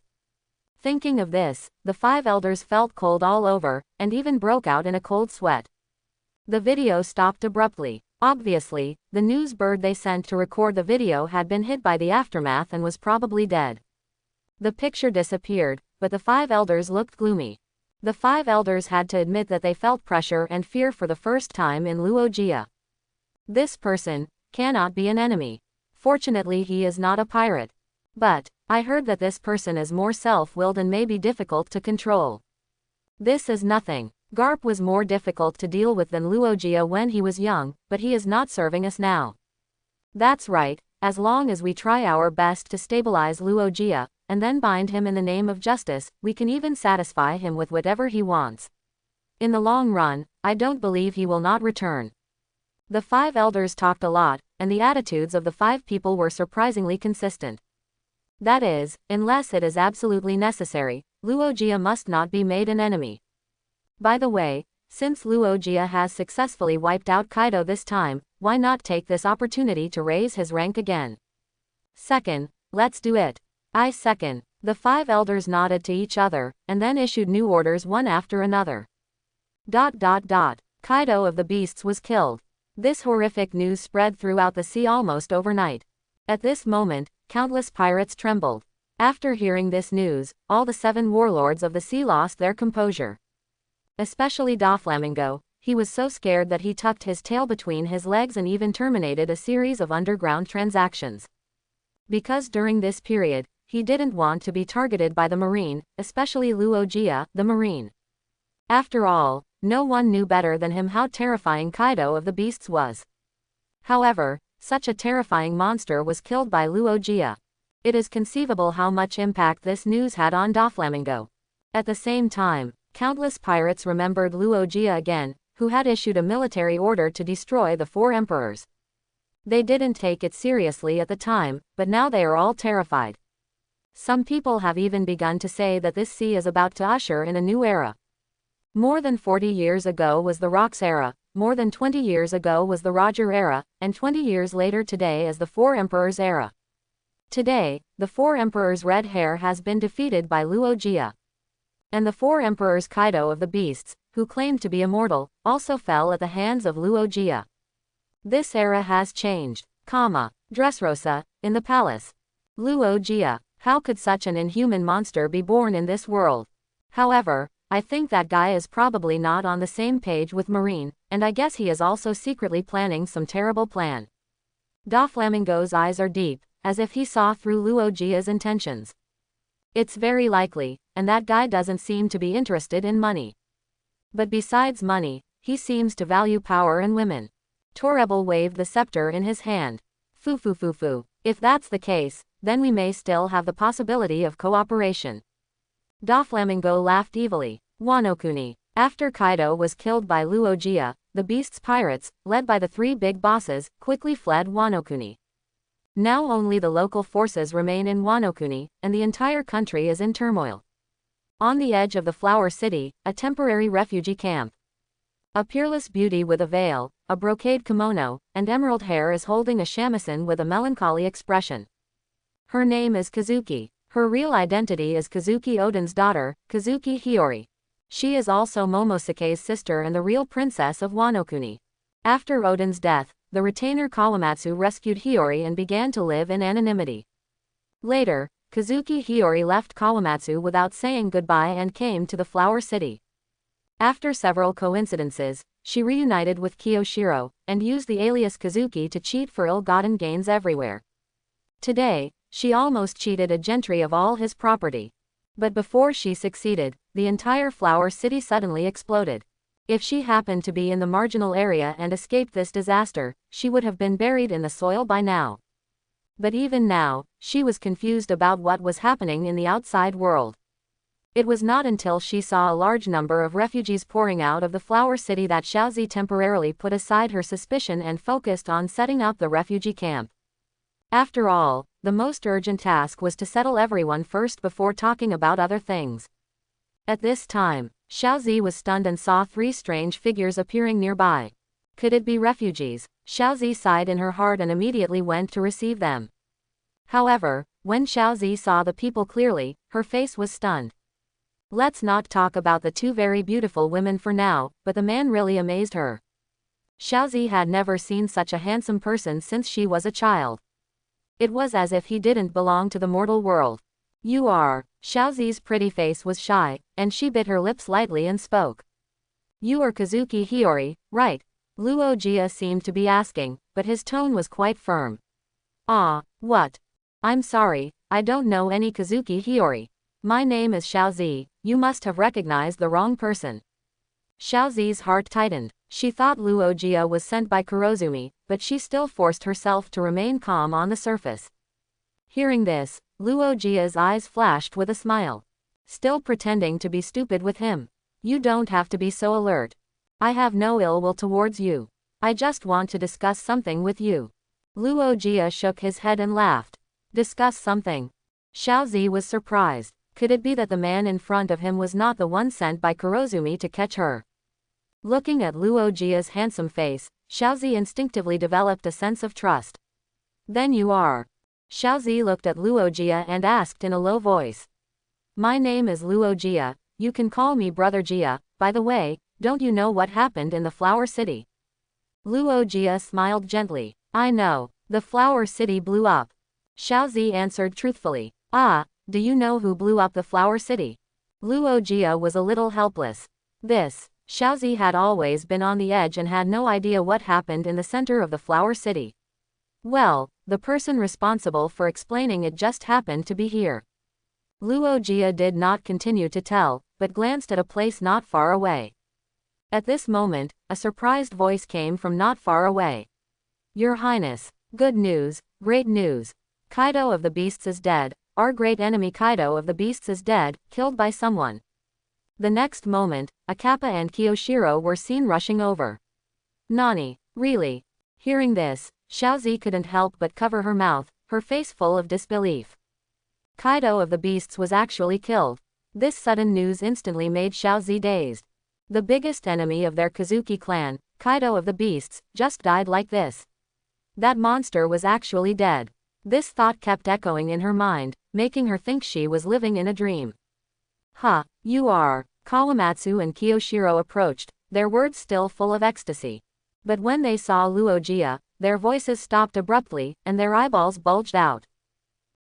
Thinking of this, the 5 elders felt cold all over, and even broke out in a cold sweat. The video stopped abruptly. Obviously, the news bird they sent to record the video had been hit by the aftermath and was probably dead. The picture disappeared, but the 5 elders looked gloomy. The 5 elders had to admit that they felt pressure and fear for the first time in Luogia. This person cannot be an enemy. Fortunately, he is not a pirate. But I heard that this person is more self-willed and may be difficult to control. This is nothing. Garp was more difficult to deal with than Luogia when he was young, but he is not serving us now. That's right, as long as we try our best to stabilize Luogia, and then bind him in the name of justice, we can even satisfy him with whatever he wants. In the long run, I don't believe he will not return. The 5 elders talked a lot, and the attitudes of the 5 people were surprisingly consistent. That is, unless it is absolutely necessary, Luogia must not be made an enemy. By the way, since Luogia has successfully wiped out Kaido this time, why not take this opportunity to raise his rank again? Second, let's do it. I second. The 5 elders nodded to each other, and then issued new orders one after another. Kaido of the Beasts was killed. This horrific news spread throughout the sea almost overnight. At this moment, countless pirates trembled. After hearing this news, all the 7 warlords of the sea lost their composure. Especially Doflamingo, he was so scared that he tucked his tail between his legs and even terminated a series of underground transactions. Because during this period, he didn't want to be targeted by the Marine, especially Luogia, the Marine. After all, no one knew better than him how terrifying Kaido of the Beasts was. However, such a terrifying monster was killed by Luogia. It is conceivable how much impact this news had on Doflamingo. At the same time, countless pirates remembered Luogia again, who had issued a military order to destroy the 4 emperors. They didn't take it seriously at the time, but now they are all terrified. Some people have even begun to say that this sea is about to usher in a new era. More than 40 years ago was the Rocks era, more than 20 years ago was the Roger era, and 20 years later today is the 4 emperors era. Today, the 4 emperors' red hair has been defeated by Luogia. And the 4 emperors Kaido of the Beasts, who claimed to be immortal, also fell at the hands of Luogia. This era has changed. Dressrosa, in the palace. Luogia, how could such an inhuman monster be born in this world? However, I think that guy is probably not on the same page with Marine, and I guess he is also secretly planning some terrible plan. Doflamingo's eyes are deep, as if he saw through Luogia's intentions. It's very likely, and that guy doesn't seem to be interested in money. But besides money, he seems to value power and women. Torebel waved the scepter in his hand. Fu. If that's the case, then we may still have the possibility of cooperation. Doflamingo laughed evilly. Wanokuni. After Kaido was killed by Luogia, the Beast's pirates, led by the 3 big bosses, quickly fled Wanokuni. Now only the local forces remain in Wanokuni, and the entire country is in turmoil. On the edge of the Flower City, a temporary refugee camp. A peerless beauty with a veil, a brocade kimono, and emerald hair is holding a shamisen with a melancholy expression. Her name is Kazuki. Her real identity is Kazuki Oden's daughter, Kazuki Hiyori. She is also Momosuke's sister and the real princess of Wanokuni. After Oden's death, the retainer Kawamatsu rescued Hiyori and began to live in anonymity. Later, Kazuki Hiyori left Kawamatsu without saying goodbye and came to the Flower City. After several coincidences, she reunited with Kiyoshiro, and used the alias Kazuki to cheat for ill-gotten gains everywhere. Today, she almost cheated a gentry of all his property. But before she succeeded, the entire Flower City suddenly exploded. If she happened to be in the marginal area and escaped this disaster, she would have been buried in the soil by now. But even now, she was confused about what was happening in the outside world. It was not until she saw a large number of refugees pouring out of the Flower City that Xiaozi temporarily put aside her suspicion and focused on setting up the refugee camp. After all, the most urgent task was to settle everyone first before talking about other things. At this time, Xiaozi was stunned and saw 3 strange figures appearing nearby. Could it be refugees? Xiaozi sighed in her heart and immediately went to receive them. However, when Xiaozi saw the people clearly, her face was stunned. Let's not talk about the 2 very beautiful women for now, but the man really amazed her. Xiaozi had never seen such a handsome person since she was a child. It was as if he didn't belong to the mortal world. You are. Xiaozi's pretty face was shy, and she bit her lips lightly and spoke. You are Kazuki Hiyori, right? Luogia seemed to be asking, but his tone was quite firm. Ah, what? I'm sorry, I don't know any Kazuki Hiyori. My name is Xiaozi, you must have recognized the wrong person. Xiaozi's heart tightened. She thought Luogia was sent by Kurozumi, but she still forced herself to remain calm on the surface. Hearing this, Luogia's eyes flashed with a smile. Still pretending to be stupid with him. You don't have to be so alert. I have no ill will towards you. I just want to discuss something with you. Luogia shook his head and laughed. Discuss something. Xiaozi was surprised. Could it be that the man in front of him was not the one sent by Kurozumi to catch her? Looking at Luogia's handsome face, Xiaozi instinctively developed a sense of trust. Then you are. Xiaozi looked at Luogia and asked in a low voice. My name is Luogia, you can call me Brother Gia. By the way, don't you know what happened in the Flower City? Luogia smiled gently. I know, the Flower City blew up. Xiaozi answered truthfully. Ah, do you know who blew up the Flower City? Luogia was a little helpless. Xiaozi had always been on the edge and had no idea what happened in the center of the Flower City. Well, the person responsible for explaining it just happened to be here. Luogia did not continue to tell, but glanced at a place not far away. At this moment, a surprised voice came from not far away. Your Highness, good news, great news. Kaido of the Beasts is dead. Our great enemy Kaido of the Beasts is dead, killed by someone. The next moment, Akappa and Kiyoshiro were seen rushing over. Nani, really? Hearing this, Xiaozi couldn't help but cover her mouth, her face full of disbelief. Kaido of the Beasts was actually killed. This sudden news instantly made Xiaozi dazed. The biggest enemy of their Kazuki clan, Kaido of the Beasts, just died like this. That monster was actually dead. This thought kept echoing in her mind, making her think she was living in a dream. Ha, you are. Kawamatsu and Kiyoshiro approached, their words still full of ecstasy. But when they saw Luogia, their voices stopped abruptly, and their eyeballs bulged out.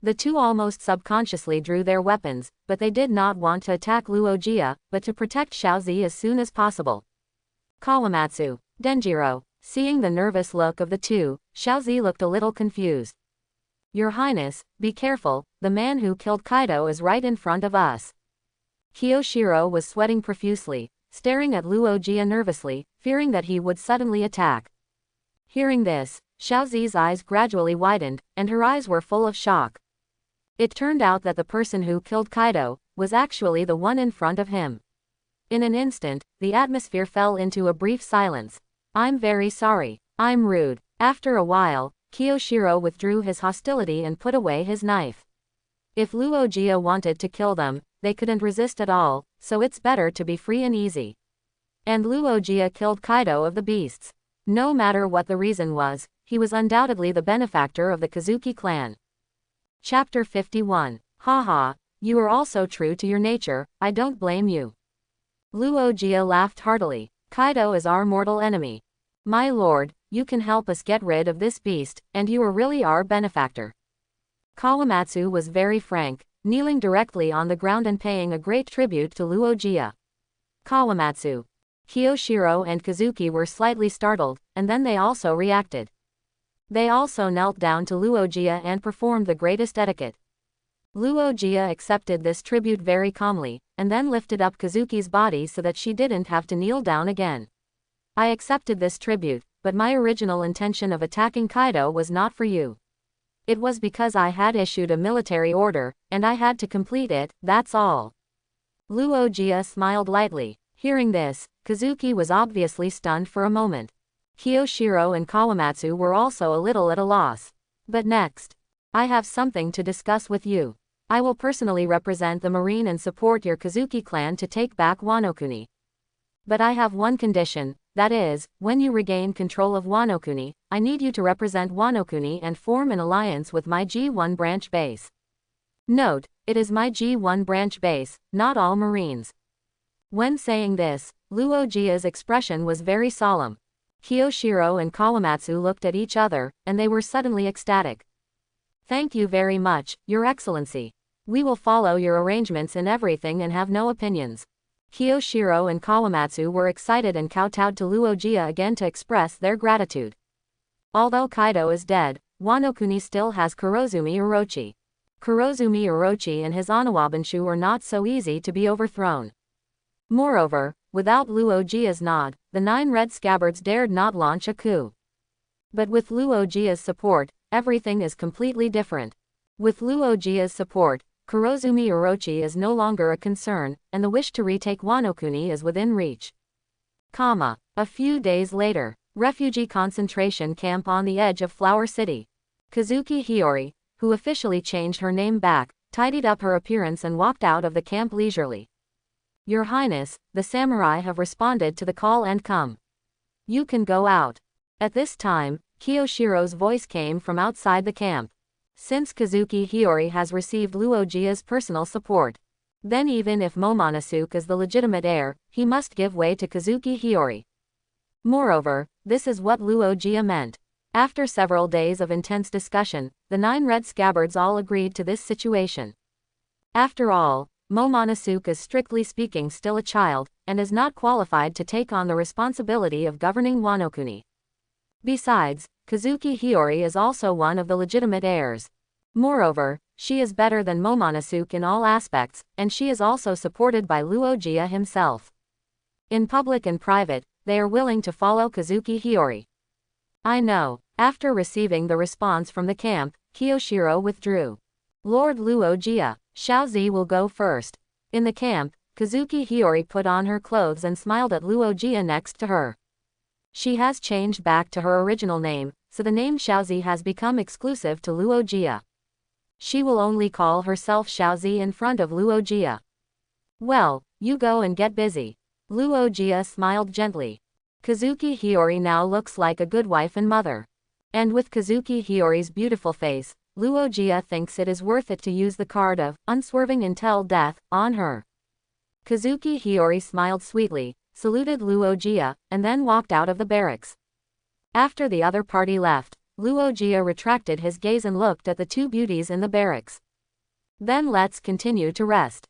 The two almost subconsciously drew their weapons, but they did not want to attack Luogia, but to protect Xiaozi as soon as possible. Kawamatsu, Denjiro, seeing the nervous look of the two, Xiaozi looked a little confused. Your Highness, be careful, the man who killed Kaido is right in front of us. Kiyoshiro was sweating profusely, staring at Luogia nervously, fearing that he would suddenly attack. Hearing this, Xiaozi's eyes gradually widened, and her eyes were full of shock. It turned out that the person who killed Kaido was actually the one in front of him. In an instant, the atmosphere fell into a brief silence. I'm very sorry. I'm rude. After a while, Kiyoshiro withdrew his hostility and put away his knife. If Luogia wanted to kill them, they couldn't resist at all, so it's better to be free and easy. And Luogia killed Kaido of the Beasts. No matter what the reason was, he was undoubtedly the benefactor of the Kazuki clan. Chapter 51. Haha, you are also true to your nature, I don't blame you. Luogia laughed heartily. Kaido is our mortal enemy. My lord, you can help us get rid of this beast, and you are really our benefactor. Kawamatsu was very frank, kneeling directly on the ground and paying a great tribute to Luogia. Kawamatsu. Kiyoshiro and Kazuki were slightly startled, and then they also reacted. They also knelt down to Luogia and performed the greatest etiquette. Luogia accepted this tribute very calmly, and then lifted up Kazuki's body so that she didn't have to kneel down again. I accepted this tribute, but my original intention of attacking Kaido was not for you. It was because I had issued a military order, and I had to complete it, that's all. Luogia smiled lightly. Hearing this, Kazuki was obviously stunned for a moment. Kiyoshiro and Kawamatsu were also a little at a loss. But next, I have something to discuss with you. I will personally represent the Marine and support your Kazuki clan to take back Wanokuni. But I have one condition, that is, when you regain control of Wanokuni, I need you to represent Wanokuni and form an alliance with my G1 branch base. Note, it is my G1 branch base, not all Marines. When saying this, Luogia's expression was very solemn. Kiyoshiro and Kawamatsu looked at each other, and they were suddenly ecstatic. Thank you very much, Your Excellency. We will follow your arrangements in everything and have no opinions. Kiyoshiro and Kawamatsu were excited and kowtowed to Luogia again to express their gratitude. Although Kaido is dead, Wanokuni still has Kurozumi Orochi. Kurozumi Orochi and his Anabandu are not so easy to be overthrown. Moreover, without Luojia's nod, the 9 red scabbards dared not launch a coup. But with Luojia's support, everything is completely different. With Luojia's support, Kurozumi Orochi is no longer a concern, and the wish to retake Wanokuni is within reach. A few days later, refugee concentration camp on the edge of Flower City. Kazuki Hiyori, who officially changed her name back, tidied up her appearance and walked out of the camp leisurely. Your Highness, the samurai have responded to the call and come. You can go out. At this time, Kiyoshiro's voice came from outside the camp. Since Kazuki Hiyori has received Luojia's personal support, then even if Momonosuke is the legitimate heir, he must give way to Kazuki Hiyori. Moreover, this is what Luojia meant. After several days of intense discussion, the 9 red scabbards all agreed to this situation. After all, Momonosuke is strictly speaking still a child, and is not qualified to take on the responsibility of governing Wanokuni. Besides, Kazuki Hiyori is also one of the legitimate heirs. Moreover, she is better than Momonosuke in all aspects, and she is also supported by Luojia himself. In public and private, they are willing to follow Kazuki Hiyori. I know. After receiving the response from the camp, Kiyoshiro withdrew. Lord Luojia, Xiaozi will go first. In the camp, Kazuki Hiyori put on her clothes and smiled at Luojia next to her. She has changed back to her original name, so the name Xiaozi has become exclusive to Luojia. She will only call herself Xiaozi in front of Luojia. Well, you go and get busy. Luojia smiled gently. Kazuki Hiyori now looks like a good wife and mother. And with Kazuki Hiyori's beautiful face, Luojia thinks it is worth it to use the card of unswerving until death on her. Kazuki Hiyori smiled sweetly, saluted Luojia, and then walked out of the barracks. After the other party left, Luojia retracted his gaze and looked at the 2 beauties in the barracks. Then let's continue to rest.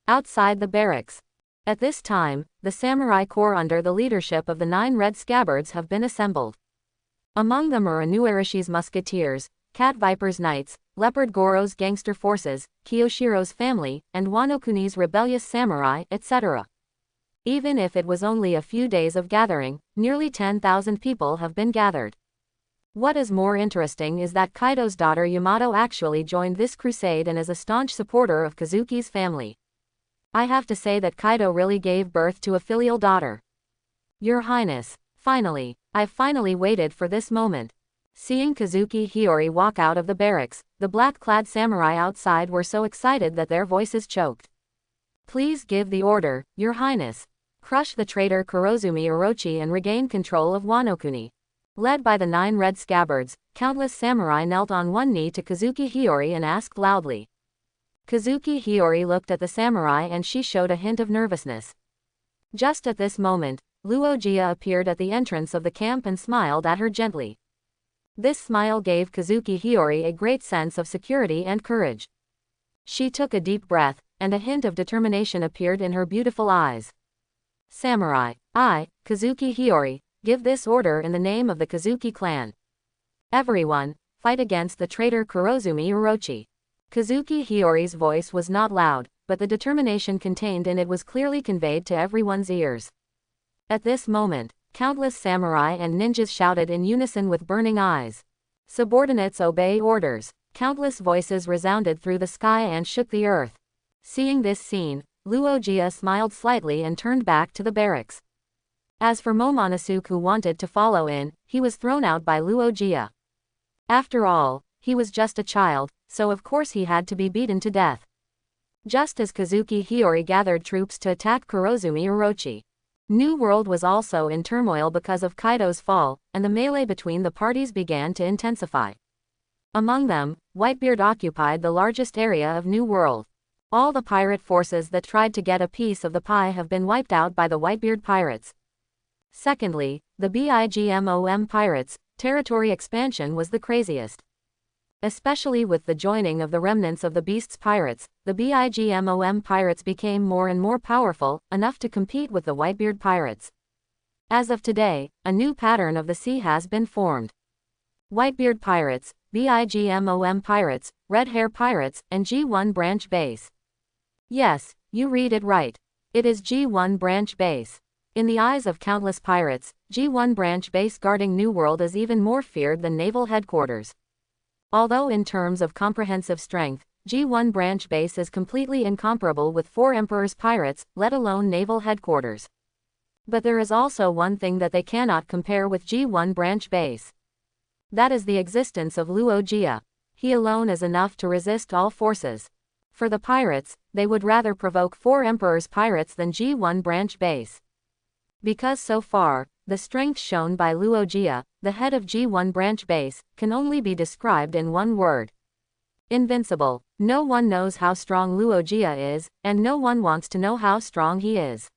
Outside the barracks. At this time, the samurai corps under the leadership of the 9 red scabbards have been assembled. Among them are Inuarishi's musketeers, Cat Viper's knights, Leopard Goro's gangster forces, Kiyoshiro's family, and Wanokuni's rebellious samurai, etc. Even if it was only a few days of gathering, nearly 10,000 people have been gathered. What is more interesting is that Kaido's daughter Yamato actually joined this crusade and is a staunch supporter of Kazuki's family. I have to say that Kaido really gave birth to a filial daughter. Your Highness, I've finally waited for this moment. Seeing Kazuki Hiyori walk out of the barracks, the black-clad samurai outside were so excited that their voices choked. Please give the order, Your Highness. Crush the traitor Kurozumi Orochi and regain control of Wanokuni. Led by the 9 red scabbards, countless samurai knelt on one knee to Kazuki Hiyori and asked loudly. Kazuki Hiyori looked at the samurai and she showed a hint of nervousness. Just at this moment, Luojia appeared at the entrance of the camp and smiled at her gently. This smile gave Kazuki Hiyori a great sense of security and courage. She took a deep breath, and a hint of determination appeared in her beautiful eyes. Samurai, I, Kazuki Hiyori, give this order in the name of the Kazuki clan. Everyone, fight against the traitor Kurozumi Orochi. Kazuki Hiyori's voice was not loud, but the determination contained in it was clearly conveyed to everyone's ears. At this moment, countless samurai and ninjas shouted in unison with burning eyes. Subordinates obey orders. Countless voices resounded through the sky and shook the earth. Seeing this scene, Luojia smiled slightly and turned back to the barracks. As for Momonosuke, who wanted to follow in, he was thrown out by Luojia. After all, he was just a child, so of course he had to be beaten to death. Just as Kazuki Hiyori gathered troops to attack Kurozumi Orochi. New World was also in turmoil because of Kaido's fall, and the melee between the parties began to intensify. Among them, Whitebeard occupied the largest area of New World. All the pirate forces that tried to get a piece of the pie have been wiped out by the Whitebeard pirates. Secondly, the BIGMOM pirates' territory expansion was the craziest. Especially with the joining of the remnants of the Beast's pirates, the BIGMOM pirates became more and more powerful, enough to compete with the Whitebeard pirates. As of today, a new pattern of the sea has been formed. Whitebeard pirates, BIGMOM pirates, Red Hair pirates, and G1 branch base. Yes, you read it right. It is G1 Branch Base. In the eyes of countless pirates, G1 Branch Base guarding New World is even more feared than naval headquarters. Although in terms of comprehensive strength, G1 Branch Base is completely incomparable with 4 Emperor's pirates, let alone naval headquarters. But there is also one thing that they cannot compare with G1 Branch Base. That is the existence of Luia. He alone is enough to resist all forces. For the pirates, they would rather provoke 4 Emperor's pirates than G1 Branch Base. Because so far, the strength shown by Luia, the head of G1 Branch Base, can only be described in one word. Invincible. No one knows how strong Luia is, and no one wants to know how strong he is.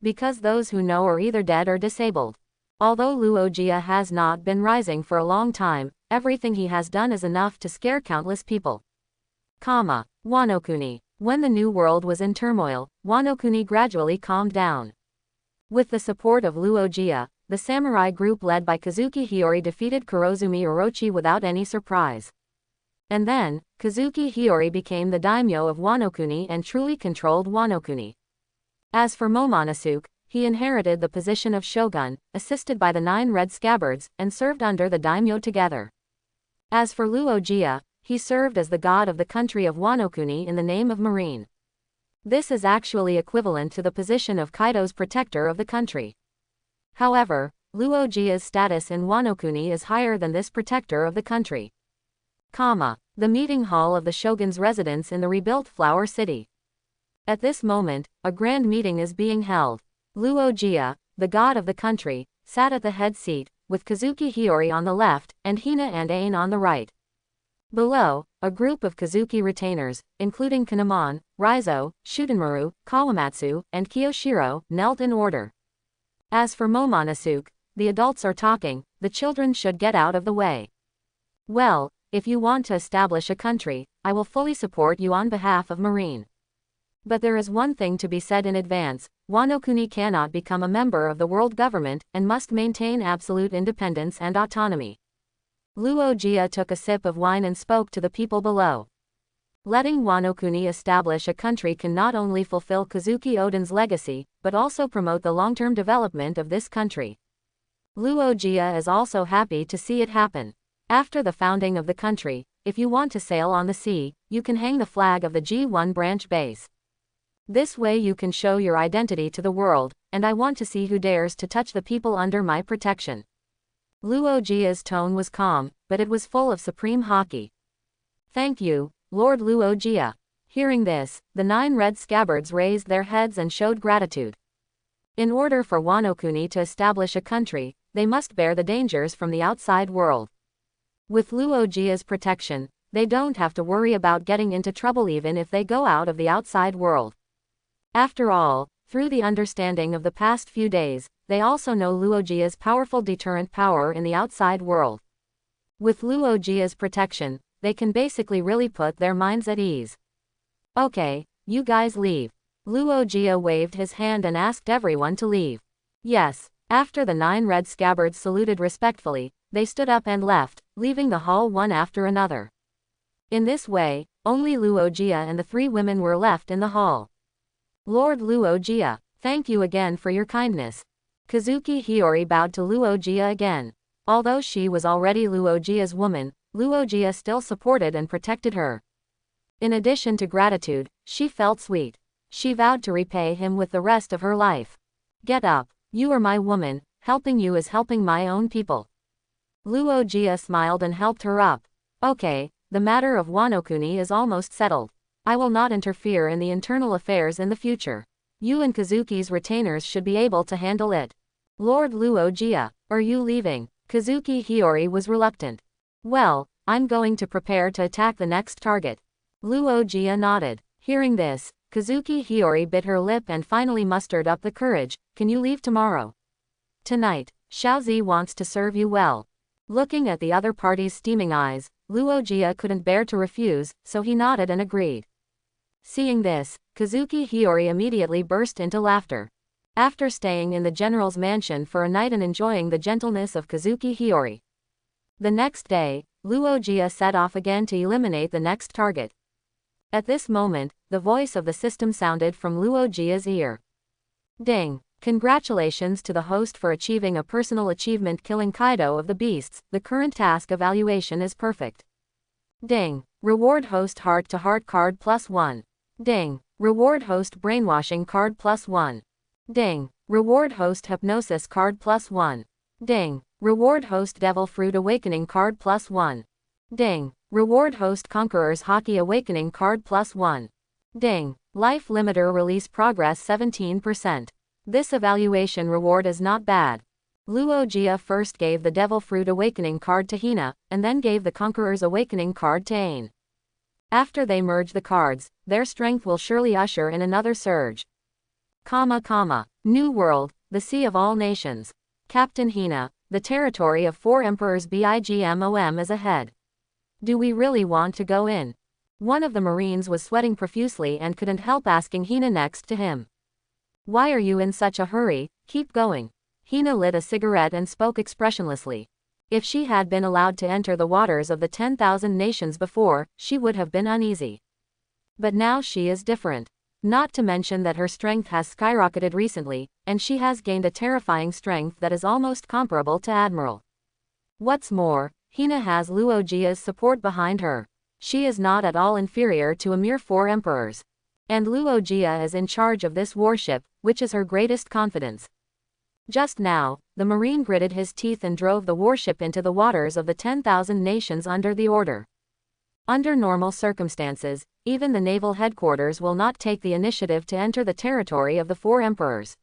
Because those who know are either dead or disabled. Although Luia has not been rising for a long time, everything he has done is enough to scare countless people. Wanokuni. When the New World was in turmoil, Wanokuni gradually calmed down. With the support of Luia, the samurai group led by Kazuki Hiyori defeated Kurozumi Orochi without any surprise. And then, Kazuki Hiyori became the daimyo of Wanokuni and truly controlled Wanokuni. As for Momonosuke, he inherited the position of shogun, assisted by the 9 red scabbards, and served under the daimyo together. As for Luia, he served as the god of the country of Wanokuni in the name of Marine. This is actually equivalent to the position of Kaido's protector of the country. However, Luia's status in Wanokuni is higher than this protector of the country. The meeting hall of the shogun's residence in the rebuilt Flower City. At this moment, a grand meeting is being held. Luia, the god of the country, sat at the head seat, with Kazuki Hiyori on the left, and Hina and Ain on the right. Below, a group of Kazuki retainers, including Kanamon, Raizo, Shutenmaru, Kawamatsu, and Kiyoshiro, knelt in order. As for Momonosuke, the adults are talking, the children should get out of the way. Well, if you want to establish a country, I will fully support you on behalf of Marine. But there is one thing to be said in advance, Wanokuni cannot become a member of the world government, and must maintain absolute independence and autonomy. Luia took a sip of wine and spoke to the people below. Letting Wanokuni establish a country can not only fulfill Kazuki Oden's legacy, but also promote the long-term development of this country. Luia is also happy to see it happen. After the founding of the country, if you want to sail on the sea, you can hang the flag of the G1 Branch Base. This way you can show your identity to the world, and I want to see who dares to touch the people under my protection. Luia's tone was calm, but it was full of supreme haki. Thank you, Lord Luia. Hearing this, the 9 red scabbards raised their heads and showed gratitude. In order for Wanokuni to establish a country, they must bear the dangers from the outside world. With Luia's protection, they don't have to worry about getting into trouble even if they go out of the outside world. After all, through the understanding of the past few days, they also know Luia's powerful deterrent power in the outside world. With Luia's protection, they can basically really put their minds at ease. Okay, you guys leave. Luia waved his hand and asked everyone to leave. Yes. After the 9 red scabbards saluted respectfully, they stood up and left, leaving the hall one after another. In this way, only Luia and the 3 women were left in the hall. Lord Luia, thank you again for your kindness. Kazuki Hiyori bowed to Luia again. Although she was already Luia's woman, Luia still supported and protected her. In addition to gratitude, she felt sweet. She vowed to repay him with the rest of her life. Get up, you are my woman, helping you is helping my own people. Luia smiled and helped her up. Okay, the matter of Wanokuni is almost settled. I will not interfere in the internal affairs in the future. You and Kazuki's retainers should be able to handle it. Lord Luia, are you leaving? Kazuki Hiyori was reluctant. Well, I'm going to prepare to attack the next target. Luia nodded. Hearing this, Kazuki Hiyori bit her lip and finally mustered up the courage. Can you leave tomorrow? Tonight, Xiaozi wants to serve you well. Looking at the other party's steaming eyes, Luia couldn't bear to refuse, so he nodded and agreed. Seeing this, Kazuki Hiyori immediately burst into laughter. After staying in the general's mansion for a night and enjoying the gentleness of Kazuki Hiyori, the next day, Luia set off again to eliminate the next target. At this moment, the voice of the system sounded from Luojia's ear. Ding! Congratulations to the host for achieving a personal achievement killing Kaido of the beasts, the current task evaluation is perfect. Ding! Reward host heart-to-heart card +1. Ding! Reward host brainwashing card +1. Ding! Reward host hypnosis card +1. Ding! Reward host devil fruit awakening card +1. Ding! Reward host conqueror's Hawkeye awakening card +1. Ding! Life limiter release progress 17%. This evaluation reward is not bad. Luogia first gave the devil fruit awakening card to Hina, and then gave the conqueror's awakening card to Ain. After they merge the cards, their strength will surely usher in another surge. New world, the sea of all nations. Captain Hina, the territory of 4 emperors BIGMOM is ahead. Do we really want to go in? One of the marines was sweating profusely and couldn't help asking Hina next to him. Why are you in such a hurry? Keep going. Hina lit a cigarette and spoke expressionlessly. If she had been allowed to enter the waters of the 10,000 nations before, she would have been uneasy. But now she is different. Not to mention that her strength has skyrocketed recently, and she has gained a terrifying strength that is almost comparable to Admiral. What's more, Hina has Luojia's support behind her. She is not at all inferior to a mere 4 emperors. And Luogia is in charge of this warship, which is her greatest confidence. Just now, the marine gritted his teeth and drove the warship into the waters of the 10,000 nations under the order. Under normal circumstances, even the naval headquarters will not take the initiative to enter the territory of the 4 emperors.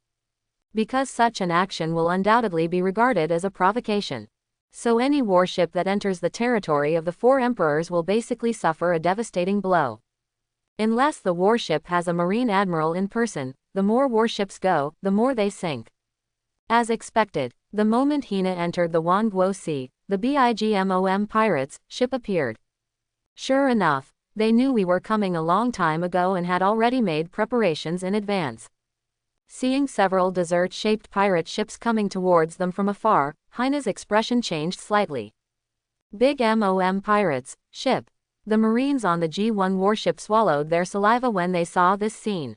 Because such an action will undoubtedly be regarded as a provocation. So any warship that enters the territory of the 4 emperors will basically suffer a devastating blow. Unless the warship has a marine admiral in person, the more warships go, the more they sink. As expected, the moment Hina entered the Wanguo Sea, the BIGMOM pirates' ship appeared. Sure enough, they knew we were coming a long time ago and had already made preparations in advance. Seeing several dessert-shaped pirate ships coming towards them from afar, Hina's expression changed slightly. Big MOM pirates, ship. The Marines on the G1 warship swallowed their saliva when they saw this scene.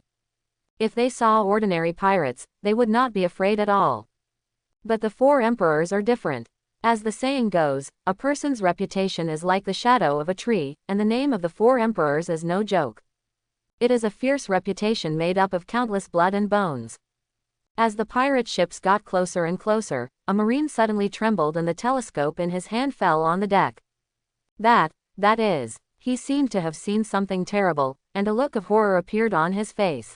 If they saw ordinary pirates, they would not be afraid at all. But the 4 emperors are different. As the saying goes, a person's reputation is like the shadow of a tree, and the name of the 4 emperors is no joke. It is a fierce reputation made up of countless blood and bones. As the pirate ships got closer and closer, a marine suddenly trembled and the telescope in his hand fell on the deck. That is, he seemed to have seen something terrible, and a look of horror appeared on his face.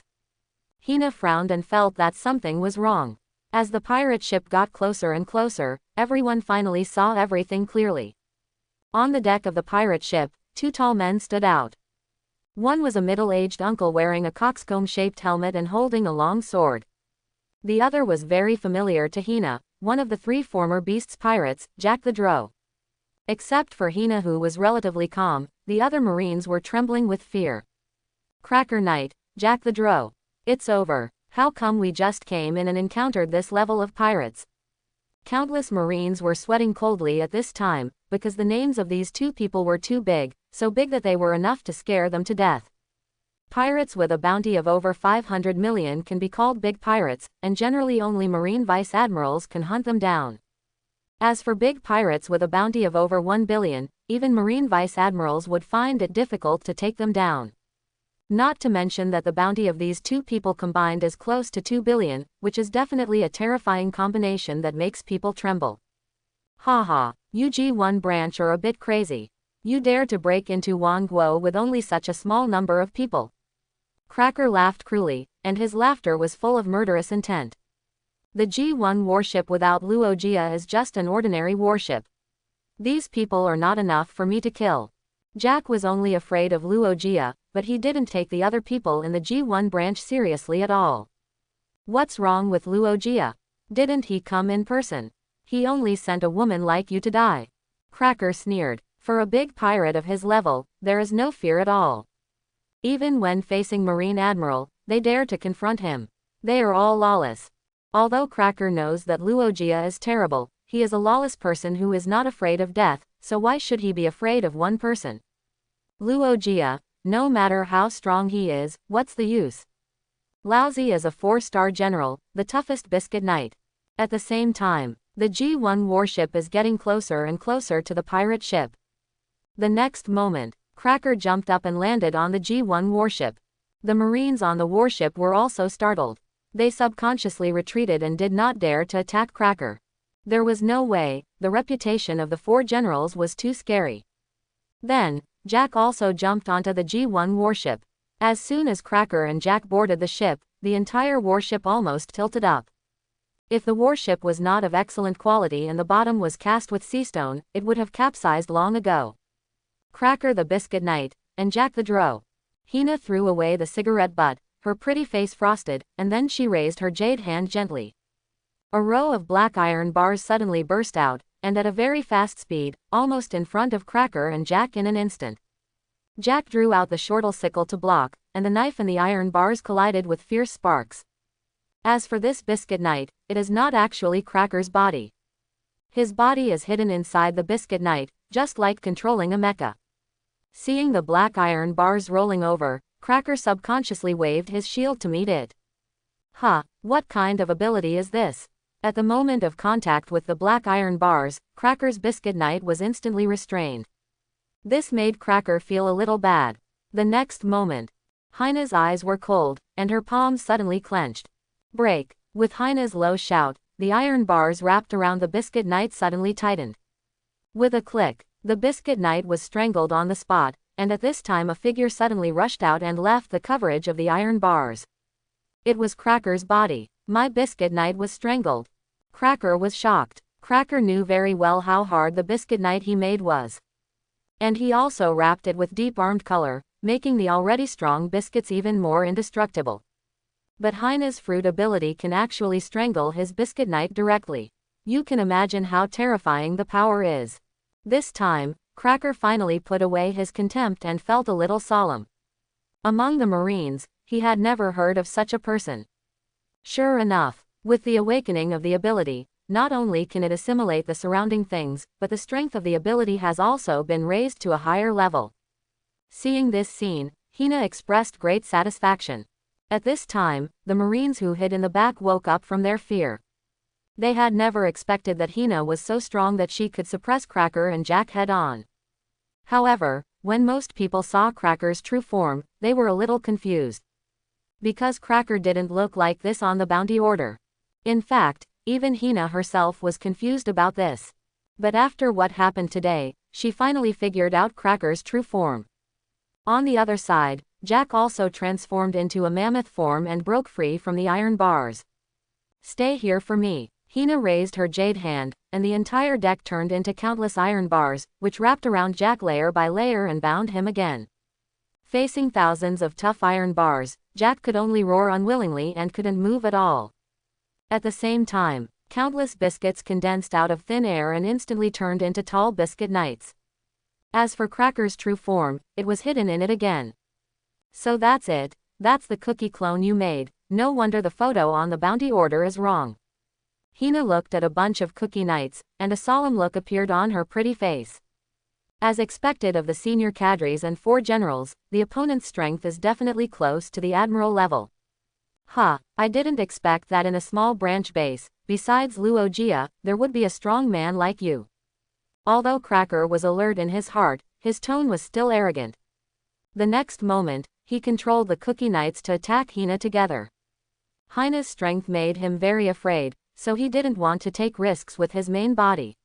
Hina frowned and felt that something was wrong. As the pirate ship got closer and closer, everyone finally saw everything clearly. On the deck of the pirate ship, 2 tall men stood out. One was a middle-aged uncle wearing a coxcomb-shaped helmet and holding a long sword. The other was very familiar to Hina, one of the 3 former Beasts pirates, Jack the Drow. Except for Hina, who was relatively calm, the other Marines were trembling with fear. Cracker Knight, Jack the Drow. It's over. How come we just came in and encountered this level of pirates? Countless Marines were sweating coldly at this time, because the names of these 2 people were too big, so big that they were enough to scare them to death. Pirates with a bounty of over 500 million can be called big pirates, and generally only Marine vice admirals can hunt them down. As for big pirates with a bounty of over 1 billion, even Marine vice admirals would find it difficult to take them down. Not to mention that the bounty of these 2 people combined is close to 2 billion, which is definitely a terrifying combination that makes people tremble. Haha, you G1 branch are a bit crazy. You dare to break into Wanguo with only such a small number of people. Cracker laughed cruelly, and his laughter was full of murderous intent. The G1 warship without Luogia is just an ordinary warship. These people are not enough for me to kill. Jack was only afraid of Luogia, but he didn't take the other people in the G1 branch seriously at all. What's wrong with Luogia? Didn't he come in person? He only sent a woman like you to die. Cracker sneered. For a big pirate of his level, there is no fear at all. Even when facing Marine Admiral, they dare to confront him. They are all lawless. Although Cracker knows that Luogia is terrible, he is a lawless person who is not afraid of death, so why should he be afraid of one person? Luogia, no matter how strong he is, what's the use? Lousy as a 4-star general, the toughest biscuit knight. At the same time, the G1 warship is getting closer and closer to the pirate ship. The next moment, Cracker jumped up and landed on the G1 warship. The Marines on the warship were also startled. They subconsciously retreated and did not dare to attack Cracker. There was no way, the reputation of the 4 generals was too scary. Then, Jack also jumped onto the G1 warship. As soon as Cracker and Jack boarded the ship, the entire warship almost tilted up. If the warship was not of excellent quality and the bottom was cast with seastone, it would have capsized long ago. Cracker the biscuit knight, and Jack the dro. Hina threw away the cigarette butt, her pretty face frosted, and then she raised her jade hand gently. A row of black iron bars suddenly burst out, and at a very fast speed, almost in front of Cracker and Jack in an instant. Jack drew out the shortle sickle to block, and the knife and the iron bars collided with fierce sparks. As for this biscuit knight, it is not actually Cracker's body. His body is hidden inside the biscuit knight, just like controlling a mecha. Seeing the black iron bars rolling over, Cracker subconsciously waved his shield to meet it. What kind of ability is this? At the moment of contact with the black iron bars, Cracker's biscuit knight was instantly restrained. This made Cracker feel a little bad. The next moment, Hina's eyes were cold, and her palms suddenly clenched. Break! With Hina's low shout, the iron bars wrapped around the biscuit knight suddenly tightened. With a click, the biscuit knight was strangled on the spot, and at this time a figure suddenly rushed out and left the coverage of the iron bars. It was Cracker's body. My biscuit knight was strangled. Cracker was shocked. Cracker knew very well how hard the biscuit knight he made was. And he also wrapped it with deep armed color, making the already strong biscuits even more indestructible. But Hina's fruit ability can actually strangle his biscuit knight directly. You can imagine how terrifying the power is. This time, Cracker finally put away his contempt and felt a little solemn. Among the Marines, he had never heard of such a person. Sure enough, with the awakening of the ability, not only can it assimilate the surrounding things, but the strength of the ability has also been raised to a higher level. Seeing this scene, Hina expressed great satisfaction. At this time, the Marines who hid in the back woke up from their fear. They had never expected that Hina was so strong that she could suppress Cracker and Jack head-on. However, when most people saw Cracker's true form, they were a little confused. Because Cracker didn't look like this on the bounty order. In fact, even Hina herself was confused about this. But after what happened today, she finally figured out Cracker's true form. On the other side, Jack also transformed into a mammoth form and broke free from the iron bars. Stay here for me. Hina raised her jade hand, and the entire deck turned into countless iron bars, which wrapped around Jack layer by layer and bound him again. Facing thousands of tough iron bars, Jack could only roar unwillingly and couldn't move at all. At the same time, countless biscuits condensed out of thin air and instantly turned into tall biscuit knights. As for Cracker's true form, it was hidden in it again. So that's it, that's the cookie clone you made, no wonder the photo on the bounty order is wrong. Hina looked at a bunch of cookie knights, and a solemn look appeared on her pretty face. As expected of the senior cadres and 4 generals, the opponent's strength is definitely close to the admiral level. I didn't expect that in a small branch base, besides Luia, there would be a strong man like you. Although Cracker was alert in his heart, his tone was still arrogant. The next moment, he controlled the cookie knights to attack Hina together. Hina's strength made him very afraid, so he didn't want to take risks with his main body.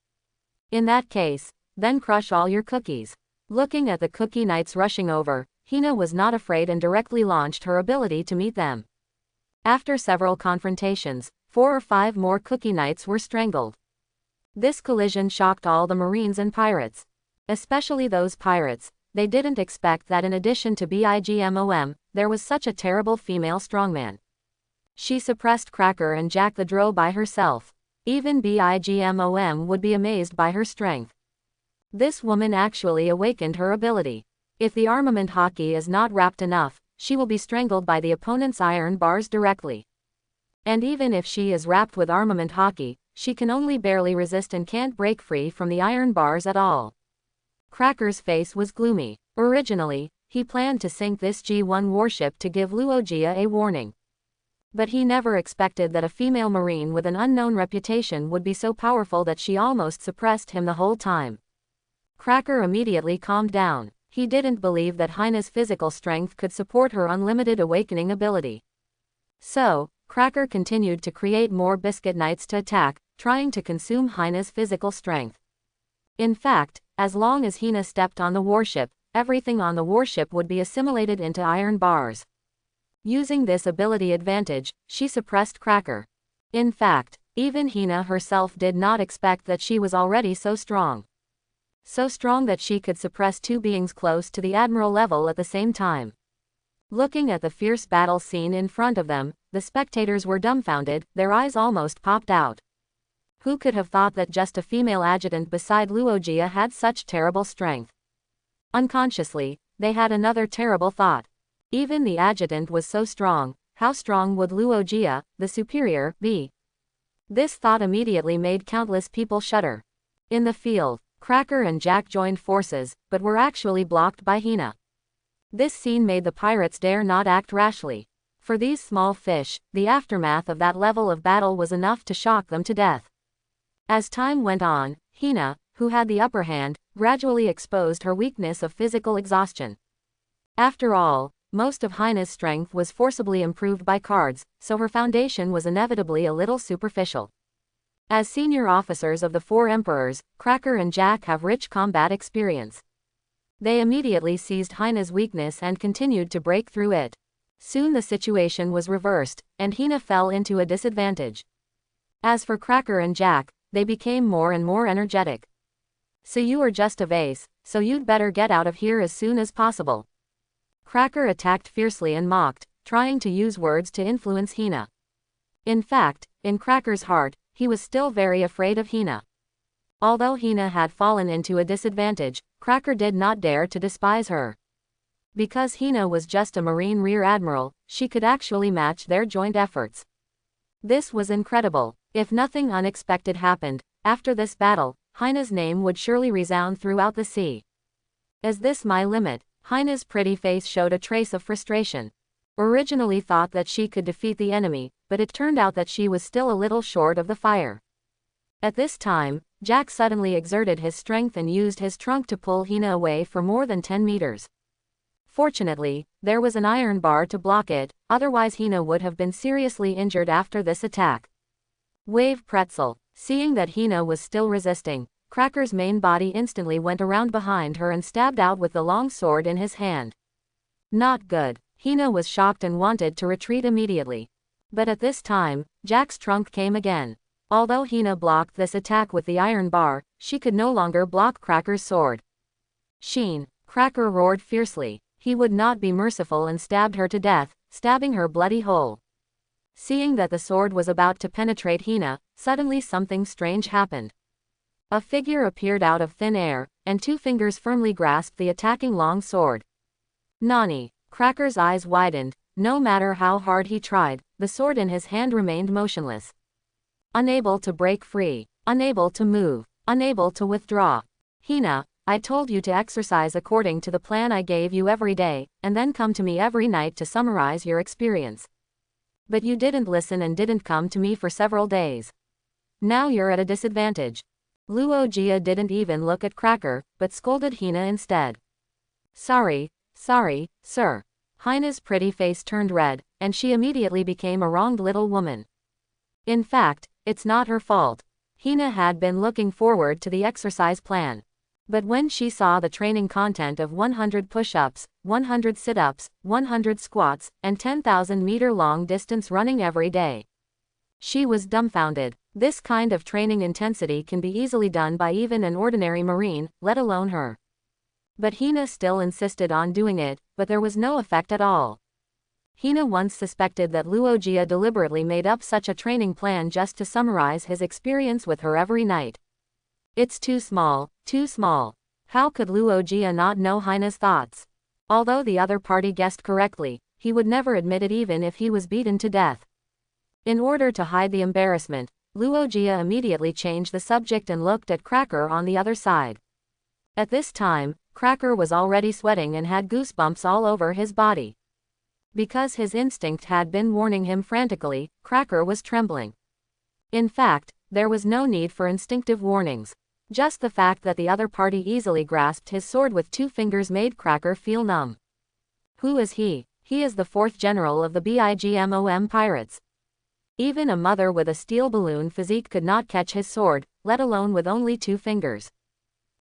In that case, then crush all your cookies. Looking at the cookie knights rushing over, Hina was not afraid and directly launched her ability to meet them. After several confrontations, 4 or 5 more cookie knights were strangled. This collision shocked all the Marines and pirates. Especially those pirates, they didn't expect that in addition to Bigmom, there was such a terrible female strongman. She suppressed Cracker and Jack the Drow by herself. Even Bigmom would be amazed by her strength. This woman actually awakened her ability. If the armament Hawkeye is not wrapped enough, she will be strangled by the opponent's iron bars directly. And even if she is wrapped with armament Hawkeye, she can only barely resist and can't break free from the iron bars at all. Cracker's face was gloomy. Originally, he planned to sink this G1 warship to give Luia a warning. But he never expected that a female marine with an unknown reputation would be so powerful that she almost suppressed him the whole time. Cracker immediately calmed down. He didn't believe that Hina's physical strength could support her unlimited awakening ability. So, Cracker continued to create more biscuit knights to attack, trying to consume Hina's physical strength. In fact, as long as Hina stepped on the warship, everything on the warship would be assimilated into iron bars. Using this ability advantage, she suppressed Cracker. In fact, even Hina herself did not expect that she was already so strong. So strong that she could suppress two beings close to the admiral level at the same time. Looking at the fierce battle scene in front of them, the spectators were dumbfounded, their eyes almost popped out. Who could have thought that just a female adjutant beside Luia had such terrible strength? Unconsciously, they had another terrible thought. Even the adjutant was so strong, how strong would Luia, the superior, be? This thought immediately made countless people shudder. In the field, Cracker and Jack joined forces, but were actually blocked by Hina. This scene made the pirates dare not act rashly. For these small fish, the aftermath of that level of battle was enough to shock them to death. As time went on, Hina, who had the upper hand, gradually exposed her weakness of physical exhaustion. After all, most of Hina's strength was forcibly improved by cards, so her foundation was inevitably a little superficial. As senior officers of the four emperors, Cracker and Jack have rich combat experience. They immediately seized Hina's weakness and continued to break through it. Soon the situation was reversed, and Hina fell into a disadvantage. As for Cracker and Jack, they became more and more energetic. So you are just a vase, so you'd better get out of here as soon as possible. Cracker attacked fiercely and mocked, trying to use words to influence Hina. In fact, in Cracker's heart, he was still very afraid of Hina. Although Hina had fallen into a disadvantage, Cracker did not dare to despise her. Because Hina was just a marine rear admiral, she could actually match their joint efforts. This was incredible. If nothing unexpected happened, after this battle, Hina's name would surely resound throughout the sea. Is this my limit? Hina's pretty face showed a trace of frustration. Originally thought that she could defeat the enemy, but it turned out that she was still a little short of the fire. At this time, Jack suddenly exerted his strength and used his trunk to pull Hina away for more than 10 meters. Fortunately, there was an iron bar to block it, otherwise Hina would have been seriously injured after this attack. Wave pretzel. Seeing that Hina was still resisting, Cracker's main body instantly went around behind her and stabbed out with the long sword in his hand. Not good. Hina was shocked and wanted to retreat immediately. But at this time, Jack's trunk came again. Although Hina blocked this attack with the iron bar, she could no longer block Cracker's sword. Sheen. Cracker roared fiercely. He would not be merciful and stabbed her to death, stabbing her bloody whole. Seeing that the sword was about to penetrate Hina, suddenly something strange happened. A figure appeared out of thin air, and two fingers firmly grasped the attacking long sword. Nani? Cracker's eyes widened. No matter how hard he tried, the sword in his hand remained motionless. Unable to break free, unable to move, unable to withdraw. Hina, I told you to exercise according to the plan I gave you every day, and then come to me every night to summarize your experience. But you didn't listen and didn't come to me for several days. Now you're at a disadvantage. Luia didn't even look at Cracker, but scolded Hina instead. Sorry, sir. Hina's pretty face turned red, and she immediately became a wronged little woman. In fact, it's not her fault. Hina had been looking forward to the exercise plan. But when she saw the training content of 100 push-ups, 100 sit-ups, 100 squats, and 10,000-meter long distance running every day, she was dumbfounded. This kind of training intensity can be easily done by even an ordinary marine, let alone her. But Hina still insisted on doing it, but there was no effect at all. Hina once suspected that Luia deliberately made up such a training plan just to summarize his experience with her every night. It's too small, too small. How could Luia not know Hina's thoughts? Although the other party guessed correctly, he would never admit it even if he was beaten to death. In order to hide the embarrassment, Luia immediately changed the subject and looked at Cracker on the other side. At this time, Cracker was already sweating and had goosebumps all over his body. Because his instinct had been warning him frantically, Cracker was trembling. In fact, there was no need for instinctive warnings. Just the fact that the other party easily grasped his sword with 2 fingers made Cracker feel numb. Who is he? He is the 4th general of the BIGMOM pirates. Even a mother with a steel balloon physique could not catch his sword, let alone with only 2 fingers.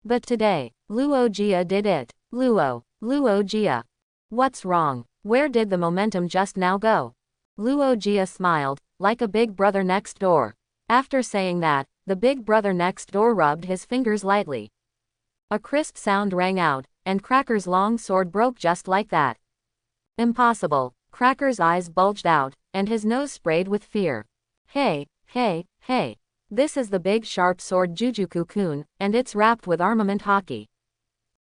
But today, Luia did it. Luia. What's wrong? Where did the momentum just now go? Luia smiled, like a big brother next door. After saying that, the big brother next door rubbed his fingers lightly. A crisp sound rang out, and Cracker's long sword broke just like that. Impossible. Cracker's eyes bulged out, and his nose sprayed with fear. Hey. This is the big sharp sword Jujuku-kun, and it's wrapped with armament hockey.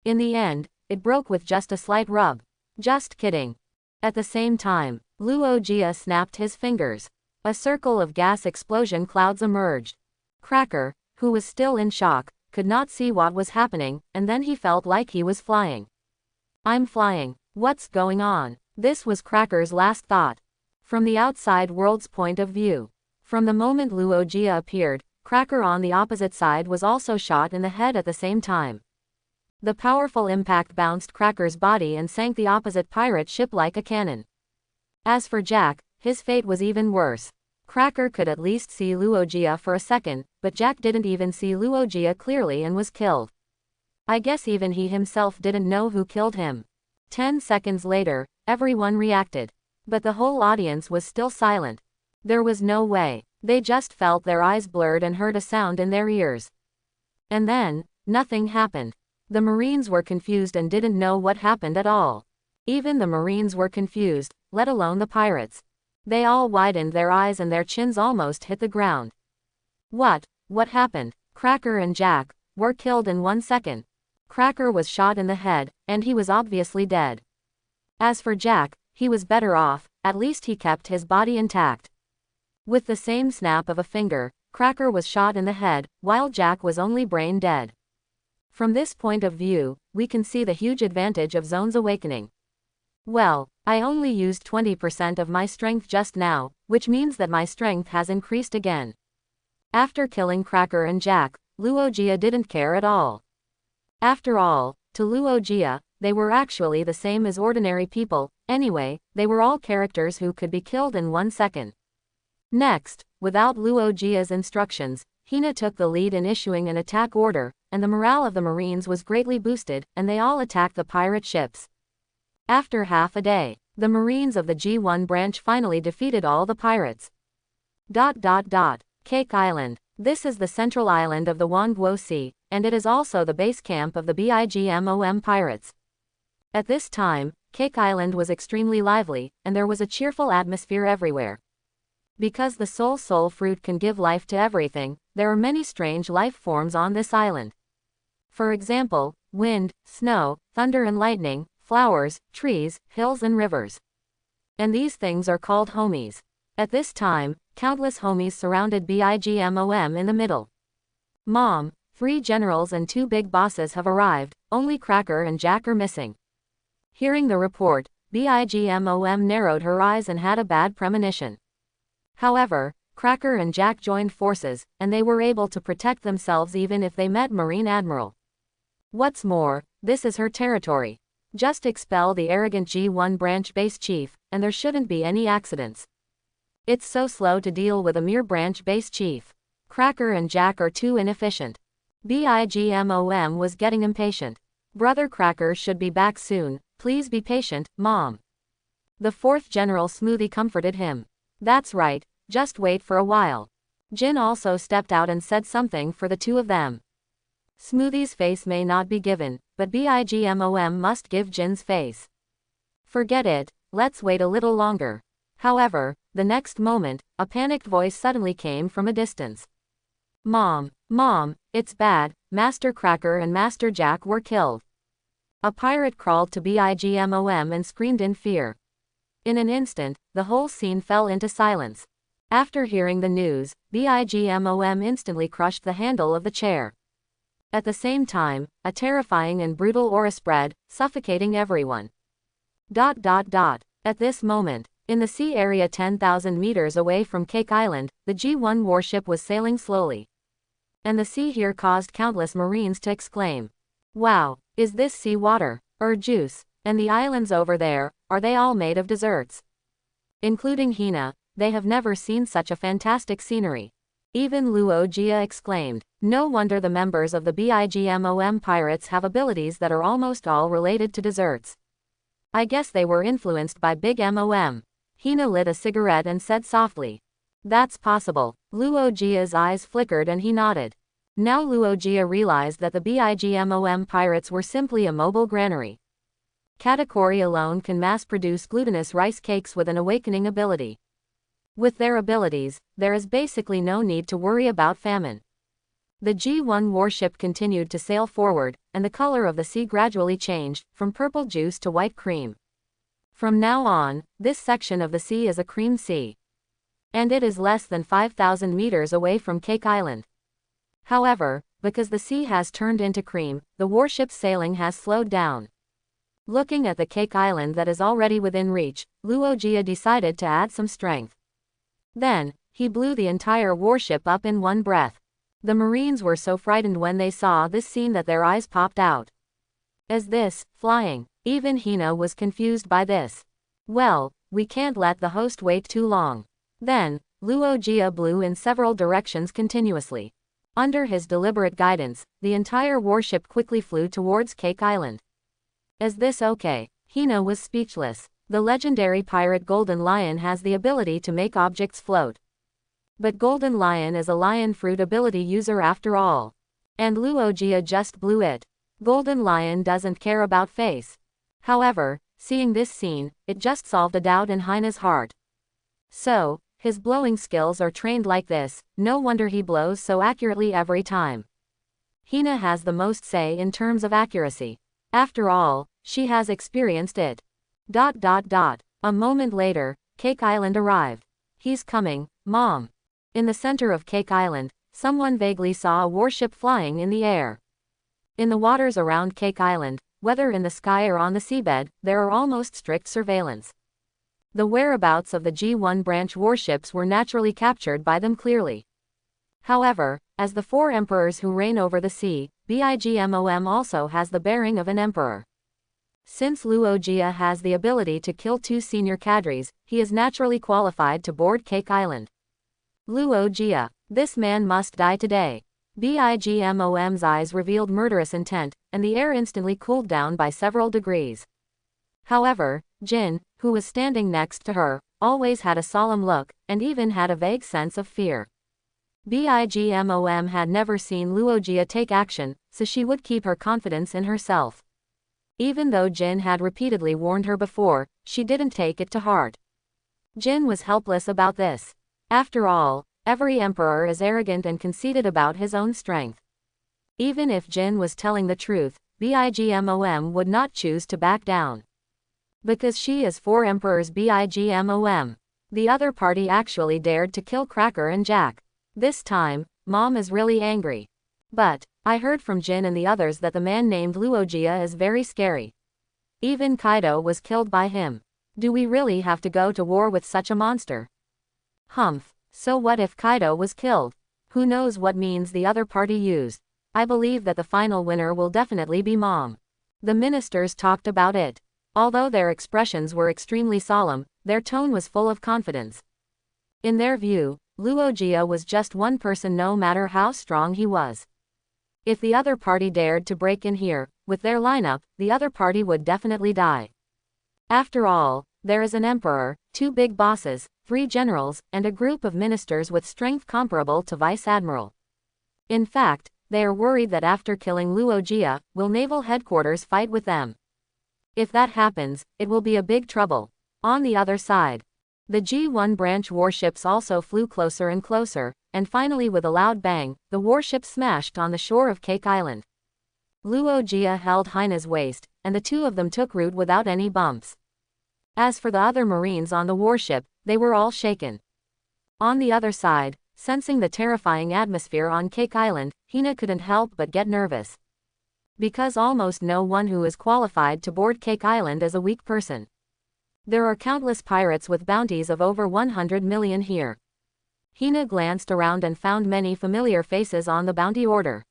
In the end, it broke with just a slight rub. Just kidding. At the same time, Luia snapped his fingers. A circle of gas explosion clouds emerged. Cracker, who was still in shock, could not see what was happening, and then he felt like he was flying. I'm flying. What's going on? This was Cracker's last thought. From the outside world's point of view. From the moment Luia appeared, Cracker on the opposite side was also shot in the head at the same time. The powerful impact bounced Cracker's body and sank the opposite pirate ship like a cannon. As for Jack, his fate was even worse. Cracker could at least see Luia for a second, but Jack didn't even see Luia clearly and was killed. I guess even he himself didn't know who killed him. 10 seconds later, everyone reacted. But the whole audience was still silent. There was no way. They just felt their eyes blurred and heard a sound in their ears. And then, nothing happened. The Marines were confused and didn't know what happened at all. Even the Marines were confused, let alone the pirates. They all widened their eyes and their chins almost hit the ground. What happened? Cracker and Jack were killed in 1 second. Cracker was shot in the head, and he was obviously dead. As for Jack, he was better off, at least he kept his body intact. With the same snap of a finger, Cracker was shot in the head, while Jack was only brain dead. From this point of view, we can see the huge advantage of Zone's awakening. Well, I only used 20% of my strength just now, which means that my strength has increased again. After killing Cracker and Jack, Luia didn't care at all. After all, to Luia, they were actually the same as ordinary people. Anyway, they were all characters who could be killed in 1 second. Next, without Luia's instructions, Hina took the lead in issuing an attack order, and the morale of the Marines was greatly boosted, and they all attacked the pirate ships. After half a day, the Marines of the G1 branch finally defeated all the pirates. Cake Island. This is the central island of the Wanguo Sea, and it is also the base camp of the BIGMOM pirates. At this time, Cake Island was extremely lively, and there was a cheerful atmosphere everywhere. Because the soul fruit can give life to everything, there are many strange life forms on this island. For example, wind, snow, thunder and lightning, flowers, trees, hills and rivers. And these things are called homies. At this time, countless homies surrounded BIGMOM in the middle. Mom, 3 generals and 2 big bosses have arrived, only Cracker and Jack are missing. Hearing the report, BIGMOM narrowed her eyes and had a bad premonition. However, Cracker and Jack joined forces, and they were able to protect themselves even if they met Marine Admiral. What's more, this is her territory. Just expel the arrogant G1 branch base chief, and there shouldn't be any accidents. It's so slow to deal with a mere branch base chief. Cracker and Jack are too inefficient. BIGMOM was getting impatient. Brother Cracker should be back soon, please be patient, Mom. The 4th General Smoothie comforted him. That's right, just wait for a while. Jin also stepped out and said something for the 2 of them. Smoothie's face may not be given, but BIGMOM must give Jin's face. Forget it, let's wait a little longer. However, the next moment, a panicked voice suddenly came from a distance. Mom, it's bad, Master Cracker and Master Jack were killed. A pirate crawled to BIGMOM and screamed in fear. In an instant, the whole scene fell into silence. After hearing the news, BIGMOM instantly crushed the handle of the chair. At the same time, a terrifying and brutal aura spread, suffocating everyone. At this moment, in the sea area 10,000 meters away from Cake Island, the G1 warship was sailing slowly. And the sea here caused countless marines to exclaim, "Wow, is this sea water, or juice? And the islands over there, are they all made of desserts?" Including Hina, they have never seen such a fantastic scenery. Even Luia exclaimed, "No wonder the members of the BIGMOM pirates have abilities that are almost all related to desserts. I guess they were influenced by Big Mom." Hina lit a cigarette and said softly, "That's possible." Luia's eyes flickered and he nodded. Now Luia realized that the BIGMOM pirates were simply a mobile granary. Katakuri alone can mass-produce glutinous rice cakes with an awakening ability. With their abilities, there is basically no need to worry about famine. The G1 warship continued to sail forward, and the color of the sea gradually changed, from purple juice to white cream. From now on, this section of the sea is a cream sea. And it is less than 5,000 meters away from Cake Island. However, because the sea has turned into cream, the warship's sailing has slowed down. Looking at the Cake Island that is already within reach, Luia decided to add some strength. Then, he blew the entire warship up in one breath. The Marines were so frightened when they saw this scene that their eyes popped out. Is this flying? Even Hina was confused by this. Well, we can't let the host wait too long. Then, Luia blew in several directions continuously. Under his deliberate guidance, the entire warship quickly flew towards Cake Island. Is this okay? Hina was speechless. The legendary pirate Golden Lion has the ability to make objects float. But Golden Lion is a lion fruit ability user after all. And Luia just blew it. Golden Lion doesn't care about face. However, seeing this scene, it just solved a doubt in Hina's heart. So, his blowing skills are trained like this, no wonder he blows so accurately every time. Hina has the most say in terms of accuracy. After all, she has experienced it. A moment later, Cake Island arrived. He's coming, Mom. In the center of Cake Island, someone vaguely saw a warship flying in the air. In the waters around Cake Island, whether in the sky or on the seabed, there are almost strict surveillance. The whereabouts of the G1 branch warships were naturally captured by them clearly. However, as the four emperors who reign over the sea, BIGMOM also has the bearing of an emperor. Since Luia has the ability to kill two senior cadres, he is naturally qualified to board Cake Island. Luia, this man must die today. BIGMOM's eyes revealed murderous intent, and the air instantly cooled down by several degrees. However, Jin, who was standing next to her, always had a solemn look, and even had a vague sense of fear. BIGMOM had never seen Luia take action, so she would keep her confidence in herself. Even though Jin had repeatedly warned her before, she didn't take it to heart. Jin was helpless about this. After all, every emperor is arrogant and conceited about his own strength. Even if Jin was telling the truth, BIGMOM would not choose to back down. Because she is four emperors BIGMOM. The other party actually dared to kill Cracker and Jack. This time, Mom is really angry. But, I heard from Jin and the others that the man named Luia is very scary. Even Kaido was killed by him. Do we really have to go to war with such a monster? Humph, so what if Kaido was killed? Who knows what means the other party used? I believe that the final winner will definitely be Mom. The ministers talked about it. Although their expressions were extremely solemn, their tone was full of confidence. In their view, Luia was just one person no matter how strong he was. If the other party dared to break in here, with their lineup, the other party would definitely die. After all, there is an emperor, two big bosses, 3 generals, and a group of ministers with strength comparable to Vice Admiral. In fact, they are worried that after killing Luia, will Naval Headquarters fight with them? If that happens, it will be a big trouble. On the other side, the G1 branch warships also flew closer and closer, and finally with a loud bang, the warship smashed on the shore of Cake Island. Luia held Hina's waist, and the two of them took root without any bumps. As for the other Marines on the warship, they were all shaken. On the other side, sensing the terrifying atmosphere on Cake Island, Hina couldn't help but get nervous. Because almost no one who is qualified to board Cake Island is a weak person. There are countless pirates with bounties of over 100 million here. Hina glanced around and found many familiar faces on the bounty order.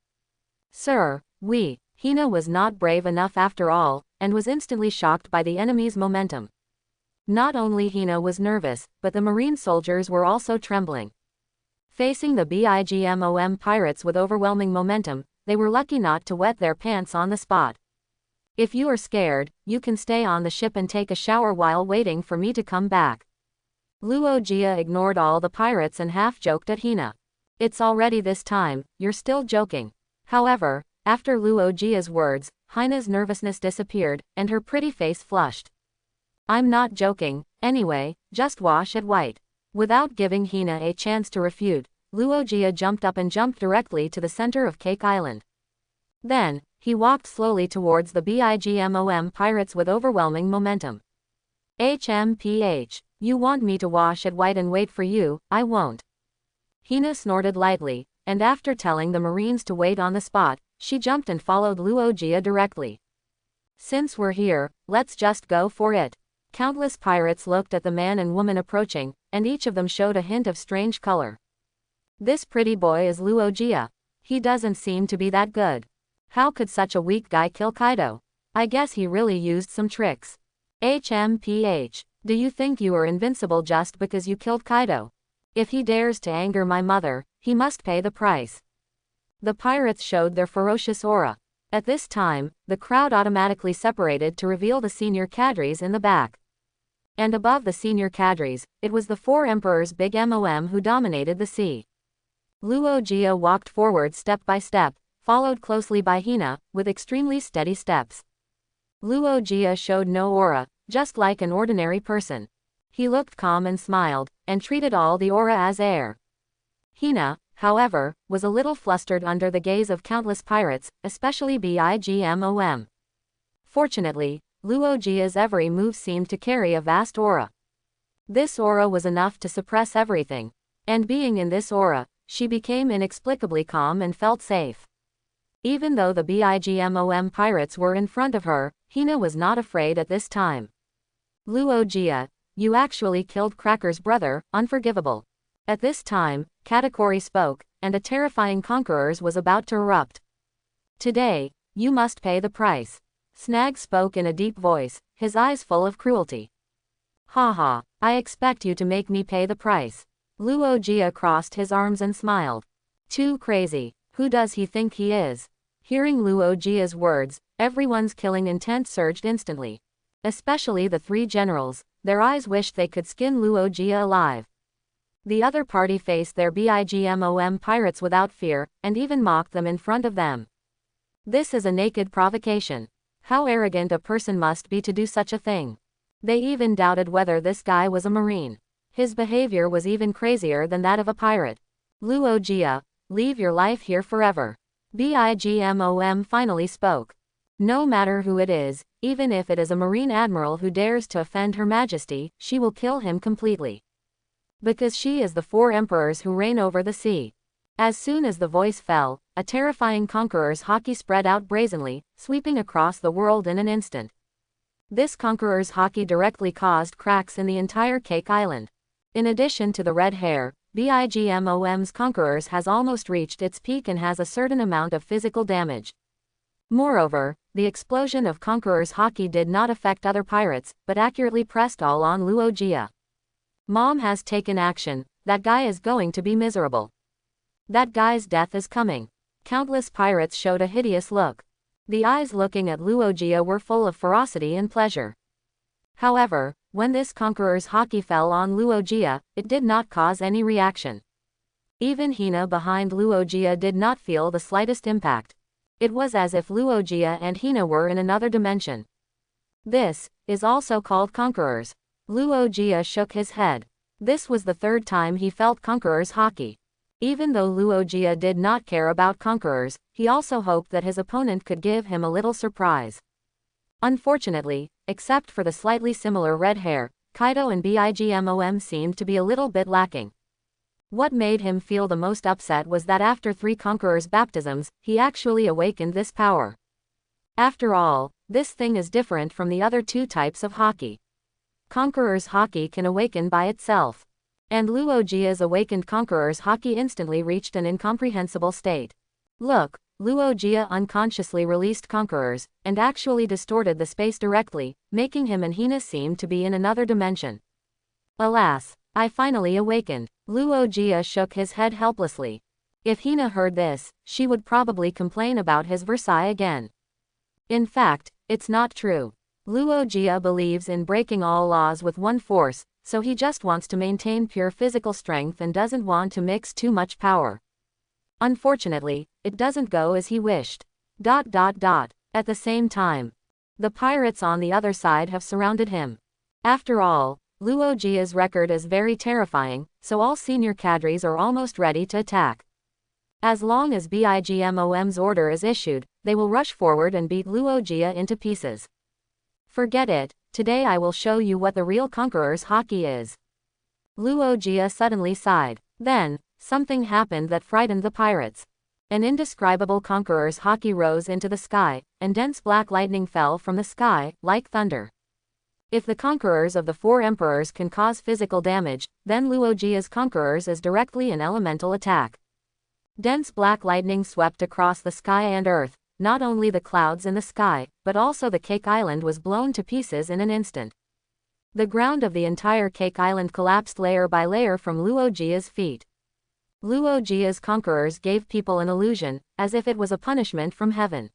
Sir, Hina was not brave enough after all, and was instantly shocked by the enemy's momentum. Not only Hina was nervous, but the marine soldiers were also trembling. Facing the BIGMOM pirates with overwhelming momentum, they were lucky not to wet their pants on the spot. If you are scared, you can stay on the ship and take a shower while waiting for me to come back. Luia ignored all the pirates and half-joked at Hina. It's already this time, you're still joking. However, after Luia's words, Hina's nervousness disappeared, and her pretty face flushed. I'm not joking, anyway, just wash it white. Without giving Hina a chance to refute, Luia jumped up and jumped directly to the center of Cake Island. Then, he walked slowly towards the BIGMOM pirates with overwhelming momentum. HMPH, you want me to wash it white and wait for you, I won't. Hina snorted lightly, and after telling the Marines to wait on the spot, she jumped and followed Luia directly. Since we're here, let's just go for it. Countless pirates looked at the man and woman approaching, and each of them showed a hint of strange color. This pretty boy is Luia. He doesn't seem to be that good. How could such a weak guy kill Kaido? I guess he really used some tricks. HMPH, do you think you are invincible just because you killed Kaido? If he dares to anger my mother, he must pay the price. The pirates showed their ferocious aura. At this time, the crowd automatically separated to reveal the senior cadres in the back. And above the senior cadres, it was the four emperors Big MOM who dominated the sea. Luia walked forward step by step, followed closely by Hina, with extremely steady steps. Luia showed no aura, just like an ordinary person. He looked calm and smiled, and treated all the aura as air. Hina, however, was a little flustered under the gaze of countless pirates, especially BIGMOM. Fortunately, Luia's every move seemed to carry a vast aura. This aura was enough to suppress everything. And being in this aura, she became inexplicably calm and felt safe. Even though the BIGMOM pirates were in front of her, Hina was not afraid at this time. Luia, you actually killed Cracker's brother, unforgivable. At this time, Katakuri spoke, and a terrifying conquerors was about to erupt. Today, you must pay the price. Snag spoke in a deep voice, his eyes full of cruelty. Haha, I expect you to make me pay the price. Luia crossed his arms and smiled. Too crazy. Who does he think he is? Hearing Luia's words, everyone's killing intent surged instantly. Especially the three generals, their eyes wished they could skin Luia alive. The other party faced their BIGMOM pirates without fear, and even mocked them in front of them. This is a naked provocation. How arrogant a person must be to do such a thing. They even doubted whether this guy was a marine. His behavior was even crazier than that of a pirate. Luia, leave your life here forever. BIGMOM finally spoke. No matter who it is, even if it is a marine admiral who dares to offend Her Majesty, she will kill him completely. Because she is the four emperors who reign over the sea. As soon as the voice fell, a terrifying conqueror's haki spread out brazenly, sweeping across the world in an instant. This conqueror's haki directly caused cracks in the entire Cake Island. In addition to the red hair, BIGMOM's conquerors has almost reached its peak and has a certain amount of physical damage. Moreover, the explosion of conqueror's haki did not affect other pirates, but accurately pressed all on Luia. Mom has taken action, that guy is going to be miserable. That guy's death is coming. Countless pirates showed a hideous look. The eyes looking at Luia were full of ferocity and pleasure. However, when this conqueror's haki fell on Luia, it did not cause any reaction. Even Hina behind Luia did not feel the slightest impact. It was as if Luia and Hina were in another dimension. This is also called conquerors. Luia shook his head. This was the third time he felt conqueror's haki. Even though Luia did not care about conquerors, he also hoped that his opponent could give him a little surprise. Unfortunately, except for the slightly similar red hair, Kaido and BIGMOM seemed to be a little bit lacking. What made him feel the most upset was that after 3 conquerors' baptisms, he actually awakened this power. After all, this thing is different from the other 2 types of haki. Conqueror's haki can awaken by itself. And Luojia's awakened conqueror's haki instantly reached an incomprehensible state. Look, Luojia unconsciously released conquerors, and actually distorted the space directly, making him and Hina seem to be in another dimension. Alas, I finally awakened. Luojia shook his head helplessly. If Hina heard this, she would probably complain about his Versailles again. In fact, it's not true. Luojia believes in breaking all laws with one force, so he just wants to maintain pure physical strength and doesn't want to mix too much power. Unfortunately, it doesn't go as he wished. At the same time, the pirates on the other side have surrounded him. After all, Luojia's record is very terrifying, so all senior cadres are almost ready to attack. As long as Bigmom's order is issued, they will rush forward and beat Luojia into pieces. Forget it, today I will show you what the real conqueror's haki is. Luojia suddenly sighed. Then, something happened that frightened the pirates. An indescribable conqueror's haki rose into the sky, and dense black lightning fell from the sky, like thunder. If the conquerors of the 4 emperors can cause physical damage, then Luojia's conquerors is directly an elemental attack. Dense black lightning swept across the sky and earth. Not only the clouds in the sky, but also the Cake Island was blown to pieces in an instant. The ground of the entire Cake Island collapsed layer by layer from Luojia's feet. Luojia's conquerors gave people an illusion, as if it was a punishment from heaven.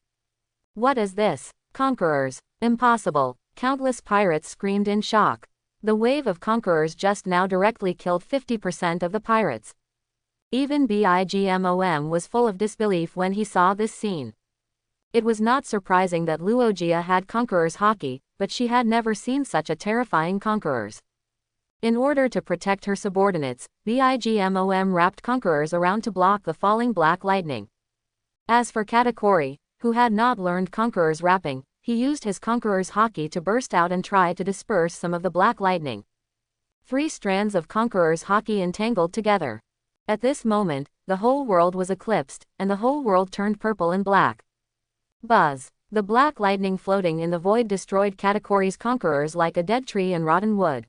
What is this? Conquerors? Impossible! Countless pirates screamed in shock. The wave of conquerors just now directly killed 50% of the pirates. Even Bigmom was full of disbelief when he saw this scene. It was not surprising that Luojia had conqueror's haki, but she had never seen such a terrifying conquerors. In order to protect her subordinates, Bigmom wrapped conquerors around to block the falling black lightning. As for Katakuri, who had not learned conqueror's wrapping, he used his conqueror's haki to burst out and try to disperse some of the black lightning. 3 strands of conqueror's haki entangled together. At this moment, the whole world was eclipsed, and the whole world turned purple and black. Buzz! The black lightning floating in the void destroyed Katakuri's conquerors like a dead tree and rotten wood.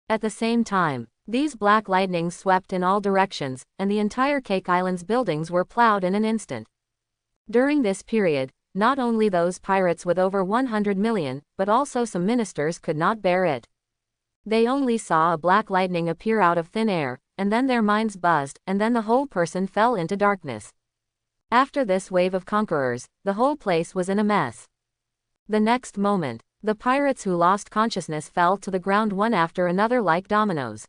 At the same time, these black lightnings swept in all directions, and the entire Cake Island's buildings were plowed in an instant. During this period, not only those pirates with over 100 million, but also some ministers could not bear it. They only saw a black lightning appear out of thin air, and then their minds buzzed, and then the whole person fell into darkness. After this wave of conquerors, the whole place was in a mess. The next moment, the pirates who lost consciousness fell to the ground one after another like dominoes.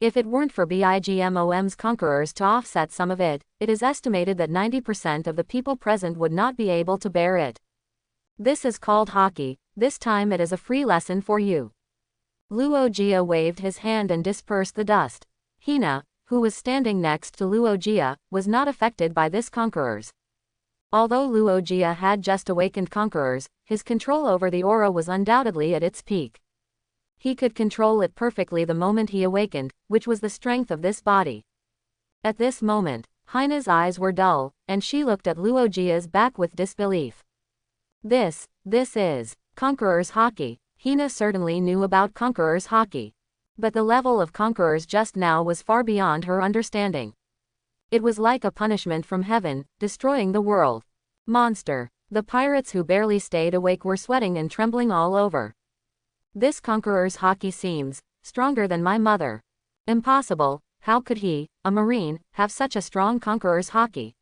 If it weren't for Bigmom's conquerors to offset some of it, it is estimated that 90% of the people present would not be able to bear it. This is called haki. This time it is a free lesson for you. Luojia waved his hand and dispersed the dust. Hina, who was standing next to Luojia, was not affected by this conquerors. Although Luojia had just awakened conquerors, his control over the aura was undoubtedly at its peak. He could control it perfectly the moment he awakened, which was the strength of this body. At this moment, Hina's eyes were dull, and she looked at Luojia's back with disbelief. This is Conqueror's haki. Hina certainly knew about Conqueror's haki. But the level of Conquerors just now was far beyond her understanding. It was like a punishment from heaven, destroying the world. Monster! The pirates who barely stayed awake were sweating and trembling all over. This Conqueror's haki seems stronger than my mother. Impossible, how could he, a marine, have such a strong Conqueror's haki?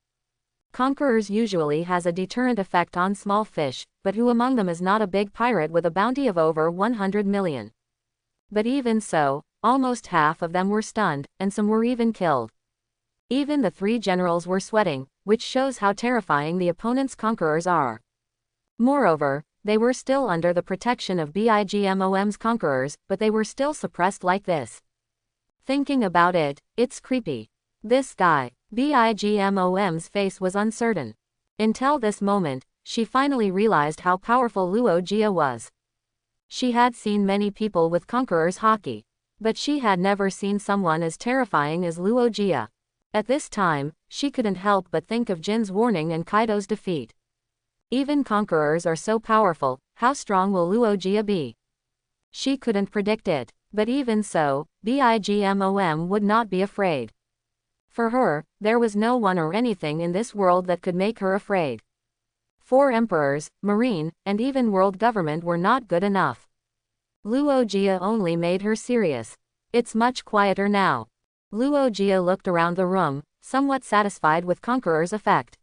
Conquerors usually has a deterrent effect on small fish, but who among them is not a big pirate with a bounty of over 100 million? But even so, almost half of them were stunned, and some were even killed. Even the 3 generals were sweating, which shows how terrifying the opponent's conquerors are. Moreover, they were still under the protection of Bigmom's conquerors, but they were still suppressed like this. Thinking about it, it's creepy. This guy, Bigmom's face was uncertain. Until this moment, she finally realized how powerful Luojia was. She had seen many people with Conqueror's haki. But she had never seen someone as terrifying as Luia. At this time, she couldn't help but think of Jin's warning and Kaido's defeat. Even conquerors are so powerful, how strong will Luia be? She couldn't predict it, but even so, Bigmom would not be afraid. For her, there was no one or anything in this world that could make her afraid. 4 emperors, marine, and even world government were not good enough. Luia only made her serious. It's much quieter now. Luia looked around the room, somewhat satisfied with Conqueror's effect.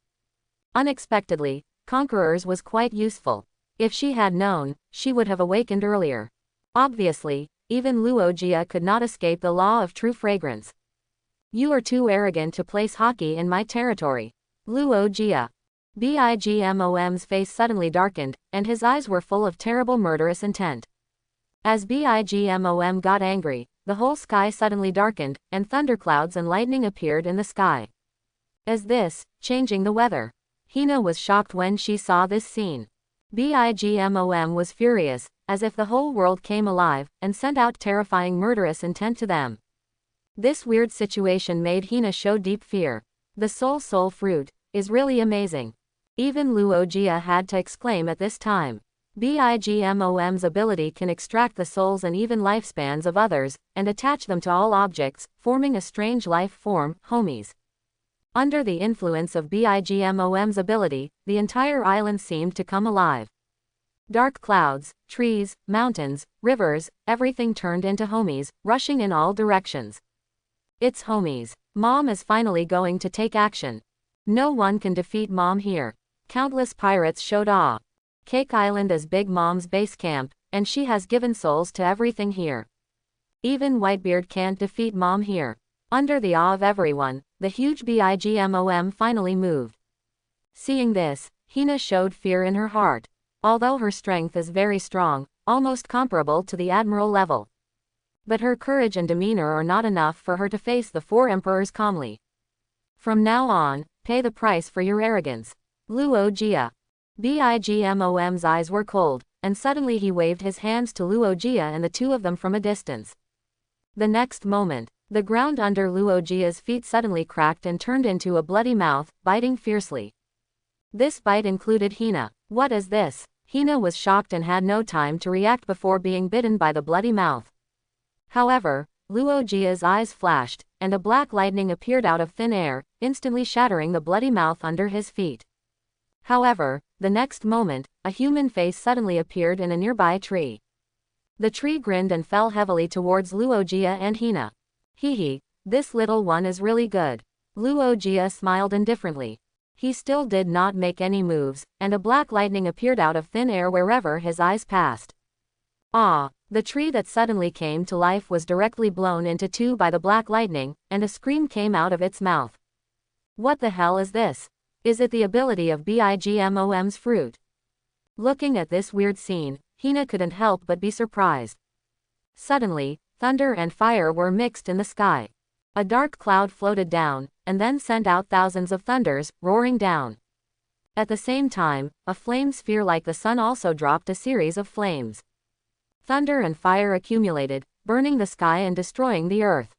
Unexpectedly, Conqueror's was quite useful. If she had known, she would have awakened earlier. Obviously, even Luia could not escape the law of true fragrance. You are too arrogant to place Hawkeye in my territory. Luia. Bigmom's face suddenly darkened, and his eyes were full of terrible murderous intent. As Bigmom got angry, the whole sky suddenly darkened, and thunderclouds and lightning appeared in the sky. As this, changing the weather. Hina was shocked when she saw this scene. Bigmom was furious, as if the whole world came alive, and sent out terrifying murderous intent to them. This weird situation made Hina show deep fear. The soul fruit is really amazing. Even Luia had to exclaim at this time. Bigmom's ability can extract the souls and even lifespans of others, and attach them to all objects, forming a strange life form, homies. Under the influence of Bigmom's ability, the entire island seemed to come alive. Dark clouds, trees, mountains, rivers, everything turned into homies, rushing in all directions. It's homies. Mom is finally going to take action. No one can defeat Mom here. Countless pirates showed awe. Cake Island is Big Mom's base camp, and she has given souls to everything here. Even Whitebeard can't defeat Mom here. Under the awe of everyone, the huge Bigmom finally moved. Seeing this, Hina showed fear in her heart. Although her strength is very strong, almost comparable to the admiral level. But her courage and demeanor are not enough for her to face the 4 emperors calmly. From now on, pay the price for your arrogance. Luia. Bigmom's eyes were cold, and suddenly he waved his hands to Luia and the 2 of them from a distance. The next moment, the ground under Luia's feet suddenly cracked and turned into a bloody mouth, biting fiercely. This bite included Hina. What is this? Hina was shocked and had no time to react before being bitten by the bloody mouth. However, Luia's eyes flashed, and a black lightning appeared out of thin air, instantly shattering the bloody mouth under his feet. However, the next moment, a human face suddenly appeared in a nearby tree. The tree grinned and fell heavily towards Luia and Hina. Hehe, this little one is really good. Luia smiled indifferently. He still did not make any moves, and a black lightning appeared out of thin air wherever his eyes passed. Ah! The tree that suddenly came to life was directly blown into 2 by the black lightning, and a scream came out of its mouth. What the hell is this? Is it the ability of Bigmom's fruit? Looking at this weird scene, Hina couldn't help but be surprised. Suddenly, thunder and fire were mixed in the sky. A dark cloud floated down, and then sent out thousands of thunders, roaring down. At the same time, a flame sphere like the sun also dropped a series of flames. Thunder and fire accumulated, burning the sky and destroying the earth.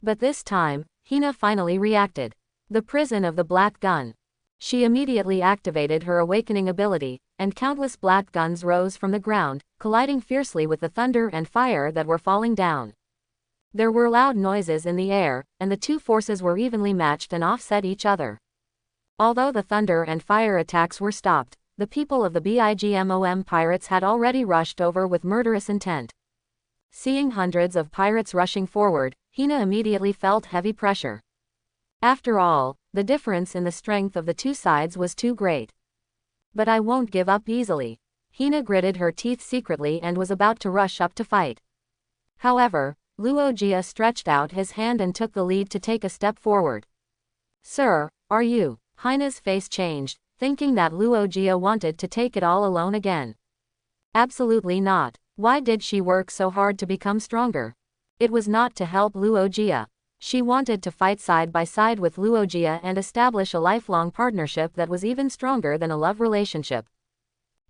But this time, Hina finally reacted. The prison of the black gun. She immediately activated her awakening ability, and countless black guns rose from the ground, colliding fiercely with the thunder and fire that were falling down. There were loud noises in the air, and the 2 forces were evenly matched and offset each other. Although the thunder and fire attacks were stopped, the people of the Bigmom pirates had already rushed over with murderous intent. Seeing hundreds of pirates rushing forward, Hina immediately felt heavy pressure. After all, the difference in the strength of the 2 sides was too great. But I won't give up easily. Hina gritted her teeth secretly and was about to rush up to fight. However, Luia stretched out his hand and took the lead to take a step forward. Sir, are you? Hina's face changed, thinking that Luia wanted to take it all alone again. Absolutely not. Why did she work so hard to become stronger? It was not to help Luia. She wanted to fight side by side with Luia and establish a lifelong partnership that was even stronger than a love relationship.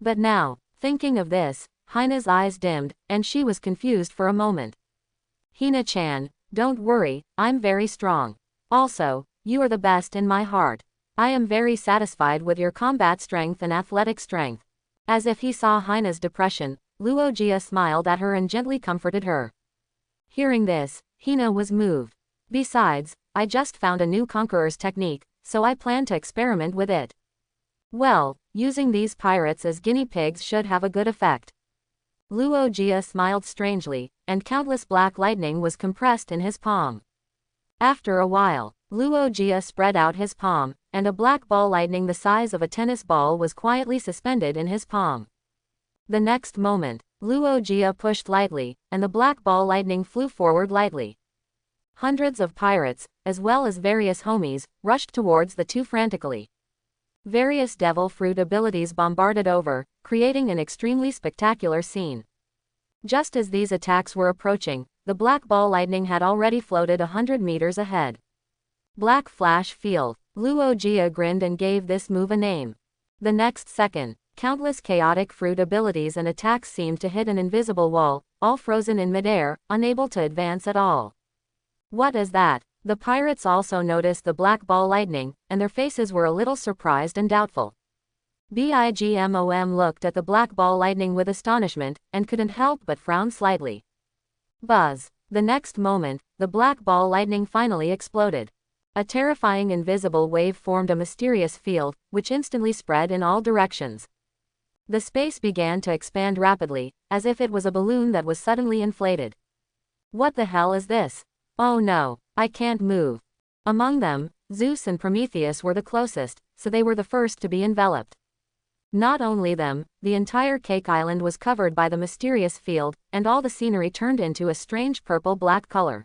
But now, thinking of this, Hina's eyes dimmed, and she was confused for a moment. Hina-chan, don't worry, I'm very strong. Also, you are the best in my heart. I am very satisfied with your combat strength and athletic strength. As if he saw Hina's depression, Luogia smiled at her and gently comforted her. Hearing this, Hina was moved. Besides, I just found a new conqueror's technique, so I plan to experiment with it. Well, using these pirates as guinea pigs should have a good effect. Luogia smiled strangely, and countless black lightning was compressed in his palm. After a while, Luogia spread out his palm, and a black ball lightning the size of a tennis ball was quietly suspended in his palm. The next moment, Luogia pushed lightly, and the black ball lightning flew forward lightly. Hundreds of pirates, as well as various homies, rushed towards the two frantically. Various devil fruit abilities bombarded over, creating an extremely spectacular scene. Just as these attacks were approaching, the black ball lightning had already floated 100 meters ahead. Black Flash Field. Luogia grinned and gave this move a name. The next second, countless chaotic fruit abilities and attacks seemed to hit an invisible wall, all frozen in midair, unable to advance at all. What is that? The pirates also noticed the black ball lightning, and their faces were a little surprised and doubtful. Bigmom looked at the black ball lightning with astonishment, and couldn't help but frown slightly. Buzz. The next moment, the black ball lightning finally exploded. A terrifying invisible wave formed a mysterious field, which instantly spread in all directions. The space began to expand rapidly, as if it was a balloon that was suddenly inflated. What the hell is this? Oh no, I can't move. Among them, Zeus and Prometheus were the closest, so they were the first to be enveloped. Not only them, the entire Cake Island was covered by the mysterious field, and all the scenery turned into a strange purple-black color.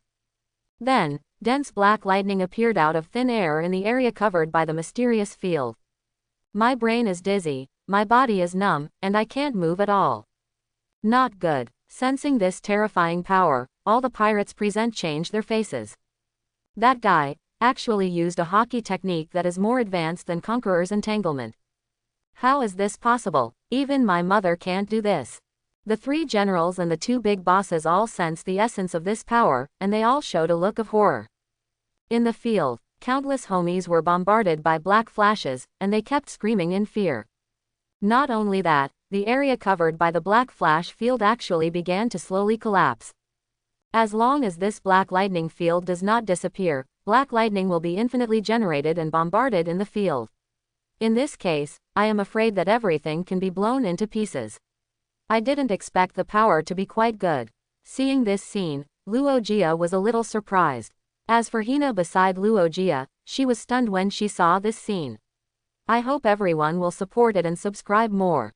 Then, dense black lightning appeared out of thin air in the area covered by the mysterious field. My brain is dizzy, my body is numb, and I can't move at all. Not good. Sensing this terrifying power, all the pirates present changed their faces. That guy actually used a Hawkeye technique that is more advanced than Conqueror's entanglement. How is this possible? Even my mother can't do this. The three generals and the two big bosses all sensed the essence of this power, and they all showed a look of horror. In the field, countless homies were bombarded by black flashes, and they kept screaming in fear. Not only that, the area covered by the black flash field actually began to slowly collapse. As long as this black lightning field does not disappear, black lightning will be infinitely generated and bombarded in the field. In this case, I am afraid that everything can be blown into pieces. I didn't expect the power to be quite good. Seeing this scene, Luogia was a little surprised. As for Hina beside Luogia, she was stunned when she saw this scene. I hope everyone will support it and subscribe more.